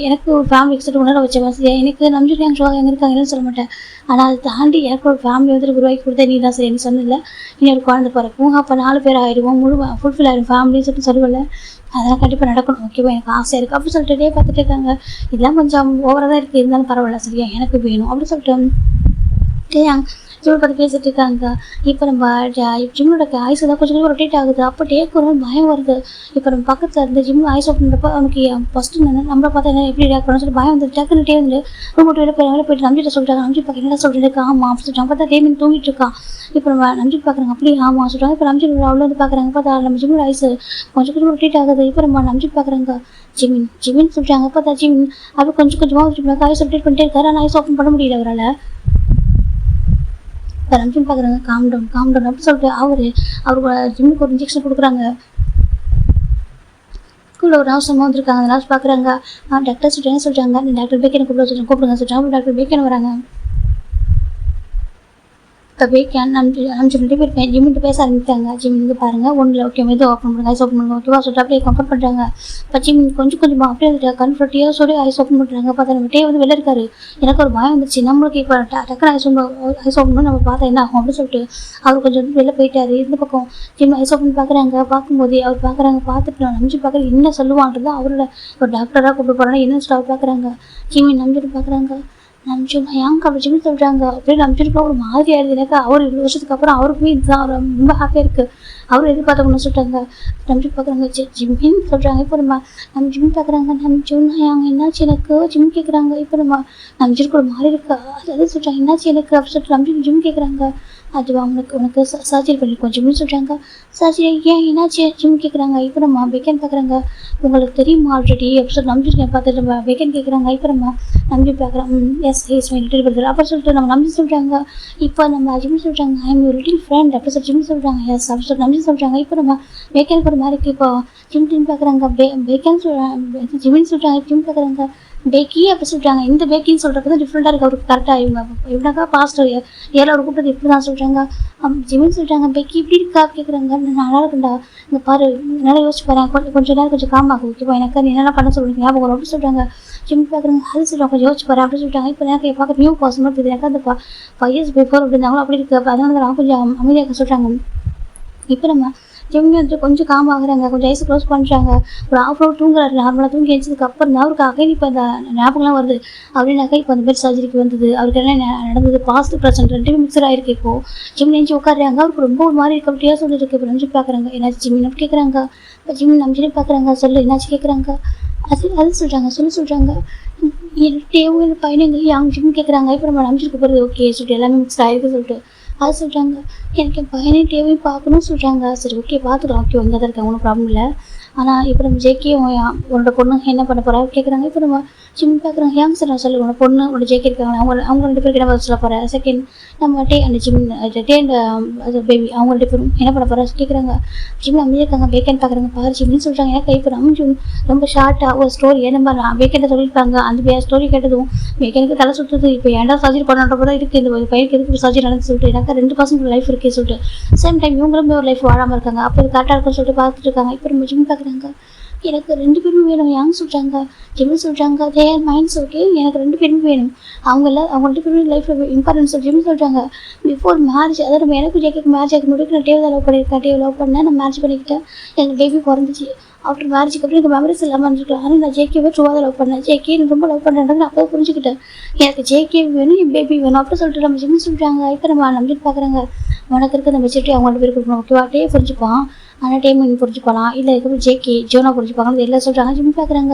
எனக்கு ஒரு ஃபேமிலி எக்ஸ்ட் உணர வச்சவன் சரியா. எனக்கு நம்பிட்டு எங்கே இருக்காங்கன்னு சொல்ல மாட்டேன். ஆனால் அதை தாண்டி எனக்கு ஒரு ஃபேமிலி வந்துட்டு உருவாக்கி கொடுத்தா நீ தான் சரி. நீ சொன்னல இனி ஒரு குழந்தை பிறக்கும், அப்போ 4 பேர் ஆயிடுவோம், ஃபுல்ஃபில் ஆயிடும் ஃபேமிலின்னு சொல்லிட்டு சொல்லல. அதெல்லாம் கண்டிப்பாக நடக்கணும் ஓகேவா, எனக்கு ஆசையாக இருக்குது அப்படி சொல்லிட்டு பார்த்துட்டு இருக்காங்க. இதெல்லாம் கொஞ்சம் ஓவராக தான் இருக்குது, இருந்தாலும் பரவாயில்ல சரியா, எனக்கு வேணும் அப்படி சொல்லிட்டு ஜிம்மில் பார்த்து பேசிட்டு இருக்காங்க. இப்போ நம்ம ஜிம்மோட ஐஸ் தான் கொஞ்சம் ரொட்டேட் ஆகுது. அப்போ டேக்கு ஒரு பயம் வருது. இப்போ நம்ம பக்கத்தில் இருந்து ஜிம்மில் ஐஸ் ஓப்பன் பண்ணுறப்ப அவனுக்கு ஃபஸ்ட்டு நம்மளை பார்த்தா என்ன எப்படி ரியாக்ட் பண்ணணும் சொல்லி பயம் வந்து டக்குன்னு வந்து ரூம் விட்டு வெளியே போயிட்டு நம்பிட்டு சொல்லிட்டாங்க. நம்பி பார்க்க என்ன சொல்லிட்டு ஆமாம் அப்படி சொல்லிட்டு பார்த்தா டேமின் தூங்கிட்டு இருக்கான். இப்போ நம்ம நம்பி பார்க்குறாங்க அப்படியே ஆமாம் சொல்கிறாங்க. இப்போ நம்பி அவ்வளோ வந்து பார்க்குறாங்க. பார்த்தா நம்ம ஜிம்மில் ஐஸ் கொஞ்சம் ரொட்டேட் ஆகுது. இப்போ நம்ம நம்பி பார்க்குறாங்க. ஜிமின் சொல்லிட்டாங்க. பார்த்தா ஜிமின் அப்போ கொஞ்சமாக ஐஸ் ரொட்டேட் பண்ணிட்டே இருக்காரு. ஆனால் ஐஸ் ஓப்பன் பண்ண முடியல அவரால். ரம்ஜின் பார்க்குறாங்க. காம் டவுன் அப்படின்னு சொல்லிட்டு அவருக்கு ஜிம்முக்கு ஒரு இன்ஜெக்ஷன் கொடுக்குறாங்க. ஸ்கூலில் ஒரு நர்ஸ் வந்திருக்காங்க. அந்த நர்ஸ் பார்க்குறாங்க. டாக்டர் சொல்லிட்டு சொல்லிட்டாங்க, டாக்டர் பேக்கனை கூப்பிடுங்க சொல்லிட்டாங்க. டாக்டர் பேக்கன் வராங்க. இப்போ வேக்கன் நம்ம 2 பேர் ஜிம்மிட்டு பேச ஆரம்பித்தாங்க. ஜிம்மிங்க பாருங்கள் ஒன்றில் ஓகே இது ஓப்பன் பண்ணுங்க, ஐஸ் ஓப்பன் பண்ணுங்க ஓகேவா சொல்லிட்டு அப்படியே கம்ஃபர்ட் பண்ணுறாங்க. இப்போ ஜிம் கொஞ்சம் கொஞ்சமாக அப்படியே கன்ஃபர்ட்டியாக சொல்லி ஐஸ் ஓப்பன் பண்ணுறாங்க. பார்த்தா நம்ம டே வந்து வெளில இருக்காரு. எனக்கு ஒரு பயம் வந்துச்சு, நம்மளுக்கு இப்போ டக்குனு ஐஸ் ஓப்பன் பண்ணி நம்ம பார்த்தா என்ன ஆகும் அப்படின்னு சொல்லிட்டு அவர் கொஞ்சம் வெளில போயிட்டாரு. இந்த பக்கம் ஜிம் ஐஸ் ஓப்பன் பார்க்குறாங்க. பார்க்கும்போது அவர் பார்க்குறாங்க, பார்த்துட்டு நம்பிச்சு பார்க்குறது என்ன சொல்லுவான்றது அவரோட ஒரு டாக்டராக கூப்பிட்டு போகிறாங்க. என்ன சொல்லிட்டு அவர் பார்க்குறாங்க, ஜிம்மி நம்பிட்டு பார்க்குறாங்க. நம்பிச்சுன்னா ஏங்க அப்படி ஜிம்மி சொல்கிறாங்க அப்படின்னு நம்பிச்சுட்டு ஒரு மாதிரி ஆயிடுது எனக்கு. அவர் இவ்வளோ வருஷத்துக்கு அப்புறம் அவருக்குமே இதுதான் ரொம்ப ஹாப்பியாக இருக்குது. அவர் எதிர்பார்த்தவங்கன்னு சொல்லிட்டாங்க. நம்பிச்சு பார்க்குறாங்க ஜிம்மின்னு சொல்கிறாங்க. இப்போ நம்ம ஜிம்மி பார்க்குறாங்க. நம்பிச்சுன்னா ஏங்க என்னாச்சு எனக்கு ஜிம் கேட்குறாங்க. இப்போ நம்பிச்சுட்டு ஒரு மாதிரி இருக்கா அது சொல்கிறாங்க. என்னாச்சு எனக்கு அப்படின்னு சொல்லிட்டு நம்பிச்சு ஜிம் கேட்குறாங்க. அதுவா உனக்கு சர்ஜரி பண்ணியிருக்கோம் ஜிம்னு சொல்கிறாங்க. சர்ஜரி ஏன் என்னாச்சு ஜிம் கேட்குறாங்க. இப்போ நம்ம வேக்கன் பார்க்குறாங்க. உங்களுக்கு தெரியுமா ஆல்ரெடி அப்படி சொல்லி நம்பிச்சு பார்த்துட்டு நம்ம வேக்கன் கேட்குறாங்க. இப்போ நம்ம நம்பி பார்க்குறோம். எஸ் லிட்டில் பிரதர் அப்படி சொல்லிட்டு நம்ம நம்பி சொல்கிறாங்க. இப்போ நம்ம ஜிம் சொல்கிறாங்க I M U little friend அப்படி சொல்லி ஜிம் சொல்கிறாங்க. எஸ் அப்படி சொல்லி நம்பி சொல்கிறாங்க. இப்போ நம்ம வேக்கனுக்கு ஒரு மாதிரி இப்போ ஜிம் பார்க்குறாங்க. வேக்கன் ஜிம்னு சொல்கிறாங்க. ஜிம் பார்க்குறாங்க பேக்கி அப்படி சொல்கிறாங்க. இந்த பேக்கின்னு சொல்கிறது தான் டிஃப்ரெண்ட்டாக இருக்குது அவருக்கு. கரெக்டாக இவங்க எப்படினாக்கா பாஸ்ட் ஏழை அவர் கூப்பிட்டது இப்படி தான் சொல்கிறாங்க. ஜிமின்னு சொல்கிறாங்க. பேக்கி இப்படி இருக்கா கேட்குறாங்க. நல்லா இருக்குண்டா இங்கே பாரு நல்லா யோசிச்சு பாரு, கொஞ்சம் நேரம் கொஞ்சம் காமாகும் ஓகேவா, எனக்கு நீ என்னென்ன பண்ண சொல்லுங்க ஞாபகம் வரும் அப்படி சொல்கிறாங்க. ஜிம் பார்க்குறாங்க. அது சொல்கிறாங்க கொஞ்சம் யோசிச்சு பாரு அப்படி சொல்லிட்டாங்க. இப்போ எனக்கு பார்க்க நியூ பர்சன் இருக்குது. எனக்கு அந்த 5 years பிஃபோர் அப்படி இருந்தாங்களோ அப்படி இருக்குது. அதனால தான் கொஞ்சம் அமைதியாக சொல்கிறாங்க. இப்போ நம்ம ஜிம் வந்து கொஞ்சம் காம் ஆகுறாங்க. கொஞ்சம் ஐஸ் க்ளோஸ் பண்ணுறாங்க. ஒரு ஹாஃப் ஹவர் தூங்குறாரு. நார்மலாக தூங்கி எழுந்ததுக்கு அப்புறம் தான் அவருக்கு அகைன் இப்போ அந்த ஞாபகம்லாம் வருது. அப்படின்னாக்கா இப்போ அந்த மாதிரி சர்ஜரிக்கு வந்தது அவருக்கு என்ன நடந்தது பாஸ்ட் ப்ரெசென்ட் ரெண்டுமே மிக்சர் ஆகிருக்கு. இப்போது ஜிம் நெஞ்சு உட்காடுறாங்க. அவருக்கு ரொம்ப ஒரு மாதிரி கம்ப்ளீட்டாக சொல்லிட்டு இருக்கு. இப்போ நம்பிச்சு பார்க்குறாங்க. என்னாச்சு ஜிம் நம்ம கேட்குறாங்க. இப்போ ஜிம் நம்பிச்சுன்னு பார்க்குறாங்க. சொல்லு என்னாச்சு கேட்குறாங்க. அது சொல்கிறாங்க சொல்கிறாங்க. டேவும் இந்த பையனுங்க அவங்க ஜிம் கேட்குறாங்க. இப்போ நம்ம நம்பிச்சுட்டு போகிறது ஓகே சொல்லிட்டு எல்லாமே மிக்ஸ் ஆகிருக்கு சொல்லிட்டு அது சொல்கிறாங்க. எனக்கு என் பையனையும் டேவையும் பார்க்கணும்னு சொல்கிறாங்க. சரி ஓகே பார்த்துக்கலாம் ஓகே இங்கே தான் இருக்காங்க ஒன்றும் ப்ராப்ளம் இல்லை. ஆனால் இப்போ நம்ம ஜேகே உன்னோட பொண்ணு என்ன பண்ண போகிறா கேட்குறாங்க. இப்போ நம்ம ஜிம் பார்க்குறாங்க. ஏங்க சார் நான் சொல்லுவேன் உன்னோட பொண்ணு உன்னோட ஜேகே இருக்காங்க. அவங்க 2 பேருக்கு என்ன சொல்ல போகிறேன். செகண்ட் நம்ம அந்த ஜிம் அது பேபி அவங்க 2 பேரும் என்ன பண்ண போகிறா கேட்குறாங்க. ஜிம் அமைதியாக இருக்காங்க. வேக்கன் பார்க்குறாங்க. பாரு ஜிம்னு சொல்கிறாங்க. எனக்கு இப்போ நம்ம ரொம்ப ஷார்ட்டாக ஒரு ஸ்டோரி நம்ம வேக்கன்ட்டை சொல்லியிருப்பாங்க. அந்த ஸ்டோரி கேட்டதும் வேக்கனுக்கு தலை சுற்றுது. இப்போ ஏன்டா சர்ஜரி பண்ணுறப்ப தான் இருக்குது இந்த பையனுக்கு எதுக்கு சர்ஜரி நடந்து சொல்லிட்டு எனக்கு 2% லைஃப் இருக்குது சொல்லிட்டு சேம் டைம் இவங்களுமே ஒரு லைஃப் வாழாமல் இருக்காங்க. அப்போ இது கரெக்டாக இருக்குன்னு சொல்லிட்டு பார்த்துட்டு இருக்காங்க. இப்போ நம்ம ஜிம் பார்க்குறாங்க. எனக்கு 2 பேருமே வேணும் யாங்க சொல்கிறாங்க. ஜிம் சொல்கிறாங்க தேர் மைண்ட்ஸ் ஓகே எனக்கு 2 பேருமே வேணும். அவங்க 2 பேருமே லைஃப்பில் இம்பார்ட்டன்ஸ் ஜிம் சொல்கிறாங்க. பிஃபோர் மேரேஜ் அதாவது நம்ம எனக்கு ஜேக்கு மேரேஜ் ஆகி முடிவு நான் டேவை லவ் பண்ணியிருக்கேன். டேவை லவ் பண்ணேன் நான் மேரேஜ் பண்ணிக்கிட்டேன். எனக்கு பேபி பிறந்துச்சு. ஆஃப்டர் மேரேஜுக்கு அப்புறம் எனக்கு மெமரிஸ் இல்லாமல் இருந்துருக்கலாம். ஆனால் நான் ஜேகேவே ட்ரூவாக லவ் பண்ணேன். ஜேகே எனக்கு ரொம்ப லவ் பண்ணுறேன். நான் அப்போ புரிஞ்சுக்கிட்டேன் எனக்கு ஜேகே வேணும் என் பேபி வேணும் அப்படி சொல்லிட்டு நம்ம ஜிம் சொல்கிறாங்க. இப்போ நம்ம நம்பிட்டு பார்க்குறாங்க. உனக்கு இருக்க நம்ம மெச்சூரிட்டி அவங்க 2 பேருக்கு கொடுக்கணும் ஓகேவா. டே புரிஞ்சுப்பான் ஆனால் டைம் நீ புரிஞ்சுப்பாலாம் இல்லை இதுக்கப்புறம் ஜேகே ஜோனா புரிஞ்சுப்பாங்க எல்லாம் சொல்கிறாங்க. ஜிம் பார்க்குறாங்க.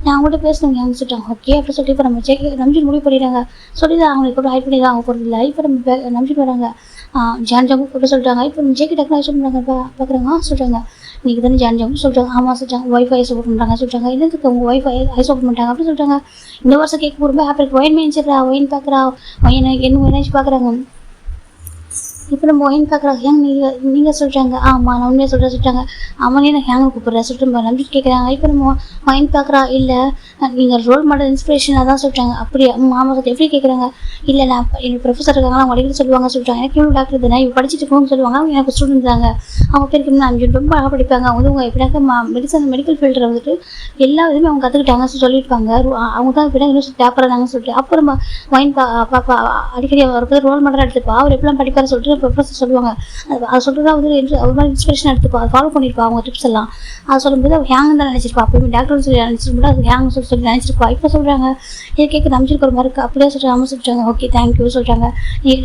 நான் அவங்கள்ட்ட பேசணும் அவங்க சொல்லிட்டாங்க ஓகே அப்படி சொல்லிட்டு இப்போ நம்ம ஜேகே நம்பிட்டு முடிவு பண்ணிடுறாங்க. சொல்லி தான் அவங்களுக்கு கூட ஹைட் பண்ணி தான் அவங்க போகிறது இல்லை. இப்போ நம்ம நம்பிட்டு வராங்க. ஜான் ஜாமுக்கு கூட சொல்லிட்டாங்க. இப்போ நம்ம ஜேகே டக்குனு ஐஸ் பண்ணுறாங்க. பார்க்குறாங்க சொல்கிறாங்க நீங்கள் தானே ஜான் ஜாமுக்கு சொல்கிறாங்க. ஆமாம் சொல்கிறாங்க. ஒய்ஃபை ஐஸ் ஓப்பன் பண்ணுறாங்க சொல்கிறாங்க. என்னதுக்கு உங்கள் ஒய்ஃபை ஐஸ் ஓப்பன் பண்ணிட்டாங்க அப்படின்னு சொல்கிறாங்க. இந்த வருஷம் கேட்க ரொம்ப ஹாப்பி இருக்கு. ஒயின் மேய்ச்சிடுறா ஒயின் பார்க்குறா ஒயின் என்ன வேணாச்சு பார்க்குறாங்க. இப்போ நம்ம ஒயின் பார்க்குறாங்க. நீங்கள் சொல்கிறாங்க. ஆமாம் நான் உண்மையாக சொல்கிறாங்க. அவனே நான் ஹேங்க கூப்பிட்றேன் சொல்லிட்டு நம்பிட்டு கேட்குறாங்க. இப்போ நம்ம ஒயின் பார்க்குறா இல்லை நீங்கள் ரோல் மாடல் இன்ஸ்பிரேஷனாக தான் சொல்கிறாங்க. அப்படியே மாமா சொல்லிட்டு எப்படி கேட்குறாங்க. இல்லை நான் என்னோட ப்ரொஃபஸர் இருக்காங்க அவங்க அடிக்கடி சொல்லுவாங்க சொல்கிறாங்க. எனக்கு இவ்வளோ டாக்டர் தானே இப்போ படிச்சுட்டு இருக்கோன்னு சொல்லுவாங்க. அவங்க எனக்கு ஸ்டூடெண்ட் தாங்க. அவங்க பேருக்கு நான் ரொம்ப அழகாக படிப்பாங்க. அவங்க வந்து எப்படினாக்கா மெடிக்கல் ஃபீல்டில் வந்துட்டு எல்லா இதுவுமே அவங்க கற்றுக்கிட்டாங்க சொல்லியிருப்பாங்க. அவங்க தான் இப்போ யூனிவர்சிட்டி பேப்பர் இருந்தாங்கன்னு சொல்லிட்டு அப்புறம் நம்ம ஒயின் பாப்பா அடிக்கடி அவருக்கு ரோல் மாடலாக எடுத்துப்பா அவர் எப்படிலாம் படிப்பார் சொல்லிட்டு ப்ரொஃபஸர் சொல்லுவாங்க. அது சொல்கிறதா வந்து ஒரு மாதிரி இன்ஸ்பிரேஷன் எடுத்துப்பா அதை ஃபாலோ பண்ணியிருப்பா அவங்க டிப்ஸ் எல்லாம். அது சொல்லும்போது அவள் ஹேங் தான் நினச்சிருப்பா. அப்போ டாக்டர்னு சொல்லி நினச்சிருப்பா அது ஹேங் சொல்லி நினச்சிருப்பா. இப்போ சொல்கிறாங்க இது கேட்க நம்பிச்சிருக்கிற மாதிரி இருக்குது. அப்படியே சொல்கிறாங்க. ஆமாம் சொல்லிட்டாங்க. ஓகே தேங்க்யூ சொல்கிறாங்க.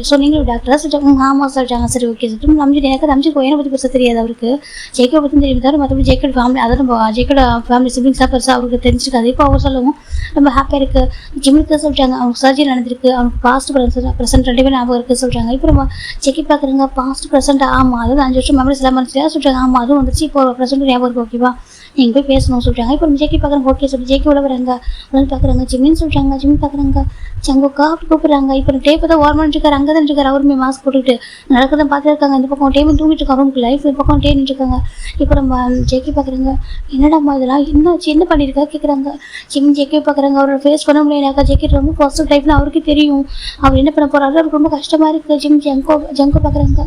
ஸோ நீங்களும் டாக்டராக சொல்லிட்டாங்க. ஆமாம் சொல்லிட்டாங்க. சரி ஓகே சொல்லிட்டு நம்பிட்டு எனக்கு நம்பிச்சிருக்கோம் என்னை பற்றி பெருசாக தெரியாது அவருக்கு. ஜேக்கை பற்றி தெரியும் தவிர மற்றபடி ஜேக்கோட ஃபேமிலி அதாவது நம்ம ஜேக்கோட ஃபேமிலி சிப்ளிங்ஸாக பெருசாக அவருக்கு தெரிஞ்சிருக்காது. இப்போ அவர் சொல்லவும் ரொம்ப ஹாப்பியாக இருக்குது. ஜிம்முக்கு சொல்லிட்டாங்க. அவனுக்கு சர்ஜரி நடந்திருக்கு. அவனுக்கு பாஸ்ட் ப்ரெசென்ட் 2 பேரும் ஞாபகம் இருக்குது சொல்கிறாங்க. இப்போ நம்ம ஜேக்கி ஜெக்கி பார்க்குறங்க பாஸ்ட் ப்ரெசென்ட் ஆமாம் அதாவது 5 வருஷம் மெமரிஸ் எல்லாம் வந்துச்சு சொல்கிறாங்க. ஆமாம் அதுவும் வந்துச்சு இப்போ ப்ரெசென்ட் ஞாபகம் இருக்குது ஓகேவா நீங்கள் போய் பேசணும்னு சொல்கிறாங்க. இப்போ ஜெக்கி பார்க்குறாங்க ஓகே சொல்லி ஜெக்கி உள்ள வராங்க உடனே பார்க்குறாங்க ஜிம்மின்னு சொல்கிறாங்க. ஜிம்மி பார்க்குறாங்க சங்குக்கா அப்படி கூப்பிட்றாங்க. இப்போ டேப்பை தான் ஓரமாக இருக்காரு அங்கே தான் இருக்காரு அவருமே மாஸ்க் போட்டுக்கிட்டு நடக்கிறத பார்த்துருக்காங்க. இந்த பக்கம் டேம் தூங்கிட்டு இருக்காங்க ரூமுக்கு லைஃப் இந்த பக்கம் டே நின்றுருக்காங்க. இப்போ நம்ம ஜெக்கி பார்க்குறாங்க என்னடாம்மா இதெல்லாம் என்ன பண்ணியிருக்கா கேட்குறாங்க. ஜெக்கி பார்க்குறாங்க அவரோட ஃபேஸ் பண்ண முடியலக்கா. ஜெக்கி ரொம்ப பாசிட்டிவ் டைப்னு அவருக்கு தெரியும். அவர் என்ன பண்ண போகிறாரு அவருக்கு ரொம்ப கஷ்டமாக இருக்குது. ஜங்கு பார்க்குறாங்க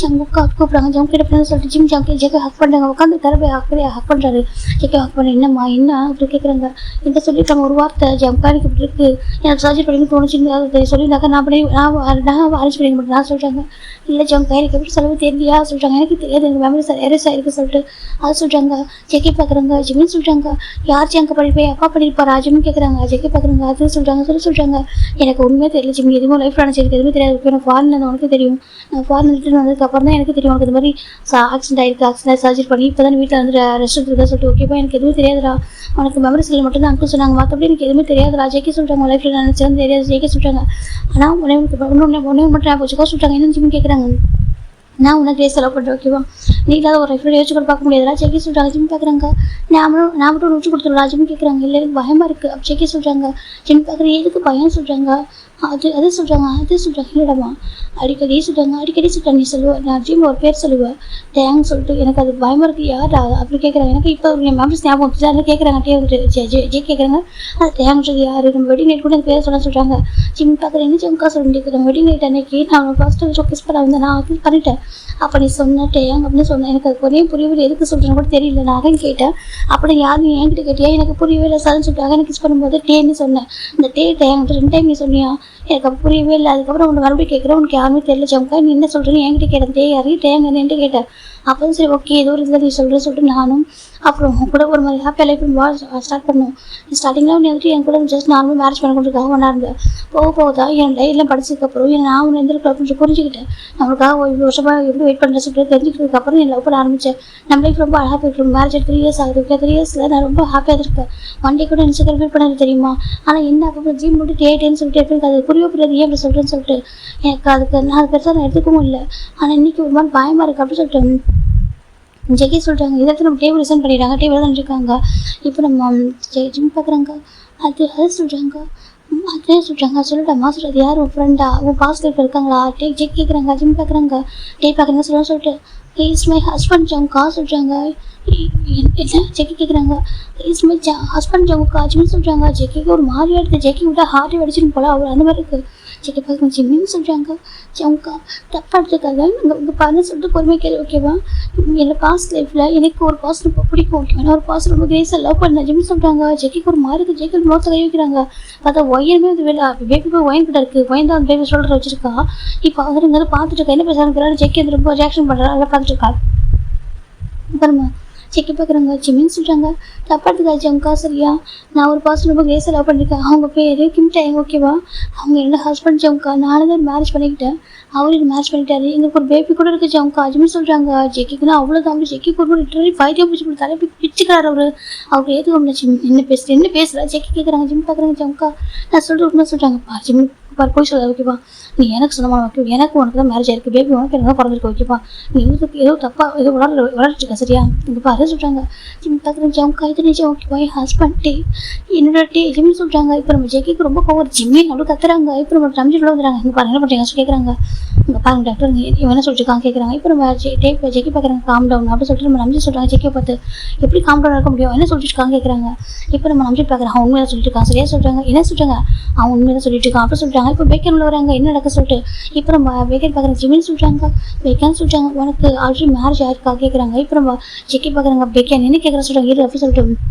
ஜங்குக்கா கூப்பிட்றாங்க. ஜங்கு கிட்ட பண்ணு சொல்லிட்டு ஜெக்கி ஹக் பண்ணுறாங்க. உட்காந்து தரவே ஹக் பண்ணுறாரு. ஜெக்கி ஹக் பண்ண என்னம்மா என்ன அப்படி கேட்குறாங்க. இந்த சொல்லியிருக்காங்க ஒரு வார்த்தை ஜம்கானிக்கு இப்படி இருக்குது எனக்கு சர்ஜரி பண்ணி தோணுச்சுன்னு சொல்லியிருந்தாக்கா நான் அரேஞ்ச் பண்ணி மாட்டேன் நான் சொல்கிறாங்க. இல்லை ஜம்கா எனக்கு எப்படி செலவு தெரியலையா சொல்கிறாங்க. எனக்கு தெரியாது எனக்கு மெமரி எரேஸ் ஆகிருக்கு சொல்லிட்டு அது சொல்கிறாங்க. ஜெக்கி பார்க்குறாங்க ஜிமின்னு சொல்கிறாங்க. யார் ஜங்கா படிப்பேன் அப்பா பண்ணியிருப்பாரா ஜிமின்னு கேட்குறாங்க. ஜெக்கி பார்க்குறாங்க அது சொல்கிறாங்க எனக்கு உண்மையாக தெரியல ஜிம்மி எதுவும் லைஃப் நினச்சி எனக்கு எதுவுமே தெரியாது. எனக்கு ஃபாரின் உனக்கு தெரியும் நான் ஃபாரின் ரிட்டர்ன் வந்ததுக்கப்புறம் தான் எனக்கு தெரியும் உனக்கு இந்த மாதிரி ஆக்சிடென்ட் ஆகிருக்கு சர்ஜரி பண்ணி இப்போ தான் வீட்டில் வந்து ரெஸ்ட் எடுத்துருக்கா சொல்லிட்டு ஓகேப்பா எனக்கு எதுவும் தெரியாதுடா உனக்கு மெமரி செல்ல மட்டும் தான் அங்கிள் சொன்னாங்க மற்றபடி எனக்கு எதுவுமே தெரியாதுடா. ஜெக்கி சொல்கிறாங்க லைஃப்பில் நினச்சது தெரியாது. ஜெக்கி சொல்கிறாங்க ஆனால் ஒன்று மட்டும் நான் வச்சுக்கோ சொல்கிறாங்க. என்னன்னு ஜிம்மி கேட்குறாங்க. நான் உனக்கு செலவு பண்ணுறேன் ஓகேவா நீ இல்லாத ஒரு லைஃப்பில் யோசிச்சு கூட பார்க்க முடியாதுடா. ஜெக்கி சொல்கிறாங்க. ஜிம்மி பார்க்குறாங்க நான் மட்டும் வச்சு கொடுத்துருடா. ஜிம்மி கேட்குறாங்க இல்லை எனக்கு பயமாக இருக்குது அப்போ ஜெக்கி சொல்கிறாங்க. ஜிம்மி பார்க்குறேன் எதுக்கு பயம் சொல்கிறாங்க. அது சொல்கிறாங்க இல்லைடமா அடிக்கடி சொல்கிறாங்க நீ சொல்லுவேன் நான் ஜிம் ஒரு பேர் சொல்லுவேன் டேங் சொல்லிட்டு எனக்கு அது பயமாக இருக்குது யாரா அப்படி கேட்குறாங்க. எனக்கு இப்போ என் மெமரிஸ் ஞாபகம் வந்துச்சு கேட்குறாங்க. ஜே கேட்குறாங்க அது டேங் சொல்லி யார் நம்ம வெட்டிங் நைட் கூட அந்த பேர் சொல்கிறாங்க. ஜிம் பார்க்குறேன் என்ன ஜம்கா சொல்லிட்டு வெட்டிங் நைட் அன்னைக்கு நான் ஃபஸ்ட்டு கிஸ் பண்ண வந்தேன் நான் அது பண்ணிட்டேன் அப்போ நீ சொன்ன டேங் அப்படின்னு சொன்னேன். எனக்கு அது புரியவே எதுக்கு சொல்கிறேன்னு கூட தெரியல. நான் அதான் கேட்டேன் அப்படி யாரும் என்கிட்ட கேட்டியா எனக்கு புரியவே இல்லை சார்னு சொல்லிட்டு எனக்கு கிஸ் பண்ணும்போது டேன்னு சொன்னேன். இந்த டேங் 2 டைம் நீ சொன்னியா எனக்கு அப்போ புரியவே இல்லை. அதுக்கப்புறம் உன்னை மறுபடியும் கேட்குறேன் உனக்கு யாருமே தெரியல ஜம்கா நீ என்ன சொல்கிறேன்னு என்கிட்ட கேட்டேன் யாரையும் டேங்கன்னு கேட்டேன். அப்போ சரி ஓகே ஏதோ ஒரு இதில் நீ சொல்லிட்டு நானும் அப்புறம் கூட ஒரு மாதிரி ஹாப்பியாக லைஃப் ஸ்டார்ட் பண்ணோம். ஸ்டார்டிங்கில் நீ வந்துட்டு என் கூட ஜஸ்ட் நார்மல் மேரேஜ் பண்ண கொண்டிருக்காக ஒன்றா இருந்தேன். போக என் டைரியில் படிச்சதுக்கப்புறம் நான் உன்னை எந்த கொஞ்சம் புரிஞ்சுக்கிட்டேன். நம்மளுக்காக இவ்வளோ வருஷமாக எப்படி வெயிட் பண்ணுற சொல்லிட்டு தெரிஞ்சுக்கிறதுக்கப்புறம் என் லவ் பண்ண ஆரம்பித்தேன். நம்ம லைஃப் ரொம்ப அழகாக போயிட்டு மேரேஜ் 3 இயர்ஸ் ஆகுது. 3 இயர்ஸில் நான் ரொம்ப ஹாப்பியாக இருக்கேன். ஒன் டே கூட எனக்கு ஃபீல் பண்ணது தெரியுமா. ஆனால் என்ன அப்போ ஜிம் முடிட்டு டேன்னு சொல்லிட்டு எப்படி அது புரியாது ஏன் அப்படி சொல்கிறேன்னு சொல்லிட்டு எனக்கு அது பெருசாக நான் எடுத்துக்கவும் இல்லை. ஆனால் இன்றைக்கி ஒரு மாதிரி பயமாக இருக்குது அப்படின்னு சொல்லிட்டு ஜெக்கி சொல்கிறாங்க. இதை நம்ம டேபிள் ரிசைன் பண்ணிடுறாங்க. டேபிள் தான் இருக்காங்க. இப்போ நம்ம ஜிம் பார்க்குறாங்க அது சொல்கிறாங்க சொல்லிட்டாமா சொல்கிறது யார் உன் ஃப்ரெண்டா உன் பாஸ்ட் இருக்காங்களா ஜெக்கி கேட்குறாங்க. ஜிம் பார்க்குறாங்க பார்க்குறாங்க சொல்லிட்டு இஸ் மை ஹஸ்பண்ட் ஜம்கா சொல்கிறாங்க. என்ன ஜெக்கி கேட்குறாங்க இஸ் மை ஹஸ்பண்ட் ஜம்கா ஜிம்னு சொல்கிறாங்க. ஜெக்கிக்கு ஒரு மாதிரி எடுத்து ஜெக்கி விட்டா ஹார்ட் அடிச்சுன்னு போல அவர் அந்த மாதிரி இருக்குது. ஜெக்கி பார்க்குறாங்க ஜிம்மின்னு சொல்கிறாங்க. ஜம்கா தப்பாக எடுத்துக்காத இங்கே பாருன்னு சொல்லிட்டு பொறுமையாக கேள்வி ஓகேவா. என்னோட பாஸ்ட் லைஃப்பில் எனக்கு ஒரு பாஸ்ட் ரொம்ப பிடிக்கும் ஓகேவா நான் ஒரு பாஸ்ட் ரொம்ப கிரேஸாக லவ் பண்ணேன் ஜிம்னு சொல்கிறாங்க. ஜெக்கிக்கு ஒரு மாதிரி இருக்குது. ஜெக்கி மொத்தம் கை வைக்கிறாங்க. பார்த்தா ஒயனுமே வந்து பேபி போய் ஒயின் கிட்ட இருக்குது. ஒயின் தான் அந்த பேபி ஷோல்டர் வச்சிருக்கா. இப்போ அவர் இங்கே பார்த்துட்டு இருக்கா என்ன பேசுகிறாங்க. ஜெக்கி வந்து ரொம்ப ரியாக்ஷன் பண்ணுறா அதை பார்த்துட்டு இருக்கா. அப்புறமா ஜெக்கி பார்க்குறாங்க ஜிம்மின்னு சொல்கிறாங்க. தப்பாக எடுத்துக்கா ஜம்கா சரியா நான் ஒரு பர்சன் ரொம்ப கிரேஸாக லவ் பண்ணியிருக்கேன். அவங்க பேர் கிம்டேங் ஓகேவா. அவங்க என்னோட ஹஸ்பண்ட் ஜம்கா நானும் தான் மேரேஜ் பண்ணிக்கிட்டேன். அவரு என்ன மேரேஜ் பண்ணிட்டாரு. எங்களுக்கு ஒரு பேபி கூட இருக்குது ஜம்கா ஜிம்னு சொல்கிறாங்க. ஜெக்கிக்குன்னா அவ்வளோ தான் ஜெக்கிக்கு ஒரு லிட்டரலி 5 டே பிடிச்சி கொடுத்தாரு பிச்சுக்கிறாரு அவருக்கு ஏற்றுக்க முடியல. என்ன பேசுகிறா ஜெக்கி கேட்குறாங்க. ஜிம் பார்க்குறாங்க ஜம்கா நான் சொல்லிட்டு உண்மை சொல்கிறாங்கப்பா ஜிம் போய் சொல்ல ஓகேப்பா நீ எனக்கு சொந்தமான ஓகே எனக்கு உனக்கு தான் மேரேஜ் ஆயிருக்கு பேபி உனக்கு எனக்கு பிறந்திருக்கு ஓகேப்பா நீ ஏதோ தப்பாக ஏதோ விளாட்ருக்கா சரியா இங்கே பாரு சொல்கிறாங்க. ஜிம் பார்க்குறேன் ஜம்கா இது நிஜம் ஓகேவா என் ஹஸ்பண்ட் என்னோட ஜிம்னு சொல்கிறாங்க. இப்போ நம்ம ஜெக்கிக்கு ரொம்ப கோவம் ஜிம்மே அவ்வளோ கத்துறாங்க. இப்போ நம்ம ரம்ஜி உள்ள வந்துடுறாங்க. இங்கே பாருங்க என்ன பண்ணுறீங்க கேட்குறாங்க. இங்கே பாருங்க டாக்டர் இவன் என்ன சொல்லிட்டுருக்காங்க கேட்குறாங்க. இப்போ நம்ம ஜெக்கி பார்க்குறாங்க காம் டவுன் அப்படின்னு சொல்லிட்டு நம்ம ரம்ஜி சொல்கிறாங்க. ஜெக்கியை பார்த்து எப்படி காம் டவுன் இருக்க முடியும் என்ன சொல்லிட்டு இருக்காங்க கேட்குறாங்க. இப்போ நம்ம ரம்ஜி பார்க்குறேன் அவன் உண்மையாக சொல்லிட்டு இருக்கான் சரியா சொல்கிறாங்க. என்ன சொல்கிறாங்க அவன் உண்மையாக சொல்லிட்டு இருக்கான் அப்படி சொல்கிறாங்க. இப்போ பேக்கன் உள்ள வராங்க என்ன நடக்க சொல்லிட்டு இப்போ நம்ம பேக்கன் பார்க்குறேன் ஜிமின்னு சொல்கிறாங்க. பேக்கன் சொல்கிறாங்க உனக்கு ஆல்ரெடி மேரேஜ் ஆயிருக்கா கேட்குறாங்க. இப்போ நம்ம ஜெக்கி பார்க்குறாங்க பேக்கன் என்ன கேட்குற சொல்கிறாங்க இரு அப்படி சொல்லிட்டு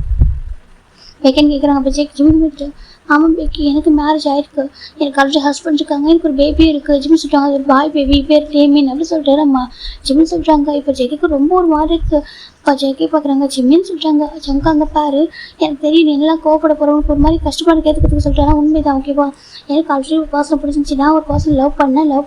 பேக்கன் கேட்குறாங்க. அப்போ ஜிமின் விட்டு ஆமாம் பேக்கி எனக்கு மேரேஜ் ஆயிருக்கு எனக்கு ஆல்ரெடி ஹஸ்பண்ட் இருக்காங்க எனக்கு ஒரு பேபி இருக்குது ஜிம் சொல்கிறாங்க அது பாய் பேபி பேர் டேமின் அப்படி சொல்லிட்டு நம்ம ஜிம்னு சொல்கிறாங்க. இப்போ ஜெக்கிக்கு ரொம்ப ஒரு மாதிரி இருக்குது. இப்போ ஜெக்கி பார்க்குறாங்க ஜிம்மின்னு சொல்கிறாங்க. ஜம்கா அங்கே பாரு எனக்கு தெரியும் நீ எல்லாம் கோவப்பட போகிறவனுக்கு ஒரு மாதிரி கஷ்டப்பட கேட்கறதுக்கு சொல்லிட்டாங்க. உண்மை தான் ஓகேவா எனக்கு ஆல்ரெடி ஒரு பர்சன் பிடிச்சிருந்துச்சி நான் ஒரு பர்சன் லவ்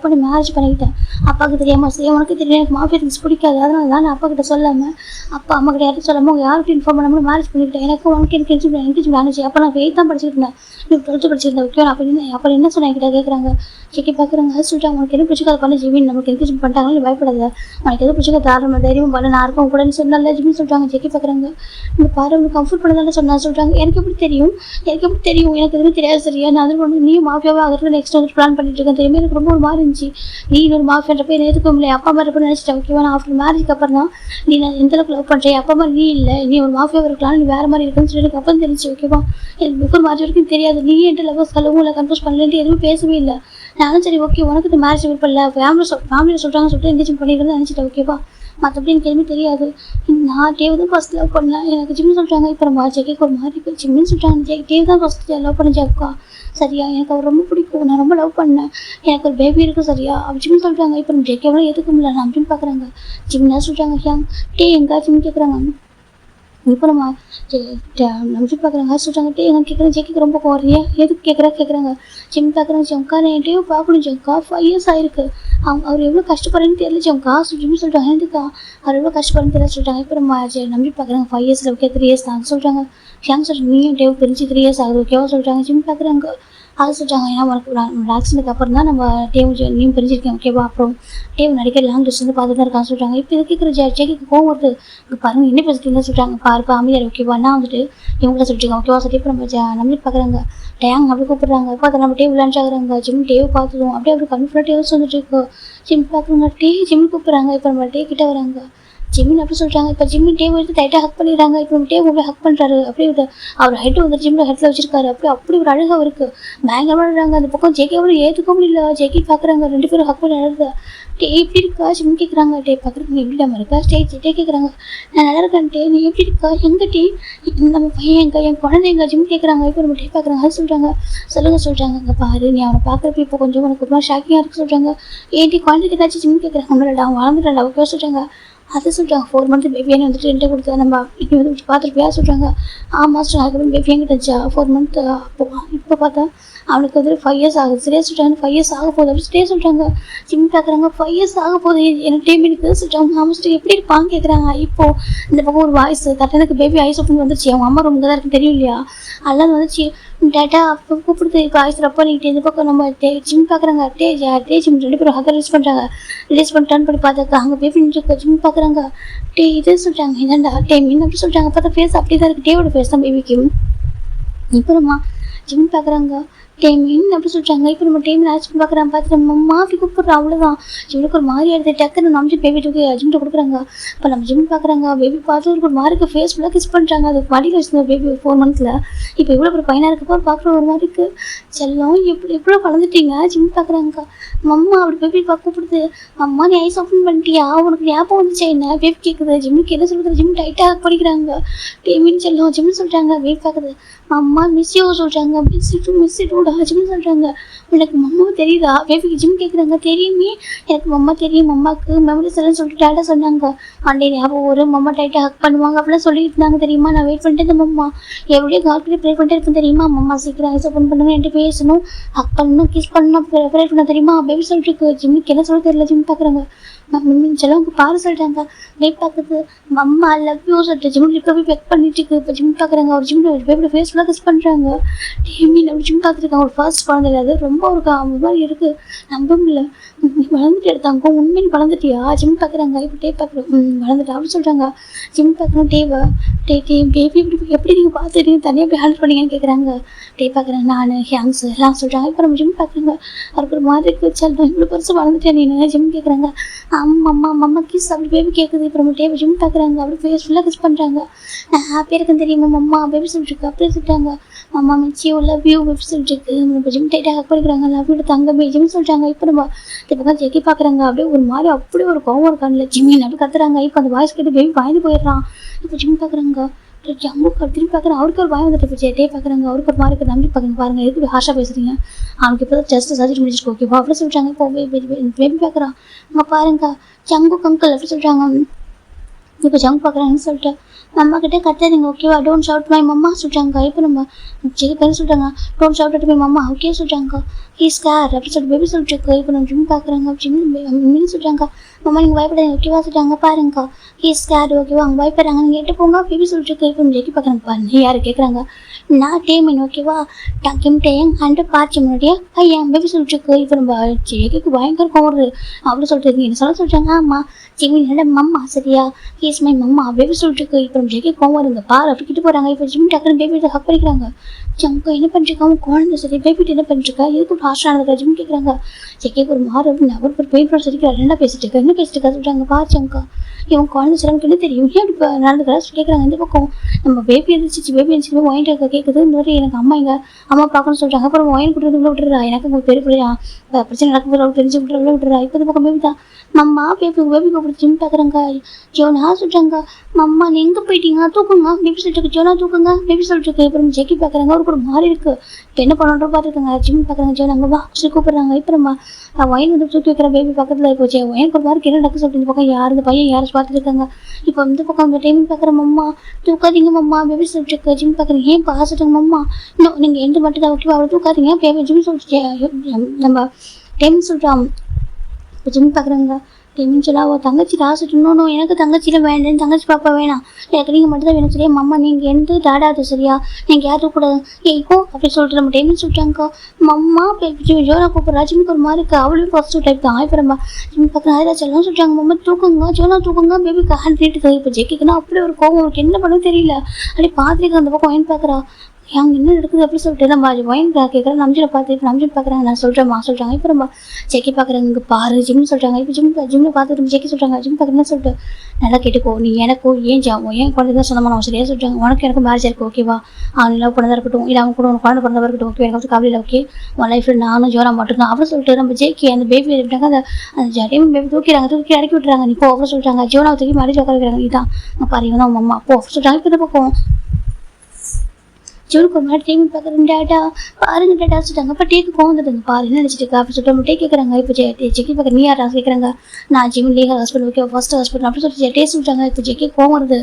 பண்ணி மேரேஜ் பண்ணிக்கிட்டேன். அப்பாவுக்கு தெரியாமல் சரி உனக்கு தெரியும் எனக்கு மாஃபியா திங்ஸ் பிடிக்காது அதனால தான் நான் அப்பா கிட்ட சொல்லாமல் அப்பா அம்மா கிட்ட யாரும் சொல்லாமல் அவங்க யார்கிட்ட இன்ஃபார்ம் பண்ணாமல் மேரேஜ் பண்ணிக்கிட்டேன். எனக்கு உனக்கு எனக்கு என்கேஜ் மேனேஜ் அப்போ நான் 8th தான் படிச்சுட்டு இருந்தேன். நீ 12th படிச்சிருந்தா ஓகே அப்புறம் என்ன சொன்ன என்கிட்ட கேட்குறாங்க. ஜெக்கி பார்க்குறாங்க சொல்லிட்டாங்க, உனக்கு எது பிடிச்சிக்கோ அதை பண்ண ஜிமின், நமக்கு எதுக்கு பண்ணிட்டாங்களோ நீ பயப்படாத, உனக்கு எது பிடிச்சிக்கோ தாராளமாக தைரியமும் பண்ண, நான் இருக்கும் கூட சொன்னால ஜிமின் சொல்லிட்டாங்க. ஜெக்கி பார்க்குறாங்க, இந்த பாரு உனக்கு கம்ஃபர்ட் பண்ணதால சொன்னா சொல்லிட்டாங்க. எனக்கு எப்படி தெரியும், எனக்கு எதுவுமே தெரியாது சரியா, நான் அது ஒன்று நீயும் மாஃபியாவே ஆகிறதுக்கு நெக்ஸ்ட் வந்து பிளான் பண்ணிட்டு இருக்கேன் தெரியுமா, எனக்கு ரொம்ப ஒரு மாதிரி இருந்துச்சு. நீ ஒரு மாஃபியான்ற போய் எதுக்க முடியல, அப்பா மாதிரி இருப்பேன்னு நினச்சிட்டேன் ஓகேவா. நான் ஆஃப்டர் மேரேஜ்க்கு அப்புறம் தான் நீ நான் எந்த அளவுக்கு லவ் பண்ணுறேன், அப்பா மாதிரி நீ இல்லை, நீ ஒரு மாஃபியாவை இருக்கலாம், நீ வேறு மாதிரி இருக்குன்னு சொல்லி எனக்கு அப்போ தெரிஞ்சு ஓகேவா. எனக்கு பிஃபோர் மேரேஜ் வரைக்கும் தெரியாது, நீ என்கிட்ட லவ் சொல்லவும் இல்லை, கன்ஃபியூஸ் பண்ணலன்ட்டு எதுவும் பேசவே இல்லை. நானும் சரி ஓகே உனக்கு இந்த மேரேஜ் விருப்பம் இல்லை, ஃபேமிலியில் சொல்கிறாங்க சொல்லிட்டு எங்கேஜ் பண்ணிடுறது நினச்சிட்டேன் ஓகேவா. மற்றபடி எனக்கு எதுவுமே தெரியாது. நான் டேவ் தான் ஃபஸ்ட் லவ் பண்ணேன், எனக்கு ஜிம்னு சொல்லிட்டாங்க. இப்போ நம்ம ஜெக்கிக்கு ஒரு மாதிரி இருக்குது, ஜிம்னு சொல்லிட்டாங்க. டேவ் தான் ஃபஸ்ட் லவ் பண்ண ஜெக்கா சரியா, எனக்கு அவர் ரொம்ப பிடிக்கும், நான் ரொம்ப லவ் பண்ணேன், எனக்கு ஒரு பேபி இருக்குது சரியா. அப்படி ஜிம்னு சொல்லிட்டாங்க. இப்போ நம்ம ஜெக்கி எவ்வளோ எதுக்க முடியல, நான் அப்படின்னு பார்க்குறாங்க. ஜிம்னா சொல்லிட்டாங்க டே எங்கா ஜிம் கேட்குறாங்க. இப்போ நம்ம நம்ம பார்க்குறாங்க சொல்கிறாங்க டே எங்கே கேட்குறேன். ஜெக்கிக்கு ரொம்ப குறையா எதுக்கு கேட்குறாங்க. ஜிம் பார்க்குறாங்க ஜம்கா நான் டேவ் பார்க்கணும் ஜம்கா 5 years ஆயிருக்கு, அவர் எவ்வளோ கஷ்டப்படுறேன்னு தெரியல ஜம்கா ஜிம் சொல்லிட்டாங்க. எதுக்கா அவர் எவ்வளோ கஷ்டப்படுறேன்னு தெரியல சொல்லிட்டாங்க. இப்போ நம்ம நம்பி பார்க்குறாங்க 5 years ஓகே 3 years தான் சொல்கிறாங்க. சொல்லிட்டு நீயும் டேவ் பிரிஞ்சு 3 years ஆகுது ஓகேவா சொல்லிட்டாங்க. ஜிம் பார்க்குறாங்க அதை சொல்லிட்டாங்க. ஏன்னா உனக்கு ஆக்சிடென்ட்டுக்கு அப்புறம் தான் நம்ம டேவ் நீயும் பிரிஞ்சிருக்கேன் ஓகேவா. அப்புறம் டேவ் நடிக்க லாங் டிஸ்டன்ஸ் பார்த்து தான் இருக்கான்னு சொல்லிட்டாங்க. இப்போ இது கேட்குற ஜெக்கிக்கு கோவம் வருது. இங்கே பாருங்க என்ன பேசிட்டு சொல்லிட்டாங்க, பாருப்பா அமைதியார் ஓகேவா. நான் வந்துட்டு இவங்கள சொல்லிட்டுருக்கேன் ஓகேவா. சொல்லி இப்போ நம்ம நம்பி பார்க்குறாங்க டேங் அப்படி கூப்பிட்றாங்க. இப்போ அதை நம்ம டேவ் விளையாண்டாக்குறாங்க. ஜிம் டேவ் பார்த்துடும் அப்படி கன்ஃபிடென்ட் டேவ் வந்துட்டு இருக்கோ. ஜிம் பார்க்குறாங்க ஜிம் கூப்பிட்றாங்க. இப்போ நம்ம டே கிட்ட வராங்க. ஜிம்மின் அப்படி சொல்லிட்டாங்க. இப்போ ஜிம்மின் டேவ் எடுத்து டைட்டாக ஹக் பண்ணிடுறாங்க. இப்போ நம்ம டேவ் போய் ஹக் பண்ணுறாரு. அப்படியே அவர் ஹெட் வந்து ஜிம்மில் ஹெட்டில் வச்சிருக்காரு. அப்படி ஒரு அழகாக இருக்குது, பயங்கரமாடுறாங்க. அந்த பக்கம் ஜெக்கி அவ்வளோ ஏற்றுக்க முடியல. ஜெக்கி பார்க்குறாங்க 2 பேரும் ஹக் பண்ணி அழுது. டே எப்படி இருக்கா ஜிம் கேட்குறாங்க. டே பார்க்குறதுக்கு எப்படி நம்ம இருக்கா டே கேட்குறாங்க. நான் நல்லா இருக்கேன் டே, நீ எப்படி இருக்கா, எங்கே டே நம்ம பையன் என் குழந்தை எங்க ஜிம் கேட்குறாங்க. இப்போ நம்ம டே பார்க்குறாங்க. அது சொல்கிறாங்க சொல்லிட்டாங்க. இங்கே பாரு நீ அவனை பார்க்குறப்ப இப்போ கொஞ்சம் உனக்கு ரொம்ப ஷாக்கிங்காக இருக்குது சொல்கிறாங்க. ஏன்டி குழந்தைக்கு ஏதாச்சும் ஜிம் கேட்குறாங்க. ஒன்றும் அவன் வளர்ந்துட்டான் ஓகே சொல்கிறாங்க. அதை சொல்கிறாங்க 4 month பேபியானு வந்துட்டு என்கிட்ட கொடுத்தா நம்ம இங்கே வந்து பார்த்துருப்பியா சொல்கிறாங்க. ஆமாம் சொல்கிறாங்க. அதுக்கப்புறம் பேபி என்கிட்ட இருந்துச்சா 4 month அப்போ இப்போ பார்த்தா அவனுக்கு வந்து 5 years ஆகுது சரியா சொல்கிறாங்க. 5 years ஆக போகுது அப்படி சரியா சொல்கிறாங்க. ஜிம் பார்க்குறாங்க 5 years ஆக போகுது எனக்கு டைம் இருக்குது சொல்கிறாங்க. ஆமாம் சொல்லிட்டு எப்படி இருப்பான்னு கேட்குறாங்க. இப்போது இந்த பக்கம் ஒரு வாய்ஸ் கரெக்டாக எனக்கு பேபி ஐஸ் ஓப்பன் வந்துச்சு. அவங்க அம்மா ரூமுக்கு தான் இருக்குன்னு தெரியும் இல்லையா, அதெல்லாம் வந்துச்சு. டேட்டா அப்போ கூப்பிடுது. இப்போ ஆயிஸ் ரப்போ நீட்டு இந்த பக்கம் நம்ம ஜிம் பார்க்குறாங்க. ஜிம் 2 பேரும் ஹக்கர் ரிலீஸ் பண்ணி டர்ன் பண்ணி பார்த்தாக்கா அங்கே பேபி நின்று ஜிம் பார்க்குறாங்க. இது சொல்லிட்டாங்க என்னண்டா மீன் அப்படி சொல்லிட்டாங்க. பார்த்தா ஃபேஸ் அப்படி தான் இருக்குது, டேவோட ஃபேஸ் தான் பேபிக்கு. இப்போமா ஜிம் பார்க்குறாங்க. மீன் அப்படி சொல்லிட்டாங்க. இப்போ நம்ம டைம் ஆச்சு பார்க்குறாங்க. பார்த்துட்டு நம்ம மாஃபி கூப்பிட்றோம் அவ்வளோதான். ஜிம்முக்கு ஒரு மாதிரி எடுத்து டக்குன்னு நம்ம பேபிட்டு ஜிம்கிட்ட கொடுக்குறாங்க. இப்போ நம்ம ஜிம் பார்க்குறாங்க. பேபி பார்த்து ஒரு மாதிரி ஃபேஸ் ஃபுல்லாக கிஸ் பண்ணுறாங்க. அது மடியில் வச்சுருந்த பேபி 4 months. இப்போ இவ்வளோ ஒரு பையனாக இருக்கப்போ பார்க்குற ஒரு மாதிரி இருக்குது. செல்லம் எவ்வளோ வளர்ந்துட்டீங்க ஜிம் பார்க்குறாங்க. அம்மா அப்படி பேபி கூப்பிடுது. அம்மா நீ ஐஸ் ஓப்பன் பண்ணிட்டியா, உனக்கு ஞாபகம் வந்துச்சு என்ன பேபி கேட்குது. ஜிம்முக்கு என்ன சொல்கிறது, ஜிம் டைட்டாக படிக்கிறாங்க. மீன் செல்லம் ஜிம்னு சொல்லிட்டாங்க. பேபி பார்க்குது. அம்மா மிஸ் யூ சொல்கிறாங்க. மிஸ் டூடா ஜிம்னு சொல்கிறாங்க. உனக்கு மம்மா தெரியுதா பேபிக்கு ஜிம் கேட்குறாங்க. தெரியுமே எனக்கு மம்மா தெரியும், மம்மாவுக்கு மெமரிஸ் எல்லாம் சொல்லிட்டு டேட்டா சொன்னாங்க. அண்டே ஞாபகம் ஒரு மம்மா டைட்டாக ஹக் பண்ணுவாங்க அப்படிலாம் சொல்லிட்டு இருந்தாங்க தெரியுமா. நான் வெயிட் பண்ணிட்டு இருந்தேன் மம்மா, எப்படியோ கால்கிட்ட ப்ரே பண்ணிட்டு இருப்பேன் தெரியுமா. மம்மா சீக்கிரம் ஐஸ் ஓப்பன் பண்ணுங்க, என்கிட்ட பேசணும், ஹக் பண்ணணும், கிஸ் பண்ணணும், ப்ரே பண்ண தெரியுமா. பேபி சொல்லிட்டு இருக்கு. ஜிம்முக்கு என்ன சொல்ல தெரியல. ஜிம் பார்க்குறாங்க. செலவுக்கு பாரு சொல்லிட்டாங்க. பேபி பார்க்குது. மம்மா லவ் யூ சொல்லிட்டு ஜிம்மில் இப்போ போய் பெக் பண்ணிட்டு இருக்கு. இப்போ ஜிம் பார்க்குறாங்க. ஒரு ஜிம்மில் பேபியோட ஃபேஸ் ஃபுல்லாக கிஸ் பண்ணுறாங்க. மீன் அப்படி ஜிம் பார்த்துருக்காங்க. ஒரு ஃபர்ஸ்ட் குழந்தை அது ரொம்ப ஒரு மாதிரி இருக்குது, நம்ப முடியல. வளர்ந்துட்டு எடுத்தாங்க. உண்மையில வளர்ந்துட்டியா ஜிம் பார்க்குறாங்க. இப்போ டே பார்க்குறோம் வளர்ந்துட்டா அப்படின்னு சொல்கிறாங்க. ஜிம் பார்க்குறோம். பேபி எப்படி நீங்கள் பார்த்துட்டீங்க தனியாக எப்படி ஹேண்டில் பண்ணீங்கன்னு கேட்குறாங்க. டே பார்க்குறேன் நான் ஹேங்ஸ் எல்லாம் சொல்கிறாங்க. இப்போ நம்ம ஜிம் பார்க்குறாங்க. அவருக்கு ஒரு மாதிரி வச்சாலும் இவ்வளோ பெருசு வளர்ந்துட்டேன் நீ ஜிம் கேட்குறாங்க. அம்மா கிஸ் அப்படி பேபி கேட்குது. இப்போ நம்ம டேவை ஜிம் பார்க்குறாங்க. அப்படி ஃபேஸ் ஃபுல்லாக கிஸ் பண்ணுறாங்க. நான் ஹாப்பியாக இருக்குன்னு தெரியுமா மம்மா பேபி சொல்லிட்டுருக்கு அப்படியே சொல்லிட்டாங்க. அம்மா மிச்சி லவ் யூ பேபி சொல்லிட்டுருக்கு. இப்போ ஜிம் டைட்டாக ஹக் பண்ணிக்கிறாங்க. லவ் யூ தங்கமே ஜிம் சொல்லிட்டாங்க. இப்போ நம்ம இப்போ ஜெக்கி பார்க்குறாங்க. அப்படியே ஒரு மாதிரி அப்படியே ஒரு கோவம் இருக்கான்ல ஜிம்மின் அப்படி கத்துறாங்க. இப்போ அந்த வாய்ஸ் கேட்டு பேபி பயந்து போயிடுறான். இப்போ ஜிம் பார்க்குறாங்க. ஜம்முக்கு திரும்பி பார்க்குறேன். அவருக்கு ஒரு பயம் வந்துட்டு போச்சு. டே பார்க்குறாங்க. அவருக்கு ஒரு மாதிரி நம்பி பார்க்குறேன். பாருங்கள் எதுக்கு ஹாஷாக பேசுகிறீங்க, அவனுக்கு இப்போ தான் ஜஸ்ட் சர்ஜரி முடிச்சிருக்கு ஓகேவா அப்படி சொல்லிட்டாங்க. இப்போ பேபி பார்க்குறான். அங்கே பாருங்க ஜங்கு கங்கல் அப்படி சொல்கிறாங்க. இப்போ ஜங்கு பார்க்குறாங்கன்னு சொல்லிட்டு நம்ம கிட்டே கத்தாதீங்க ஓகேவா, டோன்ட் ஷவுட் மை மம்மா சொல்லிட்டாங்க. இப்போ நம்ம ஜெகி பேர் சொல்லிட்டாங்க. Don't shout at my mamma okay சொல்லிட்டாங்க. ஸ்கேர் அப்படி சொல்லிட்டு பேபி சொல்லிட்டு இருக்கு. இப்போ நம்ம ஜிம் பார்க்குறாங்க. ஜிம் சொல்கிறாங்க, மாமா நீங்கள் பயப்படாதீங்க ஓகேவா சொல்லிட்டாங்க. பாருங்கக்கா ஸ்கேர் ஓகேவா அவங்க பயப்படுறாங்க, நீங்கள் எட்டு போங்க பேபி சொல்லிட்டு இருக்கு. இப்போ ஜெக்கி பார்க்குறாங்க. பாருங்க யார் கேட்குறாங்க, நான் டேமின் ஓகேவா கிம் டேங் அண்டு பார்த்து முன்னாடியே ஐயன் பேபி சொல்லிட்டு இருக்கு. இப்போ நம்ம ஜெக்கிக்கு பயங்கர கோவம் அப்படி சொல்லிட்டு என்ன சொல்லிட்டாங்க. ஆமாம் ஜிமின் என்னோட மம்மா சரியா மை மம்மா பேபி சொல்லிட்டு இருக்கு. இப்போ நம்ம ஜெக்கி கோவம் வருங்க பாரு அப்படி கிட்ட போகிறாங்க. இப்போ ஜிம் டக்குனு பேபி ஹக் பண்ணிக்கிறாங்க. ஜங்கா என்ன பண்ணிருக்கா அவன் குழந்தை சரி பேபிட்டு என்ன பண்ணிருக்கா எதுக்கு ஹாஸ்டல் நடக்கிற ஜிம் கேட்குறாங்க. ஜெக்கி ஒரு மாறு அப்படின்னு அவர் ஒரு பெயின் ப்ராட் சரிக்கிறார். என்ன பேசிட்டு இருக்கா சொல்கிறாங்க. பா ஜங்கா இவன் குழந்தை சிலமுக்கு என்ன தெரியும் ஏன் இப்படி நடந்துக்கிறா கேட்குறாங்க. இந்த பக்கம் நம்ம பேபி எழுந்திரிச்சு பேபி எழுந்திரிச்சு வாங்கிட்டு இருக்க கேட்குது. இந்த மாதிரி எனக்கு அம்மா பார்க்கணும்னு சொல்கிறாங்க. அப்புறம் வாங்கி கொடுத்து விட்டுறா எனக்கு உங்கள் பெரிய பிள்ளையா பிரச்சனை நடக்கும் தெரிஞ்சு விட்டுறா. இப்போ இந்த பக்கம் பேபி தான் மம்மா பேபி கூப்பிட்டு ஜிம் பார்க்குறாங்க. ஜோனா சொல்கிறாங்க, மம்மா நீ எங்கே போயிட்டீங்க தூக்குங்க பேபி சொல்லிட்டு ஜோனா தூக்குங்க பேபி சொல்லிட்டு. அப்புறம் ஜெக்கி பார்க்குறாங்க. அவருக்கு ஒரு மாறி இருக்குது. இப்போ என்ன பண்ணுறோம் பார்த்துருக்காங்க. ஜிம் பார்க்குறாங்க. ஜோனா அங்கே வா கூப்பிட்றாங்க. இப்போ நம்ம ஒயின் வந்து தூக்கி வைக்கிற பேபி பக்கத்தில் போச்சு. ஒயனுக்கு ஒரு மாதிரி என்ன நடக்கு சொல்லிட்டு இந்த பக்கம் யார் இந்த பையன் யாரும் பார்த்துட்டு இருக்காங்க. இப்போ இந்த பக்கம் அந்த டைமிங் பார்க்குற மம்மா தூக்காதீங்க மம்மா பேபி சொல்லிட்டு ஜிம் பார்க்குறீங்க. ஏன் பார்த்துட்டுங்க மம்மா இன்னும் நீங்கள் எந்த மட்டும் தான் ஓகேவா அவளை தூக்காதீங்க பேபி ஜிம் சொல்லிட்டு நம்ம டைம் சொல்கிறோம். இப்போ ஜிம் பார்க்குறாங்க. டைமிங் சொல்லா அவள் தங்கச்சி ராசிட்டு இன்னொன்று எனக்கு தங்கச்சியில் வேண்டாம் தங்கச்சி பாப்பா வேணாம் எனக்கு நீங்கள் மட்டும் தான் வேணும் சரியா மம்மா நீங்கள் எந்த டாடாது சரியா நீங்கள் யாரும் கூடாது ஏய்க்கோ அப்படி சொல்லிட்டு நம்ம டைமிங் சொல்லிட்டாங்கக்கா. மம்மா ஜோனா கூப்பிட்றா ஜிம்முக்கு ஒரு மாதிரி இருக்கு. அவளையும் ஃபர்ஸ்ட் டைப் தான் ஆயிப்பறம்பா ஜிம் பார்க்குறேன். அதில் சொல்லலாம் சொல்லிட்டாங்க. மம்மா தூக்குங்க ஜோனா தூக்குங்க பேபிக்கு ஹேண்ட் ரேட்டு. இப்போ ஜெக்கிக்குன்னா அப்படியே ஒரு கோவம் அவருக்கு என்ன பண்ணவும் தெரியல. அப்படி பார்த்துட்டு அந்த பக்கம் ஒயின் பார்க்குறா. அங்கே என்ன நடக்குது அப்படி சொல்லிட்டு நம்ம ஒயின் கேட்குறேன். நம்ஜில் பார்த்து இப்போ நம்ஜில் பார்க்குறாங்க. நான் சொல்கிறேம்மா சொல்கிறாங்க. இப்போ நம்ம ஜெக்கி பார்க்குறாங்க. இங்கே பாரு ஜிம் சொல்கிறாங்க. இப்போ ஜிம்மில் பார்த்துட்டு ஜெக்கி சொல்கிறாங்க. ஜிம் பார்க்குறேன்னு சொல்லிட்டு நல்லா கேட்டுக்கோ நீ எனக்கும் ஏன் ஏன் குழந்தை தான் சொன்னமா நான் சரியாக சொல்கிறாங்க. உனக்கு எனக்கு மேரேஜ் இருக்குது ஓகேவா அவன் லவ் பண்ணதாக இருக்கட்டும் இல்லை அவன் கூட உனக்கு குழந்தை பிறந்ததாக இருக்கட்டும் ஓகே எனக்கு வந்து கவலையில் ஓகே உன் லைஃப்பில் நானும் ஜோரா மட்டும்தான் அப்படின்னு சொல்லிட்டு நம்ம ஜெக்கி அந்த பேபி எப்படினாங்க அந்த ஜடையும் பேபி தூக்கி இறக்கி விட்டுறாங்க. நீ போ அப்படின்னு சொல்லிட்டாங்க. ஜோனாவை தூக்கி மேரேஜ் உட்கார வைக்கிறாங்க. இதுதான் பாரு இவன் தான் உன் அம்மா போ சொல்லிட்டாங்க. இப்போ இந்த பக்கம் ஜோனுக்கு ஒரு மாதிரி டைமிங் பார்க்குறேன். டேட்டா பாருங்க டேட்டா சொல்லிட்டாங்க. அப்போ டேக்கு கோவந்துடுங்க பாரு என்ன நினச்சிட்டு இருக்கா அப்படி சொல்லிட்டு நம்ம டே கேட்குறாங்க. இப்போ ஜெக்கி பார்க்க நீ யாரா கேட்குறாங்க. நான் ஜிம் லீகல் ஹாஸ்பிட்டல் ஓகே ஃபர்ஸ்ட் ஹாஸ்பிட்டல் அப்படி சொல்லிட்டு டே சொல்லிட்டாங்க. இப்போ ஜெக்கி கோவம் வருது.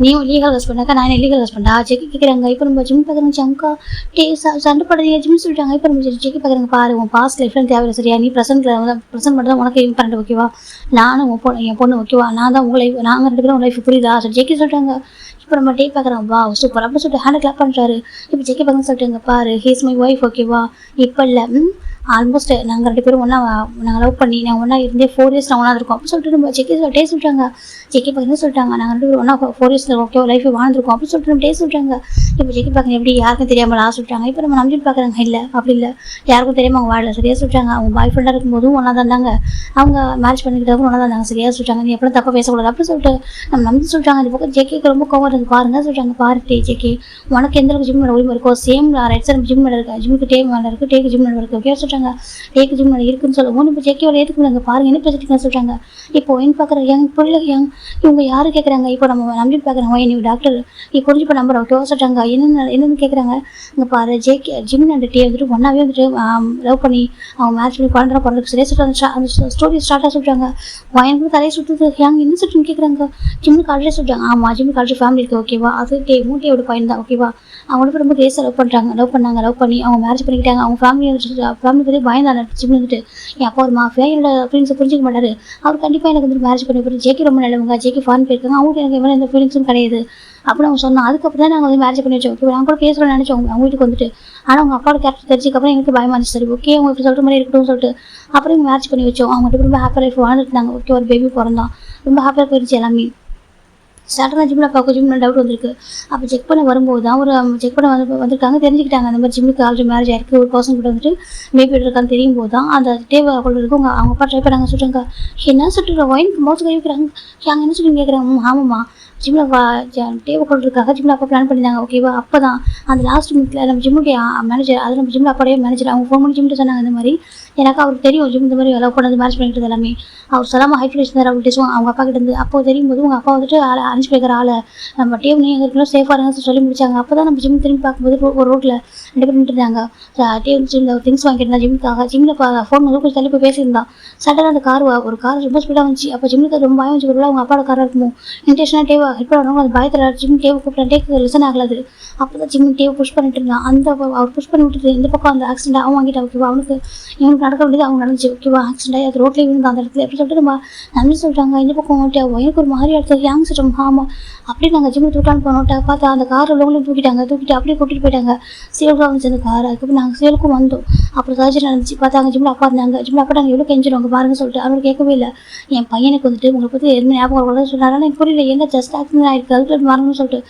நீயும் லீகல் ஹஸ்பண்டாக்கா நான் லீகல் ஹஸ்பண்டா ஜெக்கி கேட்குறாங்க. இப்போ நம்ம ஜிம் பார்க்குறாங்க. ஜங்கா டே சண்டை படுறீங்க ஜிம் சொல்லிட்டாங்க. இப்போ நம்ம ஜெக்கி பார்க்குறாங்க. பாரு உன் பாஸ்ட் லைஃப்லாம் தேவையில்லை சரியா நீ ப்ரெசென்ட் மட்டும் தான் உனக்கு இம்பார்ட்டன்ட் ஓகேவா நானும் என் பொண்ணு ஓகேவா நான் தான் உங்கள் லைஃப் நாங்கள் 2 பேரும் உன் லைஃப் புரியுதா சொல்லி ஜெக்கி சொல்லிட்டாங்க. இப்போ நம்ம டே பார்க்குறோம். வா சூப்பர் அப்படின்னு சொல்லிட்டு ஹேண்ட் கிளாப் பண்ணுறாரு. இப்போ ஜெக்கி பார்க்க சொல்லிட்டுங்க. பாரு ஹீஸ் மை ஒய்ஃப் ஓகேவா இப்போ இல்லை ஆல்மோஸ்ட் நாங்கள் 2 பேரும் ஒன்றா நாங்கள் லவ் பண்ணி நாங்கள் ஒன்றா இருந்தே 4 years நான் ஒன்றா இருக்கோம் அப்படின்னு சொல்லிட்டு நம்ம ஜெக்கி டே சொல்லிட்டாங்க. ஜெக்கி பார்க்க சொல்லிட்டாங்க நாங்கள் 2 பேரும் ஒன்றா 4 years ஓகே லைஃப் வாழ்ந்துருக்கோம் அப்படின்னு சொல்லிட்டு நம்ம டே சொல்லிட்டாங்க. இப்போ ஜெக்கி பார்க்க எப்படி யாருக்கும் தெரியாமல் நான் சொல்லிட்டாங்க. இப்போ நம்ம நம்பிட்டு பார்க்குறாங்க. இல்லை அப்படி இல்லை யாருக்கும் தெரியாமல் அவங்க வாழல சரியாக சொல்லிட்டாங்க. அவங்க பாய் ஃப்ரெண்டாக இருக்கும்போதும் ஒன்றா தான் இருந்தாங்க அவங்க மேரேஜ் பண்ணிக்கிட்டவங்க ஒன்றா தான் இருந்தாங்க சரியாக சொல்லிட்டாங்க. நீ எப்படியும் தப்பாக பேசக்கூடாது அப்படின்னு சொல்லிட்டு நம்ம நம்பி சொல்லிட்டாங்க. இந்த பக்கம் ஜெக்கிக்கு ரொம்ப கோவம் இருக்குது பாருங்க சொல்லிட்டாங்க. பாரு டே ஜெக்கி உனக்கு எந்த அளவுக்கு ஜிம் மேலே உரிமை இருக்கோ சேம் ரைட் சைடு ஜிம் மேலே இருக்கா ஜிம்முக்கு டே மேலே இருக்குது டேக்கு ஜிம் மேலே இருக்குது ஓகே சொல்லிட்டாங்க. டேக்கு ஜிம் மேலே இருக்குன்னு சொல்லுவோம். இப்போ ஜெக்கியோட ஏற்றுக்குறாங்க. பாருங்க என்ன பேசிட்டு சொல்லிட்டாங்க. இப்போ ஒயின் பார்க்குற யங் புரியல யங் இவங்க யாரு கேட்குறாங்க. இப்போ நம்ம நம்பிட்டு பார்க்குறாங்க. ஒயின் டாக்டர் இப்போ புரிஞ்சு நம்பர் ஓகே சொல்லிட்டாங்க. என்னென்னு கேட்குறாங்க. இங்கே பாரு ஜெக்கி ஜிம் அண்ட் டே வந்துட்டு ஒன்றாவே வந்துட்டு லவ் பண்ணி அவங்க மேட்ச் பண்ணி குழந்தை பிறகு சரியாக சொல்லிட்டு அந்த ஸ்டோரி ஸ்டார்ட்டாக சொல்லிட்டாங்க. ஒயனுக்கு தலையை சுற்றுது யங் என்ன சொல்லிட்டுன்னு கேட்குறாங்க. ஜிம்முக்கு ஆல்ரெடி சொல்லிட்டாங்க. ஆமாம் ஜிம்முக்கு ஆல்ரெடி ஃபேமிலி இருக்குது ஓகேவா அது மூட்டையோட பையன் தான் ஓகேவா அவங்களுக்கு ரொம்ப ரேஸாக லவ் பண்ணி அவங்க மேரேஜ் பண்ணிக்கிட்டாங்க. அவங்க ஃபேமிலி பற்றி பயந்தாங்க. ஜிம் வந்துட்டு என் அப்பா ஒரு மாஃபியா என்னோட ஃபீலிங்ஸை புரிஞ்சிக்க மாட்டாரு அவர் கண்டிப்பாக எனக்கு வந்து மேரேஜ் பண்ணி போட்டு ஜெக்கி ரொம்ப நல்லவங்க ஜெக்கி ஃபாரின் போயிருக்காங்க அவங்களுக்கு எனக்கு எவ்வளோ எந்த ஃபீலிங்ஸும் கிடையாது அப்படின்னு அவங்க சொன்னால் அதுக்கப்புறம் தான் நாங்கள் வந்து மேரேஜ் பண்ணி வச்சோம் ஓகே நாங்கள் கூட பேசுகிறோம்னு நினச்சோம் அவங்க வீட்டுக்கு வந்துட்டு ஆனால் அவங்க அப்பாவோட கேரக்டர் தெரிஞ்சதுக்கப்புறம் எனக்கு பயமாக இருந்துச்சு சரி ஓகே அவங்க இப்படி சொல்கிற மாதிரி இருக்கட்டும்னு சொல்லிட்டு அப்புறம் இங்கே மேரேஜ் பண்ணி வச்சோம் அவங்க ரொம்ப ஹாப்பியாக லைஃப் வாழ்ந்துருந்தாங்க ஓகே ஒரு பேபி பிறந்தான் ரொம்ப ஹாப்பியாக போயிடுச்சு எல்லாமே ஸ்டார்டராக ஜிம்மில் பார்க்க ஜிம்மில் டவுட் வந்திருக்கு அப்போ செக் பண்ண வரும்போது தான் ஒரு செக் பண்ண வந்திருக்காங்க தெரிஞ்சுக்கிட்டாங்க அந்த மாதிரி ஜிம்முக்கு ஆல்ரெடி மேரேஜ் ஆயிருக்கு ஒரு பர்சன் கூட வந்துட்டு பேபி இருக்கான்னு தெரியும் போது தான் அந்த தேவை கொள்வதுக்கு அவங்க அப்பா ட்ரை பண்ணாங்க சொல்கிறாங்க என்ன சொல்லிட்டு ஒயினுக்கு மோசம் கழிவுக்கிறாங்க நாங்கள் என்ன சொல்லி கேட்குறாங்க ஆமாம்மா ஜிம்மில் தேவை கொள்றதுக்காக ஜிம்மில் அப்பா பிளான் பண்ணியிருந்தாங்க ஓகேவா அப்போ தான் அந்த லாஸ்ட் மினிட்ல நம்ம ஜிம்முடைய மேனேஜர் அது நம்ம ஜிம்மில் அப்பாடைய மேனேஜர் அவங்க ஃபோன் பண்ணி ஜிம்மில் சொன்னாங்க இந்த மாதிரி எனக்கு அவருக்கு தெரியும் ஜிம் இந்த மாதிரி லவ் பண்ணது மேரேஜ் பண்ணிக்கிட்டது எல்லாமே அவர் சொல்லாமல் ஹைட் வச்சுருந்தார் அவர்கிட்ட அவங்க அப்பா கிட்ட இருந்து அப்போ தெரியும் போது உங்கள் அப்பா வந்துட்டு அரேஞ்ச் பண்ணிக்கிற ஆளை நம்ம டீம் நீங்கள் இருக்கணும் சேஃபாக இருங்க சொல்லி முடிச்சாங்க. அப்போ தான் நம்ம ஜிம் திரும்பி பார்க்கும்போது ஒரு ரோட்டில் 2 பேர் நின்றுருந்தாங்க. டீம் ஜிம்மில் திங்ஸ் வாங்கிட்டு ஜிம்முக்காக ஜிம்மில் ஃபோன் வந்து கொஞ்சம் தள்ளி போய் பேசியிருந்தான். சடனாக அந்த ஒரு கார் ரொம்ப ஸ்பீடாக வந்துச்சு. அப்போ ஜிம்முக்கு ரொம்ப பயம் வச்சு அவங்க அப்பாவோட காராக இருக்குமோ இன்டென்ஷனாக டேவை ஹெட் பண்ணுறவங்க அந்த பயத்தில் ஜிம் டேவை கூப்பிட்டேன். டேக்கு லிசன் ஆகலாது. அப்போ தான் ஜிம் டேவை புஷ் பண்ணிட்டு இருந்தான். அவர் புஷ் பண்ணி விட்டுட்டு இந்த பக்கம் அந்த ஆக்சிடென்ட் அவன் வாங்கிட்டா. ஓகேவா இவனுக்கு நடக்க வேண்டியது அவங்க நடந்துச்சு. ஓகேவா ஆக்சிடென்ட் அது ரோட்லேயே விழுந்து அந்த இடத்துல எப்படி சொல்லிட்டு நம்ம நன்றி சொல்லிட்டாங்க. இந்த பக்கம் எனக்கு ஒரு மாதிரி எடுத்தது யங் சிஸ்டம் ஆமாம் அப்படியே நாங்கள் ஜிம்மு தூக்கான்னு போனோம். பார்த்தா அந்த கார் உள்ளவங்களும் தூக்கிட்டு அப்படியே கூட்டிகிட்டு போயிட்டாங்க. சேலுக்காக வந்துச்சு அந்த கார். அதுக்கப்புறம் நாங்கள் சேலுக்கும் வந்தோம். அப்புறம் சர்ஜரி நடந்துச்சு. பார்த்தாங்க ஜிம்மில் அப்பா இருந்தாங்க. ஜிம்மில் அப்பா நாங்கள் எவ்வளோ கெஞ்சிடுவாங்க பாருங்க சொல்லிட்டு அவரு கேட்கவே இல்லை. என் பையனுக்கு வந்துட்டு உங்களை பற்றி எதுவுமே ஞாபகம் வரக்கூடாது சொன்னார். எனக்கு புரியல என்ன ஜஸ்ட் ஆக்சிடென்ட் ஆகிருக்கு அதுக்கு மறந்துன்னு சொல்லிட்டு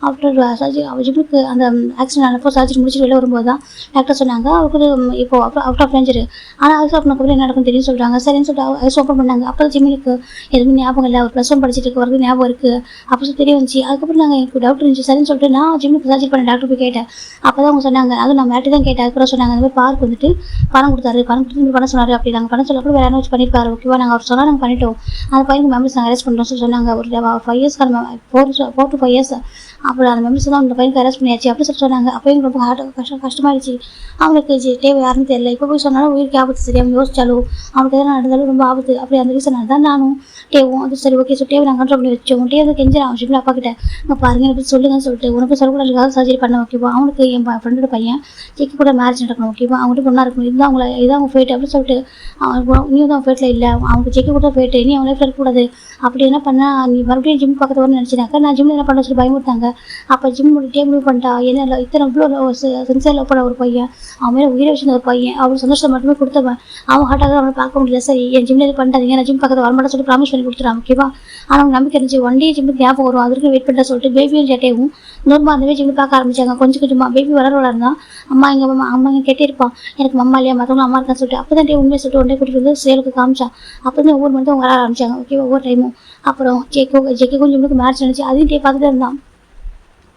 ஆஃப்டர் சர்ஜரி அவள் ஜிம்முக்கு அந்த ஆக்சிடென்ட் ஆனப்போ சர்ஜரி முடிச்சுட்டு வெளில வரும்போது தான் டாக்டர் சொன்னாங்க அவருக்கு இப்போ அவுட் ஆஃப் ரேஞ்சரு. ஆனால் ஐஸ் ஓப்பனுக்கு என்ன நடக்கும் தெரியும் சொல்கிறாங்க. சரின்னு சொல்லிட்டு ஐஸ் ஓப்பன் பண்ணாங்க. அப்போ ஜிம்முக்கு எதுவுமே ஞாபகம் இல்லை. அவர் +1 படிச்சுட்டு இருக்க வரைக்கும் ஞாபகம் இருக்குது அப்போ சொல்லி தெரிய வந்துச்சு. அதுக்கப்புறம் நாங்கள் எனக்கு டவுட் இருந்துச்சு. சரின்னு சொல்லிட்டு நான் ஜிம்முக்கு சர்ஜரி பண்ண டாக்டர் போய் கேட்டேன். அப்போ தான் அவங்க சொன்னாங்க அதுவும் நான் மேட்டி தான் கேட்டேன். அதுக்கப்புறம் சொன்னாங்க அந்த மாதிரி பார்க் வந்துட்டு பணம் கொடுத்தாரு. பணம் கொடுத்து பண்ண சொன்னார். அப்படி நாங்கள் பண்ண சொல்லக்கூட வேறு என்ன வச்சு பண்ணியிருக்காரு. ஓகேவா நாங்கள் அவர் சொன்னால் நாங்கள் பண்ணிட்டோம். அந்த பையனுக்கு மெமரிஸ் நாங்கள் அரெஸ்ட் பண்ணுறோம் சொல்லி சொன்னாங்க. ஒரு 5 இயர்ஸ்க்கான 4 to 5 years அப்புறம் அந்த மெமரிஸ் தான் அந்த பையனுக்கு அரெஸ்ட் பண்ணியாச்சு அப்படி சொல்லி சொன்னாங்க. அப்போ எனக்கு ரொம்ப கஷ்டமாயிடுச்சு. அவனுக்கு தேவை யாருன்னு தெரியல. இப்போ போய் சொன்னாலும் உயிருக்கு ஆபத்து. சரி அவன் யோசிச்சாலும் அவனுக்கு எதனா நடந்தாலும் ரொம்ப ஆபத்து. அப்படி அந்த ரீசனால தான் நானும் டேவும் அது சரி ஓகே சொல்லி நாங்கள் கண்ட்ரோல் பண்ணி வச்சோம். வந்து கெஞ்சிடும் அவன் ஷிப்ல அப்பா கிட்ட பாருங்க எப்படி சொல்லுங்கன்னு சொல்லிட்டு உனக்கு சொல்லக்கூடாதுக்காக சர்ஜரி பண்ண. ஓகேவா அவனுக்கு என் ஃப்ரெண்டோட பையன் செக்கி கூட மேரேஜ் நடக்கணும். ஓகேவா அவங்ககிட்ட பொண்ணா இருக்கணும். இதுதான் அவங்க ஃபேட் அப்படின்னு சொல்லிட்டு அவன் நீயும் தான் ஃபேட்டில் இல்லை அவனுக்கு செக்கி கூட ஃபேட்டு நீ அவன் லைஃப்ல இருக்கக்கூடாது. அப்படி என்ன பண்ணால் நீ மறுபடியும் ஜிம் பக்கத்து வரணும்னு நினச்சினாக்கா நான் ஜிம்மில் என்ன பண்ண சொல்லி பயமுறுத்தாங்க. அப்போ ஜிம் முடிட்டே முடிவு பண்ணிட்டா என்ன இத்தனை இவ்வளோ சின்சியர் லவ் பண்ண ஒரு பையன் அவன் மேலே உயிரை வச்சிருந்த ஒரு பையன் அவன் சந்தோஷத்தை மட்டுமே கொடுத்தவன் அவன் ஹார்ட்டாக அவனை பார்க்க முடியல. சரி என் ஜிம்மில் இது பண்ணிட்டாதீங்க நான் ஜிம் பக்கத்தில் வரமாட்டேன் சொல்லி ப்ராமிஸ் பண்ணி கொடுத்துட்டான். ஓகேவா ஆனால் அவங்க நம்பிக்கை இருந்துச்சு. 1 day ஜிம்முக்கு ஞாபகம் வரும் அதுக்கு வெயிட் பண்ணிட்டா சொல்லிட்டு பேபியும் ஜெட்டையும் நூறுமா அந்த ஜிம்மில் பார்க்க ஆரம்பிச்சாங்க. கொஞ்சமாக பேபி வளர இருந்தான். அம்மா இங்கே கேட்டிருப்பான் எனக்கு அம்மா இல்லையா மற்றவங்க அம்மா இருக்கான்னு சொல்லிட்டு அப்போ தான் டே உண்மையை சொல்லிட்டு 1 day கூட்டிட்டு வந்து சேலுக்கு காமிச்சான். அப்போ தான் ஒவ்வொரு மந்த்தும் அவங்க வர ஆரம்பிச்சாங்க. ஓகேவா ஒவ்வொரு டைமும் அப்புறம் ஜெக்கிக்கும் ஜிம்முக்கு மேட்ச் நினச்சி அதையும் டே பார்த்துட்டு இருந்தான்.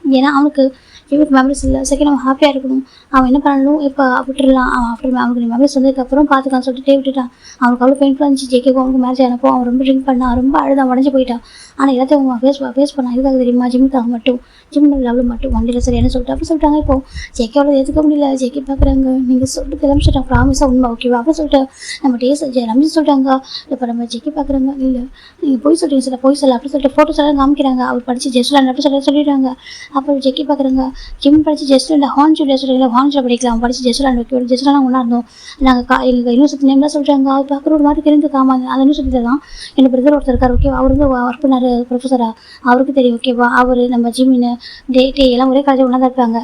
ஏன்னா அவனுக்கு ஜிம்முக்கு மெமரிஸ் இல்லை. செகண்ட் அவன் ஹாப்பியாக இருக்கணும். அவன் என்ன பண்ணணும் இப்போ விட்டுடலாம் அவன் அவனுக்கு மெமரிஸ் வந்ததுக்கப்புறம் பார்த்துக்கான்னு சொல்லிட்டு விட்டுட்டான். அவனுக்கு அவ்வளோ பெயின்ஃபுல்லாக இருந்துச்சு. ஜெக்கிக்கும் அவனுக்கு மேட்ச் ஆனப்போ அவன் ரொம்ப ட்ரிங்க் பண்ணான். ரொம்ப அழுதான் உடஞ்சி போயிட்டான். ஆனால் எல்லாத்தையும் அவன் ஃபேஸ் பண்ணான். இதுக்காக தெரியுமா ஜிம்முக்காக மட்டும் ஜிம் லெவலில் மட்டும் 1 day சரி என்ன சொல்லிட்டு அப்படி சொல்லிட்டாங்க. இப்போ ஜெக்கி அவ்வளோ ஏற்றுக்க முடியல. ஜெக்கி பார்க்குறாங்க நீங்கள் சொல்லிட்டு கிளம்பி சொல்லிட்டாங்க ப்ராமிஸாக உண்மை ஓகேவா அப்படின்னு சொல்லிட்டு நம்ம நம்பி சொல்லிட்டாங்க. இப்போ நம்ம ஜெக்கி பார்க்குறாங்க இல்லை நீங்கள் போய் சொல்கிறீங்க சார் போய் சொல்ல அப்படி சொல்லிட்டு ஃபோட்டோஸ் எல்லாம் காமிக்கிறாங்க. அவர் படித்து ஜெஸ்ட்லாண்ட் அப்படி சொல்லிடுறாங்க. அப்புறம் ஜெக்கி பார்க்குறாங்க ஜிம் படித்து ஜெஸ்ட்லாண்ட் ஹான்ஜூலியா சொல்கிறீங்களா ஹான்ஜூலில் படிக்கலாம் அவன் படித்து ஜெஸ்ட்லாண்ட் வைக்க ஜெஸ்ட்லாண்ட் ஒன்றா இருந்தோம். நாங்கள் எங்கள் யூனிவர்சிட்டி நேம் தான் சொல்கிறாங்க. அவர் பார்க்குற ஒரு மாதிரி தெரிந்து காமாங்க. அந்த யூனிவர்சிட்டியில் தான் என் பிரதர் ஒருத்தர் இருக்கார். ஓகேவா அவர் வந்து ஒர்க் பண்ணார் ப்ரொஃபஸராக அவருக்கு தெரியும். ஓகேவா அவர் நம்ம ஜிம்மின்னு டே எல்லாம் ஒரே காலேஜ் ஒன்றா தான் இருப்பாங்க.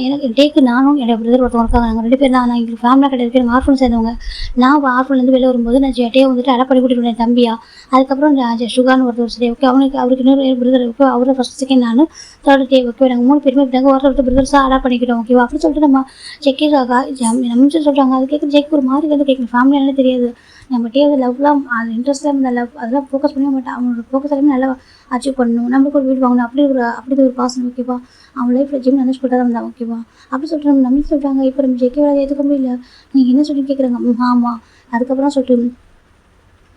எனக்கு டேக்கு நானும் என்னோட பிரதர் ஒருத்தவங்க இருக்காங்க. நாங்கள் 2 பேர் தான். நான் எங்களுக்கு ஃபேமிலியாக கிடையாது. எங்கள் ஆர்ஃபன் சேர்ந்தவங்க. நான் ஆர்ஃபன்லேருந்து வெளில வரும்போது நான் டே வந்துட்டு அடை பண்ணி கூட்டிட்டு வந்தேன் தம்பியா. அதுக்கப்புறம் சுகான்னு ஒருத்தர் சரி ஓகே அவருக்கு இன்னொரு பிரதர் ஓகே அவரை ஃபஸ்ட் செகண்ட் நான் தேர்ட் டே ஓகே நாங்கள் 3 பேருமே இப்படிங்க ஒருத்தர் பிரதர்ஸாக அடா பண்ணிக்கிட்டோம். ஓகேவா அப்படி சொல்லிட்டு நம்ம செக்கிக்காக நம்ம சொல்கிறாங்க. அது கேட்குற ஜெக்கு ஒரு மாதிரி வந்து கேட்கணும் ஃபேமிலியானே தெரியாது. நம்ம டே லவ்லாம் அது இன்ட்ரெஸ்ட்லாம் இந்த லவ் அதெல்லாம் ஃபோக்கஸ் பண்ணவே மாட்டான். அவனோட ஃபோக்கஸ் எல்லாமே நல்லா அச்சீவ் பண்ணணும் நம்மளுக்கு ஒரு வீடு வாங்கணும் அப்படி ஒரு பாசனம். ஓகேவா அவன் லைஃப்பில் ஜிம் நினச்சி போட்டால் தான் வந்தான். ஓகேவா அப்படி சொல்லிட்டு நம்ம நம்பி சொல்கிறாங்க. இப்போ நம்ம ஜெக்கே ஏற்றுக்க முடியல நீங்கள் என்ன சொல்லி கேட்குறாங்க ஆமாம். அதுக்கப்புறம் சொல்லிட்டு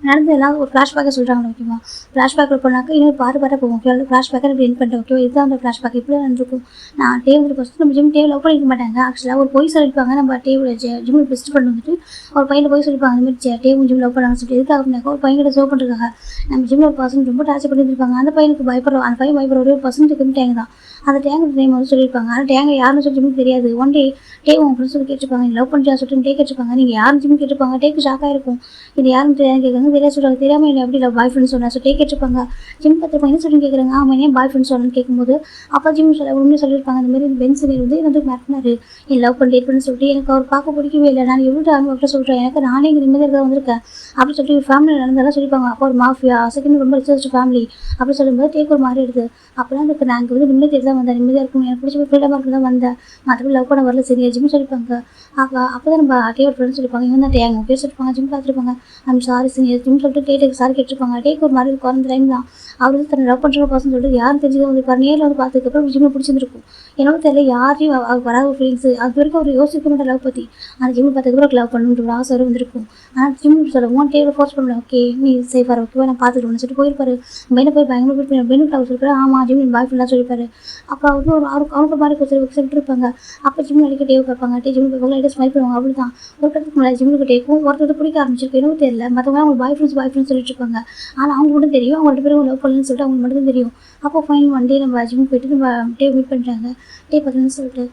நடந்து எல்லாம் ஒரு ஃப்ளாஷ்பேக்கை சொல்கிறாங்க. ஓகேவா ஃப்ளாஷ்பேக்கில் போனாக்கா இன்னொரு பாட்டாக போகும். ஓகே ஃப்ளாஷ்பேக்கை இப்படி என் பண்ணிட்டேன். ஓகே இதுதான் அந்த ஃப்ளாஷ்பேக் இப்படி நடந்திருக்கும். நான் டேவில் ஃபஸ்ட்டு நம்ம ஜிம் லவ் பண்ணிக்க மாட்டாங்க. ஆக்சுவலாக ஒரு பொய் சொல்லியிருப்பாங்க. நம்ம டேவில் ஜிம்மில் பெஸ்ட் பண்ணி வந்துட்டு ஒரு பையனை போய் சொல்லியிருப்பாங்க. அந்த மாதிரி டேவும் ஜிம் லவ் பண்ணாங்கன்னு சொல்லிட்டு எதுக்காக பண்ணாக்கா ஒரு பையன்கிட்ட சோ பண்ணிருக்காங்க. நம்ம ஜிம்மில் ஒரு பர்சன் ரொம்ப டார்ச்சர் பண்ணியிருப்பாங்க. அந்த பையனுக்கு பயப்படுறோம். அந்த பையன் பயப்படுற ஒரு பர்சன்ட்டுக்கு டேங்க் தான். அந்த டேங்கோட நேம் வந்து சொல்லியிருப்பாங்க. ஆனால் டேங்கை யாருன்னு சொல்லி ஜிம்முக்கு தெரியாது. 1 day டே உங்கள் ஃப்ரெண்ட்ஸ் சொல்லி கேட்டிருப்பாங்க. நீங்கள் லவ் பண்ணியா சொல்லிட்டு டே கேட்டிருப்பாங்க. நீங்கள் யாரும் ஜிம் கேட்டிருப்பாங்க. டேக்கு ஷாக்காக இருக்கும். இது யாரும் தெரியாது கேட்குறாங்க. தெரியாது சொல்கிறாங்க. தெரியாமல் இல்லை எப்படி இல்லை பாய் ஃப்ரெண்ட்ஸ் சொன்னேன். ஸோ டே கேட்டிருப்பாங்க. ஜிம் பார்த்துருப்பாங்க. என்ன சொல்லி கேட்குறாங்க ஆமாம் ஏன் பாய் ஃப்ரெண்ட்ஸ் சொன்னு கேட்கும்போது அப்போ ஜிம் உண்மையை சொல்லியிருப்பாங்க. அந்த மாதிரி பென்சன் வந்து எனக்கு மிரட்டினாரு என் லவ் பண்ணி டேட் பண்ணி சொல்லிட்டு எனக்கு அவர் பார்க்க பிடிக்கவே இல்லை. நான் எவ்வளோ டைம் அவர்கிட்ட சொல்கிறேன் எனக்கு நானே இங்கே நிம்மதியாக வந்திருக்கேன் அப்படின்னு சொல்லிட்டு ஒரு ஃபேமிலி நடந்தாலும் சொல்லியிருப்பாங்க. அப்போ ஒரு மாஃபியா செகண்ட் ரொம்ப ரிசர்ச் ஃபேமிலி அப்படி சொல்லும்போது டேக் ஒரு மாதிரி எடுத்து அப்போலாம் அதுக்கு நாங்கள் வந்து நிம்மதியாக தான் வந்தேன். நிம்மதியாக இருக்கும் எனக்கு பிடிச்ச ஃப்ரீடமாக இருக்கு தான் வந்தேன். மற்றபடி லவ் பண்ண வரல சரி ஜிம் சொல்லியிருப்பாங்க. அப்போ தான் நம்ம டேவோட ஃப்ரெண்ட்ஸ் சொல்லியிருப்பாங்க. இவன் தான் டே எங்கள் பேர் சொல்லியிருப்பாங்க. ஜிம் பார்த்துருப்பாங்க. ஐம் சாரி சீனியர் ஜிம் சொல்லிட்டு டேட்டுக்கு சாரி கேட்டிருப்பாங்க. டேக்கு ஒரு மாதிரி இருக்கும் அந்த டைம் தான் அவர் வந்து தன்னை லவ் பண்ணுற பர்சன் சொல்லிட்டு யாரும் தெரிஞ்சுக்க வந்து நேரில் வந்து பார்த்ததுக்கப்புறம் ஜிம்மை பிடிச்சிருந்துருக்கும். என்னவோ தெரியல யாரையும் அவர் வராத ஒரு ஃபீலிங்ஸ் அது வரைக்கும் அவர் யோசிக்க மாட்டார் லவ் பற்றி. அந்த ஜிம்மை பார்த்ததுக்கப்புறம் லவ் பண்ணணுன்ற ஒரு ஆசை வரும் வந்திருக்கும். ஆனால் ஜிம் சொல்லுவோம் டேபிள் ஃபோர்ஸ் பண்ணல ஓகே நீ சேஃபாக ஓகேவா நான் பார்த்துக்கணும்னு சொல்லிட்டு போயிருப்பாரு. பெண்ணை போய் பயங்கர போய் பெண்ணுக்கு அவர் சொல்லிப்பாரு ஆமாம் ஜிம் பாய் ஃப்ரெண்டாக சொல்லிப்பாரு. அப்போ அவர் அவருக்கு மாதிரி சொல்லிட்டு இருப்பாங்க. அப்போ ஜிம் அடிக்க டேவ் பார்ப்பாங்க. ஜிம் பார்ப்பாங்க ஸ்மைல் பண்ணுவாங்க. அப்படி தான் ஒரு கட்டத்துக்கு மேலே ஜிம்முக்கு டேக்கும் ஒருத்தர் பிடிக்க ஆரம்பிச்சிருக்கு. என்னவோ தெரியல மற்றவங்க அவங்க பாய் ஃப்ரெண்ட்ஸ் சொல்லிட்டு இருப்பாங்க. ஆனால் அவங்க மட்டும் தெரியும் அவங்க 2 பேரும் லவ் பண்ணலன்னு சொல்லிட்டு அவங்க மட்டும் தெரியும். அப்போ ஃபைன் ஒன் டே நம்ம ஜிம்முக்கு போயிட்டு நம்ம டே மீட் பண்ணுறாங்க. டே பார்த்துன்னு சொல்லிட்டு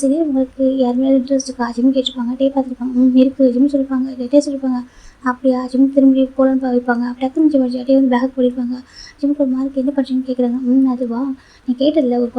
சரி உங்களுக்கு யாருமே இன்ட்ரெஸ்ட் இருக்கா ஜிம் கேட்டிருப்பாங்க. டே பார்த்துருப்பாங்க இருக்குது ஜிம் சொல்லியிருப்பாங்க டே சொல்லியிருப்பாங்க. அப்படியா ஜிம் திரும்பி போகலான்னு வைப்பாங்க. அப்படி டக்குனு ஜிம் அடிச்சு டே வந்து பேக் போயிருப்பாங்க. ஜிம்முக்கு ஒரு மார்க் என்ன பண்ணுறீங்கன்னு கேட்குறாங்க. அதுவா நீ கேட்டதில்ல ஒரு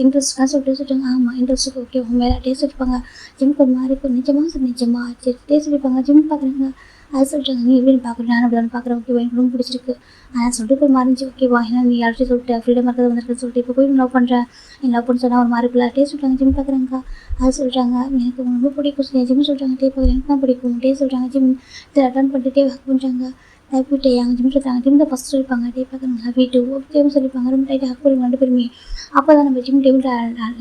இன்ட்ரெஸ்ட்டாக சொல்லிட்டாங்க. ஆமாம் இன்ட்ரெஸ்ட்டுக்கு ஓகே உங்க மேலே டே சொல்லியிருப்பாங்க. ஜிம்முக்கு ஒரு மார்க் நிஜமா சார் நிஜமா சரி டே சொல்லியிருப்பாங்க. ஜிம் பார்க்குறாங்க அது சொல்லிட்டாங்க நீ எப்படின்னு பார்க்குறேன் நான் அப்படி பார்க்குறேன் ஓகேவா எனக்கு ரொம்ப பிடிச்சிருக்கு. ஆனால் சொல்லிட்டு ஒரு மாதிரி இருந்துச்சு ஓகேவா ஏன்னா நீ யார்கிட்ட சொல்லிட்டு ஃப்ரீடம் இருக்கிறது வந்துருக்கு சொல்லிட்டு இப்போ போய் லவ் பண்ணுறேன் நீ லவ் பண்ண சொன்னால் ஒரு மாதிரி இருக்குல்ல டே சொல்லிட்டாங்க. ஜிம் பார்க்குறாங்க அது சொல்லிட்டாங்க எனக்கு ரொம்ப பிடிக்கும் ஜிம் சொல்லிட்டாங்க டே பார்க்குறேன் எனக்கு தான் பிடிக்கும் டே சொல்லிட்டாங்க. ஜிம் இதை அட்டன் பண்ணிட்டு டே ஹக் பண்ணுறாங்க. லவ் யூ டே அவங்க ஜிம் சொல்லிட்டாங்க. ஜிம் தான் ஃபஸ்ட் சொல்லிப்பாங்க டே பார்க்குறாங்க லவ் யூ டூ ஓகேவும் சொல்லிப்பாங்க. ரொம்ப டைட்டாக ஹக் பண்ணுவாங்க 2 பேருமே. அப்போ தான் நம்ம ஜிம் டேபிள்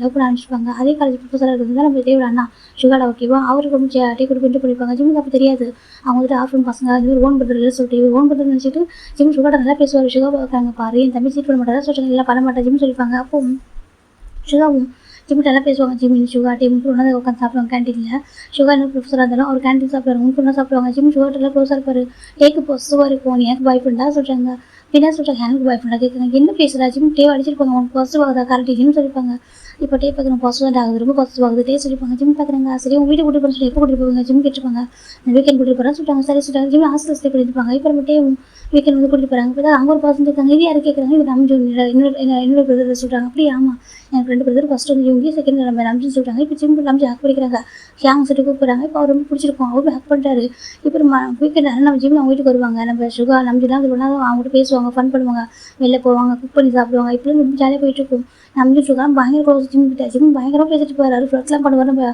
லவ் பண்ண ஆரம்பிச்சிருப்பாங்க. அதே காலேஜ் ப்ரொஃபஸராக இருக்கிறது தான் நம்ம டேபிள் அண்ணா சுகாடா ஓகேவா அவருக்கு ரொம்ப டே கூட பிரிண்ட் பண்ணியிருப்பாங்க. ஜிம்முக்கு அப்போ தெரியாது அவங்க வந்துட்டு ஆஃப்ரூம் பசங்க அது ஒரு ஓன் பிரதர் சொல்லிட்டு ஓன் பிரதர் நினச்சிட்டு ஜிம் சுகாடா நல்லா பேசுவார். சுகா பார்க்குறாங்க பாரு என் தம்பி சீட் பண்ண மாட்டாரா சொல்லிட்டு எல்லாம் பண்ண மாட்டேன் ஜிம் சொல்லியிருப்பாங்க. அப்போ சுகாவும் ஜிம் நல்லா பேசுவாங்க. ஜிம் சுகா டே முன் ஒன்றா உட்காந்து சாப்பிடுவாங்க கேன்டீனில். சுகா என்ன ப்ரொஃபஸராக இருந்தாலும் அவர் கேன்டீன் சாப்பிடுவாங்க முன் ஒன்றா சாப்பிடுவாங்க. ஜிம் சுகாட்டெல்லாம் க்ளோஸாக இருப்பார். டேக்கு பொசுவாக இருக்கும் எனக்கு பாய் ஃப்ரெண்டாக சொல்கிறாங்க. பின்னா சொல்கிறாங்க எனக்கு பாய் ஃப்ரெண்டாக கேட்குறாங்க என்ன பேசுகிறா ஜிம் டே அடிச்சிருப்பாங்க உனக்கு பாசிட்டிவ் ஆகுதா கரெக்ட் ஜிம் சொல்லியிருப்பாங்க. இப்போ டே பார்க்குறேன் பாசிட்டிவ் ஆகுது ரொம்ப பாசிட்டிவ் ஆகுது டே சொல்லியிருப்பாங்க. ஜிம் பார்க்குறாங்க சரி உங்கள் வீட்டுக்கு கூட்டிட்டு போகிறேன் சொல்லி எப்போ கூட்டிட்டு போவாங்க ஜிம் கேட்டிருப்பாங்க. வீக்கெண்ட் கூட்டிட்டு போகிறேன்னு சொல்லிட்டாங்க. சரி சொல்லிட்டாங்க. ஜிம் ஹாஸ்டல் ஸ்டே பண்ணியிருப்பாங்க. இப்போ நம்ம டே வீக்கெண்ட் வந்து கூட்டிட்டு போகிறாங்க. இப்போ அங்கே ஒரு பர்சன் இருக்காங்க இது யாரும் கேட்குறாங்க இது நம்ஜு இன்னொரு பிரதர் சொல்கிறாங்க. அப்படி ஆமாம் எனக்கு 2 பிரதர் ஃபஸ்ட்டு வந்து இவங்க செகண்ட் நம்ம நம்ஜுன்னு சொல்லிட்டாங்க. இப்போ ஜிம் நம்ஜு ஹக் பண்ணிக்கிறாங்க. ஹேங் சொல்லிட்டு கூப்பிட்றாங்க. இப்போ அவர் ரொம்ப பிடிச்சிருக்கும் அவரும் ஹக் பண்ணிட்டாரு. இப்போ வீக்கெண்ட் நம்ம ஜிம் அவங்க வீட்டுக்கு வருவாங்க. நம்ம சுகா நம்ஜுலாம் அது பண்ணால் அவங்ககிட்ட பேசுவாங்க ஃபன் பண்ணுவாங்க வெளில போவாங்க குக் பண்ணி சாப்பிடுவாங்க. இப்படி ரொம்ப ஜாலியாக போயிட்டுருக்கும். நம்ஜு சுகா பயங்கர க்ளோஸ் ஜிம் கிட்ட ஜிம் பயங்கரமாக பேசிட்டு போவார். அவர் ஃப்ளட்லாம் பண்ணுவார் நம்ம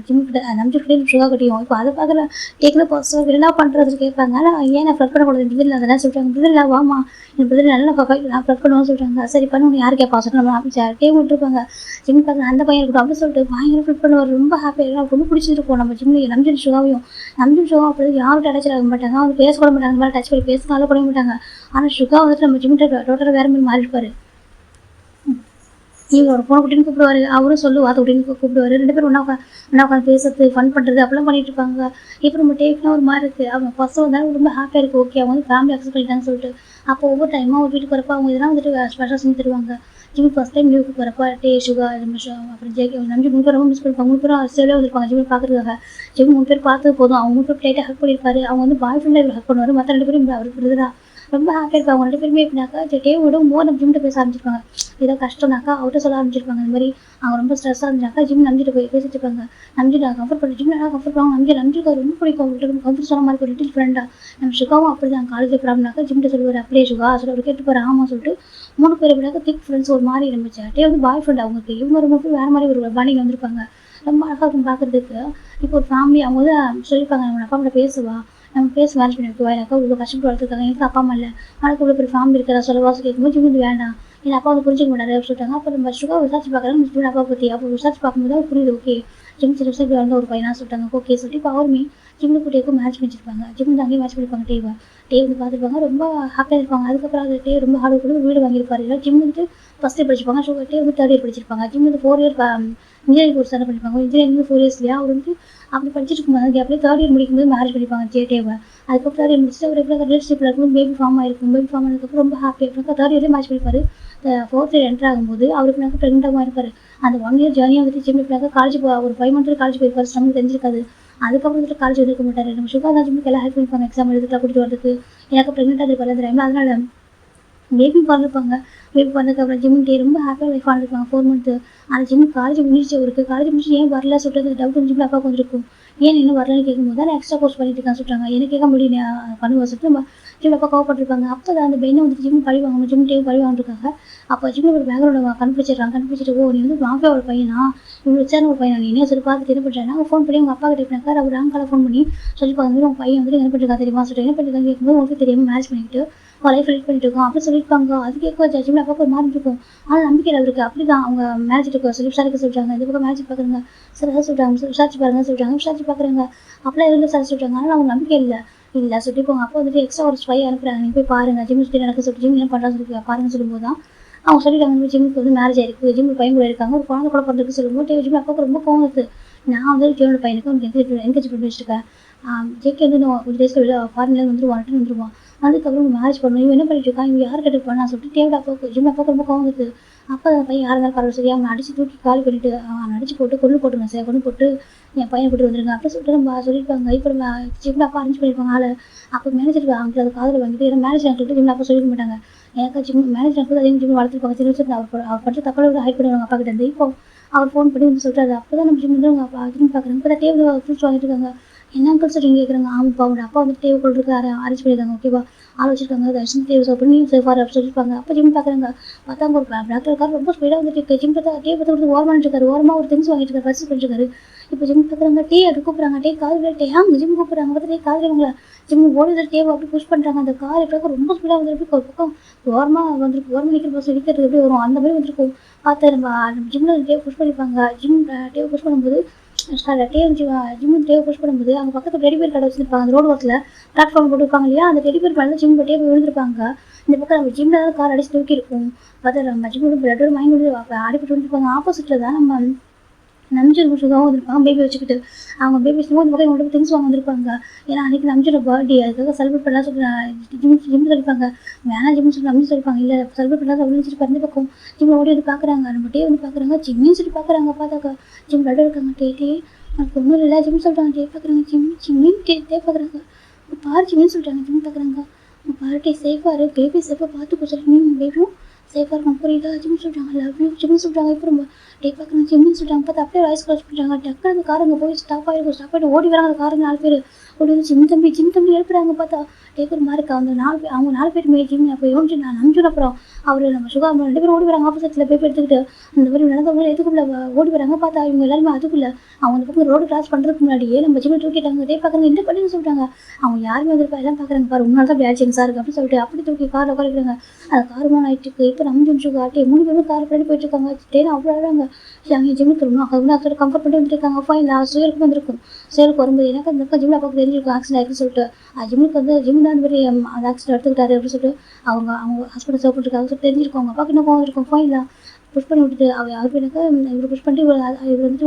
ஜிம் கிட்ட நம்ஜு கிட்டே சுகா கட்டியும். இப்போ அதை பார்க்குற கேட்கல பாசிட்டிவ் என்ன பண்ணுறது கேட்பாங்க. ஆனால் ஏன் நான் ஃப்ளட் பண்ணக்கூடாது பிரதர் அதெல்லாம் சொல்லிட்டாங்க. பிரதர் வாமா என் பிரதர் நல்லா நான் ஃப்ளட் பண்ணுவோம்னு சொல்லிட்டாங்க. சரி பண்ணு யார் கேட்பா சொல்லிட்டு நம்ம டே விட்டுருப்பாங்க. ஜிம் பார்க்குற அந்த பையன் இருக்கட்டும் அப்படின்னு சொல்லிட்டு பயங்கர ஃப்ளட் பண்ணுவார். ரொம்ப ஹாப்பியாக ரொம்ப பிடிச்சிருக்கும் நம்ம ஜிம்ல நம்ஜு சுகாவையும். நம்ஜு சுகா அப்படி யாரும் அட்டாச் ஆக மாட்டாங்க அவங்க பேசக்கூட மாட்டாங்க அந்த மாதிரி டச் பண்ணி பேசினாலும் பண்ண மாட்டாங்க. ஆனால் சுகா வந்துட்டு நம்ம ஜிம்கிட்ட டோட்டலாக வேறு மாதிரி மாறி இருப்பார். இவரோட பொண்ணு குட்டின்னு கூப்பிடுவார். அவரும் சொல்லுவா அது குட்டின்னு கூப்பிடுவார். 2 பேரும் ஒன்றா உட்காந்து பேசுறது ஃபன் பண்ணுறது அப்படிலாம் பண்ணிட்டு இருப்பாங்க. இப்போ நம்ம டேக்லாம் ஒரு மாதிரி இருக்குது அவங்க ஃபஸ்ட்டு வந்தாலும் ரொம்ப ஹாப்பியாக இருக்குது ஓகே அவங்க வந்து ஃபேமிலி அக்செப்ட் பண்ணிட்டாங்கன்னு சொல்லிட்டு. அப்போ ஒவ்வொரு டைமாக அவங்க வீட்டுக்கு வரப்போ அவங்க இதெல்லாம் வந்துட்டு ஸ்பெஷலாக செஞ்சு தருவாங்க. ஜிம் ஃபஸ்ட் டைம் லீவுக்கு வரப்போ டே சுகா அப்புறம் ஜேகே நம்பி 3 பேர் ரொம்ப மிஸ் பண்ணிப்பாங்க. 3 பேரும் சேலே வந்துருப்பாங்க ஜிம் பார்க்குறதுக்காக. ஜிம் 3 பேர் பார்த்தது போதும் அவங்க 3 பேர் ப்ளைட்டாக ஹக் பண்ணியிருப்பாரு. அவங்க வந்து பாய் ஃப்ரெண்டாக இவர் ஹக் பண்ணுவார். மற்ற 2 பேரும் அவர் பிரதராக ரொம்ப ஹாப்பியாக இருப்பாங்க. அவங்க 2 பேருமே எப்படின்னாக்கா டேவோட மோர் நம்ம ஜிம்கிட்ட பேச ஆரம்பிச்சிருப்பாங்க. ஏதோ கஷ்டம்னாக்கா அவர்கிட்ட சொல்ல ஆரம்பிச்சிருப்பாங்க. இந்த மாதிரி அவங்க ரொம்ப ஸ்ட்ரெஸ்ஸாக இருந்துச்சாக்கா ஜிம் நம்பிட்டு போய் பேசிட்டு இருப்பாங்க. நம்பிட்டு கம்ஃபர்ட் பண்ணி ஜிம் நல்லா கம்ஃபர்ட் பண்ணுவாங்க. நம்பிட்டு ரொம்ப பிடிக்கும் அவங்கள்ட்ட கம்ஃபர்ட் சொன்ன மாதிரி ஒரு லிட்டில் ஃப்ரெண்டாக. நம்ம சுகாவும் அப்படி தான் காலேஜ் ப்ராப்ளம்னாக்கா ஜிம்கிட்ட சொல்லுவார் அப்படியே சுகா சொல்லி அவர் கேட்டு போகிற ஆமாம் சொல்லிட்டு 3 பேர் எப்படினாக்கா திக் ஃப்ரெண்ட்ஸ் ஒரு மாதிரி இருந்துச்சு. டே வந்து பாய் ஃப்ரெண்ட் அவங்களுக்கு இவங்க ரொம்ப வேறு மாதிரி ஒரு பாண்டிங்க வந்திருப்பாங்க. ரொம்ப அழகாக இருக்கும் பார்க்குறதுக்கு. இப்போ ஒரு ஃபேமிலி அவங்க வந்து சொல்லியிருப்பாங்க நம்ம அப்பா அம்மா பேசுவா நம்ம பேச மேரேஜ் பண்ணி வைக்குவா எனக்கா இவ்வளோ கஷ்டப்பட்டு வளர்த்துருக்காங்க எனக்கு அப்பா அம்மா இல்லை அவனுக்கு இவ்வளோ பெரிய ஃபேமிலி இருக்கிற சொல்லவாசம் கேட்கும்போது ஜிம் வந்து வேண்டாம் என் அப்பா வந்து புரிஞ்சிக்க மாட்டாரு அப்படின்னு சொல்லிட்டாங்க. அப்போ நம்ம சுகா விசாரிச்சு பார்க்குறாங்க மிஸ் அப்பா பற்றி அப்போ விசாரிச்சு பார்க்கும்போது அவர் புரியுது ஓகே ஜிம் சில வந்து ஒரு பையனாக சொல்லிட்டாங்க ஓகே சொல்லிட்டு இப்போ அவருமே ஜிம்முக்கு குட்டியாக்கும் மேட்ச் பண்ணிச்சிருப்பாங்க. ஜிம் வந்து அங்கேயும் மேட்ச் பண்ணிப்பாங்க. டே வந்து பார்த்துருப்பாங்க ரொம்ப ஹாப்பியாக இருப்பாங்க. அதுக்கப்புறம் அது டே ரொம்ப ஹார்ட் ஒர்க் பண்ணி வீடு வாங்கியிருப்பாரு. இல்லை ஜிம் வந்து ஃபஸ்ட் இயர் படிச்சிருப்பாங்க. ஸோ டே வந்து 3rd இயர் படிச்சிருப்பாங்க. ஜிம் வந்து 4 இயர் இன்ஜினியரிங் கோர்ஸ் தானே பண்ணிப்பாங்க. இன்ஜினியரிங் 4 இயர்ஸ் இல்லையா அவர் வந்து அப்படி படிச்சுட்டு இருக்கும்போது கேப்லேயே 3rd இயர் முடிக்கும்போது மேரேஜ் பண்ணிப்பாங்க டேவை. அதுக்கப்புறம் 3rd இயர் முடிச்சுட்டு ஒரு எப்படி ரிலேஷன்ஷிப்பில் இருக்கும்போது பேபி ஃபார்ம் ஆயிருக்கும். பேபி ஃபார்ம் ஆனதுக்கப்புறம் ரொம்ப ஹாப்பியாக 3rd இயர்லேயே மேட்ச் பண்ணிப்பாரு. 4th இயர் என்டர் ஆகும்போது அவருக்கு நாங்கள் ப்ரெக்னெண்ட்டாக இருப்பார். அந்த 1 இயர் ஜேர்னியாக வந்துட்டு ஜிம் எப்படினாக்கா காலேஜ் ஒரு 5 மந்த்ல காலேஜ் போயிருப்பாரு. நமக்கு தெரிஞ்சிருக்காது. அதுக்கப்புறம் வந்துட்டு காலேஜ் வந்துருக்க மாட்டார். நம்ம சுகா தான் ஜிம்முக்கு எல்லாம் ஹெல்ப் பண்ணிப்பாங்க எக்ஸாம் எழுதுக்கலாம் கூட்டிட்டு வரதுக்கு. எனக்கு ப்ரெக்னெண்ட்டாக இருப்பார் அந்த டைமில். அதனால பேபி பிறந்திருப்பாங்க. பேபி பிறந்ததுக்கப்புறம் ஜிம் டே ரொம்ப ஹாப்பியாக லைஃப் வாழ்ந்துருப்பாங்க 4 மந்த்து. அந்த ஜிம் காலேஜ் முடிச்சு அவருக்கு காலேஜ் முடிச்சு ஏன் வரல சொல்லிட்டு டவுட் ஜிம்மில் அப்பா வந்துருக்கும். ஏன் இன்னும் வரலன்னு கேட்கும்போது தான் எக்ஸ்ட்ரா கோர்ஸ் பண்ணிட்டு இருக்கான்னு சொல்கிறாங்க. எனக்கு கேட்க முடியும் பண்ணுவோம் சொல்லிட்டு நம்ம ஜிம்மில் அப்போ கோவப்பட்டிருப்பாங்க. அப்போ தான் அந்த பெண்ணை வந்துட்டு ஜிம் பழி வாங்கணும், ஜிம் டேவ் பழி வாங்கிருக்காங்க. அப்போ ஜிம்மில் ஒரு பேக்ரவுண்டை கண்டுபிடிச்சிட்டு ஓ நீ வந்து மாஃபியாவோட பையனா, இவ்வளோ விசாரணை ஒரு பையனா, நீ என்ன சொல்லி பார்த்துட்டு என்ன பண்ணுறேன்னா ஃபோன் பண்ணி உங்கள் அப்பா கிட்ட பேசினாக்கா அவர் ராங்கால ஃபோன் பண்ணி சொல்லி பார்க்கும்போது உங்கள் பையன் வந்து என்ன பண்ணிருக்கா தெரியுமா சொல்லிட்டு என்ன பண்ணிருக்கான்னு கேட்கும்போது உங்களுக்கு தெரியாமல் மேரேஜ் பண்ணிக்கிட்டு லைஃப் லீட் பண்ணிட்டு இருக்கோம் அப்படி சொல்லியிருப்பாங்க. அது கேட்க ஜிம்மில் அப்பா ஒரு மாதிரி இருக்கும். ஆனால் நம்பிக்கை இருக்குது. அப்படி தான் அவங்க மேரேஜ் இருக்கும் சொல்லி விசாரிக்க சொல்லிட்டாங்க. இந்த பக்கம் மேரேஜ் பார்க்குறாங்க சார் ஏதாவது சொல்கிறாங்க விசாரிச்சு பாருங்க சொல்லிட்டாங்க. விசாரிச்சு பார்க்குறாங்க அப்படிலாம் எதுவும் சார் சொல்லிட்டாங்க. ஆனால் அவங்க நம்பிக்கை இல்லை சொல்லி போங்க. அப்போ வந்துட்டு எக்ஸ்ட்ரா ஒரு ஸ்பை அனுப்புறாங்க. நீங்கள் போய் பாருங்கள் ஜிம் சுற்றி நடக்க சொல்லிட்டு ஜிம் என்ன பண்ணுறான்னு சொல்லி பாருங்கன்னு சொல்லும்போது தான் அவங்க சொல்லிட்டாங்க ஜிம்முக்கு வந்து மேரேஜ் ஆயிருக்கு, ஜிம்மில் பையன் கூட இருக்காங்க, ஒரு குழந்தை கூட பிறந்திருக்கு சொல்லும்போது ஜிம் அப்பாவுக்கு ரொம்ப கோவம் இருக்குது. நான் வந்து ஜியோட பையனுக்கு என்கேஜ் பண்ணி வச்சுருக்கேன். ஜேகே வந்து ஒரு டேஸ்க்கு வெளியே ஃபாரின்லேருந்து வந்துருவான். அதுக்கப்புறம் மேரேஜ் பண்ணணும். இவன் என்ன பண்ணிட்டு இருக்கான், இவன் யார் கிட்ட போனா சொல்லிட்டு தேவையா அப்பாவுக்கு ஜிம் அப்பாவுக்கு ரொம்ப கோவம் இருக்குது. அப்போ அந்த பையன் யார் இருந்தாலும் பரவாயில்ல சரியா அவனை அடிச்சு தூக்கி காலி பண்ணிட்டு அவன் அடிச்சு போட்டு கொண்டு போட்டுருங்க சார், கொண்டு போட்டு என் பையன் கூட்டு வந்துருங்க அப்படின்னு சொல்லிட்டு நம்ம சொல்லியிருப்பாங்க. இப்போ நம்ம ஜிம்ல அப்பா அரேஞ்ச் பண்ணியிருப்பாங்க ஆள். அப்போ மேனேஜர் அவங்க அதை காதில் வாங்கிட்டு ஏன்னா மேனேஜர் சொல்லிட்டு ஜிம்ல அப்பா சொல்லிக்க மாட்டாங்க. எனக்கு ஜிம் மேனேஜர் வந்து அதே ஜிம் வளர்த்துருப்பாங்க. சின்ன வயசுல அவர் படித்த தப்பாக வந்து ஹைட் பண்ணுவாங்க அப்பா கிட்ட இருந்து. இப்போ அவர் ஃபோன் பண்ணி வந்து சொல்கிறாரு. அப்போ தான் நம்ம ஜிம் வந்து அவங்க அப்பா ஜிம் பார்க்குறாங்க. இப்போ தான் டேபிள் ஃப்ரூட்ஸ் வாங்கிட்டு இருக்காங்க. என்ன அங்கிள் சொல்லிட்டு கேட்குறாங்க. ஆமாப்பா அவங்க அப்பா வந்து டேபிள் கொண்டு அரேஞ்ச் பண்ணியிருக்காங்க. ஓகேவா ஆள் வச்சிருக்காங்க. தர்ஷன் டேபிள் சாப்பிட்டு நீ சேஃபார் அப்படின்னு சொல்லியிருப்பாங்க. அப்போ ஜிம் பார்க்குறாங்க. பார்த்தா ஒரு பிளாக் கலர் ரொம்ப ஸ்பீடாக வந்துட்டு ஜிம் பார்த்தா டேபிள் பார்த்து ஓரமாக இருக்காரு. ஓரமாக ஒரு திங்ஸ் வாங்கிட்டு இருக்காரு. பர்ச்சேஸ் பண்ணிருக்காரு. இப்போ ஜிம் பார்க்குறாங்க. டே அப்படி கூப்பிட்றாங்க. டே காதில் டே அவங்க ஜிம் கூப்பிட்றாங்க. பார்த்தா டே காதில் இவங்கள ஜிம் ஓடி டேவை அப்படி புஷ் பண்ணுறாங்க. அந்த கார் எப்படி ரொம்ப ஸ்பீடாக வந்துருக்கு. ஒரு பக்கம் ஓரமாக வந்துருக்கு. ஓரமாக நிற்கிற பஸ் நிற்கிறது எப்படி வரும் அந்த மாதிரி வந்துருக்கும். பார்த்து நம்ம ஜிம்மில் டேவை புஷ் பண்ணியிருப்பாங்க. ஜிம் டேவை புஷ் பண்ணும்போது ஜிம் டேவை புஷ் பண்ணும்போது அவங்க பக்கத்தில் டெலிவரி கடை வச்சுருப்பாங்க. அந்த ரோடு ஓரத்தில் பிளாட்ஃபார்ம் போட்டுருப்பாங்க இல்லையா, அந்த டெலிவரி மேலே ஜிம் டேவை விழுந்திருப்பாங்க. இந்த பக்கம் நம்ம ஜிம்மில் தான் கார் அடிச்சு தூக்கி இருக்கும். பார்த்தா நம்ம ஜிம்மோட பிளட்டோட மைண்ட் வந்து அடிப்பட்டு வந்துருப்பாங்க. ஆப்போசிட்டில் தான் நம்ம நம்ஜூர் சுகாவும் வந்திருப்பாங்க பேபி வச்சுக்கிட்டு. அவங்க பேபி வச்சுக்கும் இந்த பக்கம் இவங்கள்ட்ட திங்ஸ் வாங்க வந்திருப்பாங்க. ஏன்னா அன்றைக்கி நம்ஜூரோட பர்த்டே அதுக்காக செலிப்ரேட் பண்ணலாம் சொல்லி ஜிம் சொல்லிப்பாங்க. வேணா ஜிம்னு சொல்லி நம்பி சொல்லிப்பாங்க. இல்லை செலிப்ரேட் பண்ணலாம் அப்படின்னு சொல்லிட்டு இந்த பக்கம் ஜிம் ஓடி வந்து பார்க்குறாங்க. நம்ம டே வந்து பார்க்குறாங்க. ஜிம்மின்னு சொல்லி பார்க்குறாங்க. பார்த்தாக்கா ஜிம் பிளட் இருக்காங்க. டே எனக்கு ஒன்றும் இல்லை ஜிம் சொல்லிட்டாங்க. டே பார்க்குறாங்க. ஜிம்மின்னு டே பார்க்குறாங்க. பாரு ஜிம்மின்னு சொல்லிட்டாங்க. ஜிம் பார்க்குறாங்க. பாரு சேஃபாக இருக்கு, பேபி சேஃபாக பார்த்து கொடுத்துட்டு நீ பேபியும் சேஃபாக இருக்கும் புரியுதா ஜிம் சொல்லிட்டாங்க. லவ் யூ ஜிம்னு சொல்லிட்டாங்க. இப்போ ரொம்ப டே பார்க்குறாங்க. ஜிம்னு சொல்லிட்டாங்க. பார்த்து அப்படியே வாய்ஸ் க்ளோஸ் பண்ணுறாங்க. டக்குனு அந்த காரங்க போய் ஸ்டாப் ஆகிட்டு ஓடி வராங்க. அந்த காரங்க 4 பேர் ஓடி வந்து ஜிம் தம்பி எழுப்புறாங்க. பார்த்தா டேக்கு ஒரு மாதிரி இருக்கா. அவங்க 4 பேருமே ஜிம் அப்போ யோசிச்சு நான் நம்பிச்சு அப்புறம் அவர் நம்ம சுகா 2 பேரும் ஓடி வராங்க. ஆப்போசிட்டில் பேப்பர் எடுத்துக்கிட்டு அந்த மாதிரி நடந்தவங்க எதுக்குள்ள ஓடி வராங்க. பார்த்தா இவங்க எல்லாருமே அதுக்குள்ள அவங்க அந்த பக்கம் ரோடு கிராஸ் பண்ணுறதுக்கு முன்னாடியே நம்ம ஜிம்மில் தூக்கிட்டாங்க. டே பார்க்குறாங்க. என்ன பண்ணி சொல்லிட்டாங்க. அவங்க யாருமே வந்துருப்பா எல்லாம் பார்க்குறாங்க. பாரு உன்னால தான் அப்படி ஆச்சு சார் அப்படின்னு சொல்லிட்டு அப்படி தூக்கி காரில் உட்காரிக்கிறாங்க. அந்த காரமான ஆகிட்டு இப்போ நம்ம ஜிம் சுகா டே 3 பேரும் கார் பண்ணி போயிட்டு இருக்காங்க. டேன்னு அவ்வளோ அழகாங்க. அவங்க ஜிம்முக்கு இருக்கணும் அவங்க அதோட கம்ஃபர்ட் பண்ணி வந்துருக்காங்க. ஃபைன் சுயலுக்கு வந்திருக்கும். சுயலுக்கு வரும்போது எனக்கு அந்த ஜிம்மில் அப்போ தெரிஞ்சிருக்கும் ஆக்சிடென்ட் ஆகிருக்குன்னு சொல்லிட்டு ஜிம்முக்கு வந்து ஜிம் தான் அந்த மாதிரி அந்த ஆக்சிடென்ட் எடுத்துக்கிட்டாரு அப்படின்னு சொல்லிட்டு அவங்க ஹாஸ்பிட்டல் சாப்பிட்டுருக்காங்க சொல்லிட்டு தெரிஞ்சிருக்கும். அவங்க அப்பாவுக்கு என்ன கோவம் இருக்கும். ஃபைன் புஷ் பண்ணி விட்டுட்டு அவர் எனக்கு இவர் புஷ் பண்ணிட்டு இவர் வந்துட்டு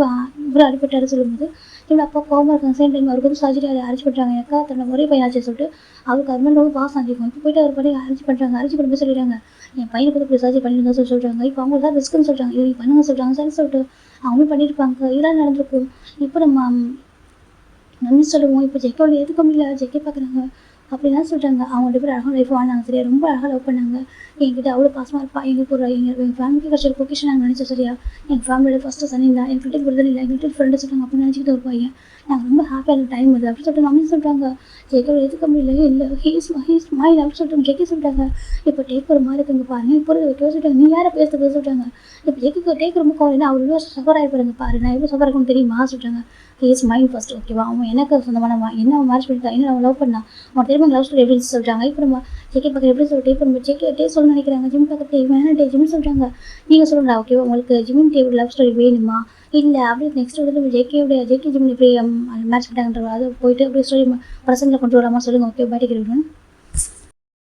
இவர் அடிப்பட்டாரு சொல்லும்போது இவ்வளோ அப்பா கோவமாக இருக்காங்க. சேம் டைம் அவருக்கு வந்து சர்ஜரி அரைச்சி பண்ணுறாங்க. எனக்கா தன்னோட ஒரே பையன் ஆச்சு சொல்லிட்டு அவருக்கு அது மாதிரி ரொம்ப பாஸ் ஆகிருக்கும். இப்போ போயிட்டு அவர் பண்ணி அரைச்சி பண்ணுறாங்க. அரைச்சி பண்ணும்போது சொல்லிடுறாங்க என் பையனுக்கு வந்து இப்படி சர்ஜரி பண்ணிருந்தா சொல்கிறாங்க. இப்போ அவங்க தான் ரிஸ்க்குன்னு சொல்கிறாங்க. இது பண்ணுங்க சொல்கிறாங்க. சரி சொல்லிட்டு அவங்களும் பண்ணியிருப்பாங்க. இதெல்லாம் நடந்திருக்கும். இப்போ நம்ம சொல்லுவோம். இப்போ ஜெக்கோட எதுக்க முடியல ஜெக்கே பார்க்குறாங்க அப்படின்னா சொல்கிறாங்க. அவங்க 2 பேரும் அழகாக லைஃப் வாழ்ந்தாங்க சரியா. ரொம்ப அழகாக லவ் பண்ணாங்க. என்கிட்ட அவ்வளோ பாசமாக இருப்பா. எங்களுக்கு எங்கள் ஃபேமிலிக்கு கிடச்ச ஒரு பொக்கிஷன் நாங்கள் நினச்சோம் சரியா. எங்கள் ஃபேமிலியோட ஃபஸ்ட்டு சனி தான். எங்கள் வீட்டுக்கு விடுதலை இல்லை. எங்கள் வீட்டுக்கு ஃப்ரெண்டு சொல்கிறாங்க அப்படின்னு நினச்சிக்கிட்டு ஒரு பையன். நாங்கள் ரொம்ப ஹாப்பியான டைம் அது அப்படின்னு சொல்லிட்டு நம்ம சொல்கிறாங்க. ஜெக்கோட எதுக்க முடியல இல்லை ஹீஸ் மைண்ட் அப்படின்னு சொல்லிட்டு ஜெக்கே சொல்லிட்டாங்க. இப்போ டேக் ஒரு மாதிரி இருக்குங்க பாருங்க. இப்போ வைக்க சொல்லிட்டாங்க. நீ யாரை பேச சொல்லிட்டாங்க. இப்போ ஜெக்கு டேக் ரொம்ப கவலை அவர் எவ்வளோ சஃபர் ஆகிடுங்க பாரு. நான் எவ்வளோ சஃபர் இருக்குன்னு தெரியுமா சொல்லிட்டாங்க. ஹீஸ் மைண்ட் ஃபஸ்ட் ஓகேவா. அவன் எனக்கு சொந்தமான என்ன அவன் மேரேஜ் பண்ணிட்டான் என்ன அவன் லவ் பண்ணான் அவன் திரும்ப லவ் ஸ்டோரி எப்படின்னு சொல்லிட்டாங்க. இப்போ நம்ம ஜெக்கே பார்க்க எப்படி சொல்லிட்டு இப்போ நம்ம ஜெக்கே சொல்ல நினைக்கிறாங்க. ஜிம் பார்க்க வேணா டே ஜிம் சொல்கிறாங்க. நீங்கள் சொல்லுங்களா ஓகேவா உங்களுக்கு ஜிம் டேபிள் லவ் ஸ்டோரி வேணுமா இல்லை அப்படியே நெக்ஸ்ட் வந்து ஜெக்கே ஜிம் எப்படி மேட்ச் பண்ணிட்டாங்கன்ற அது போயிட்டு அப்படியே ஸ்டோரி பர்சனில் கொண்டு வராமல் சொல்லுங்கள் ஓகே பாட்டி கிடைக்கணும்.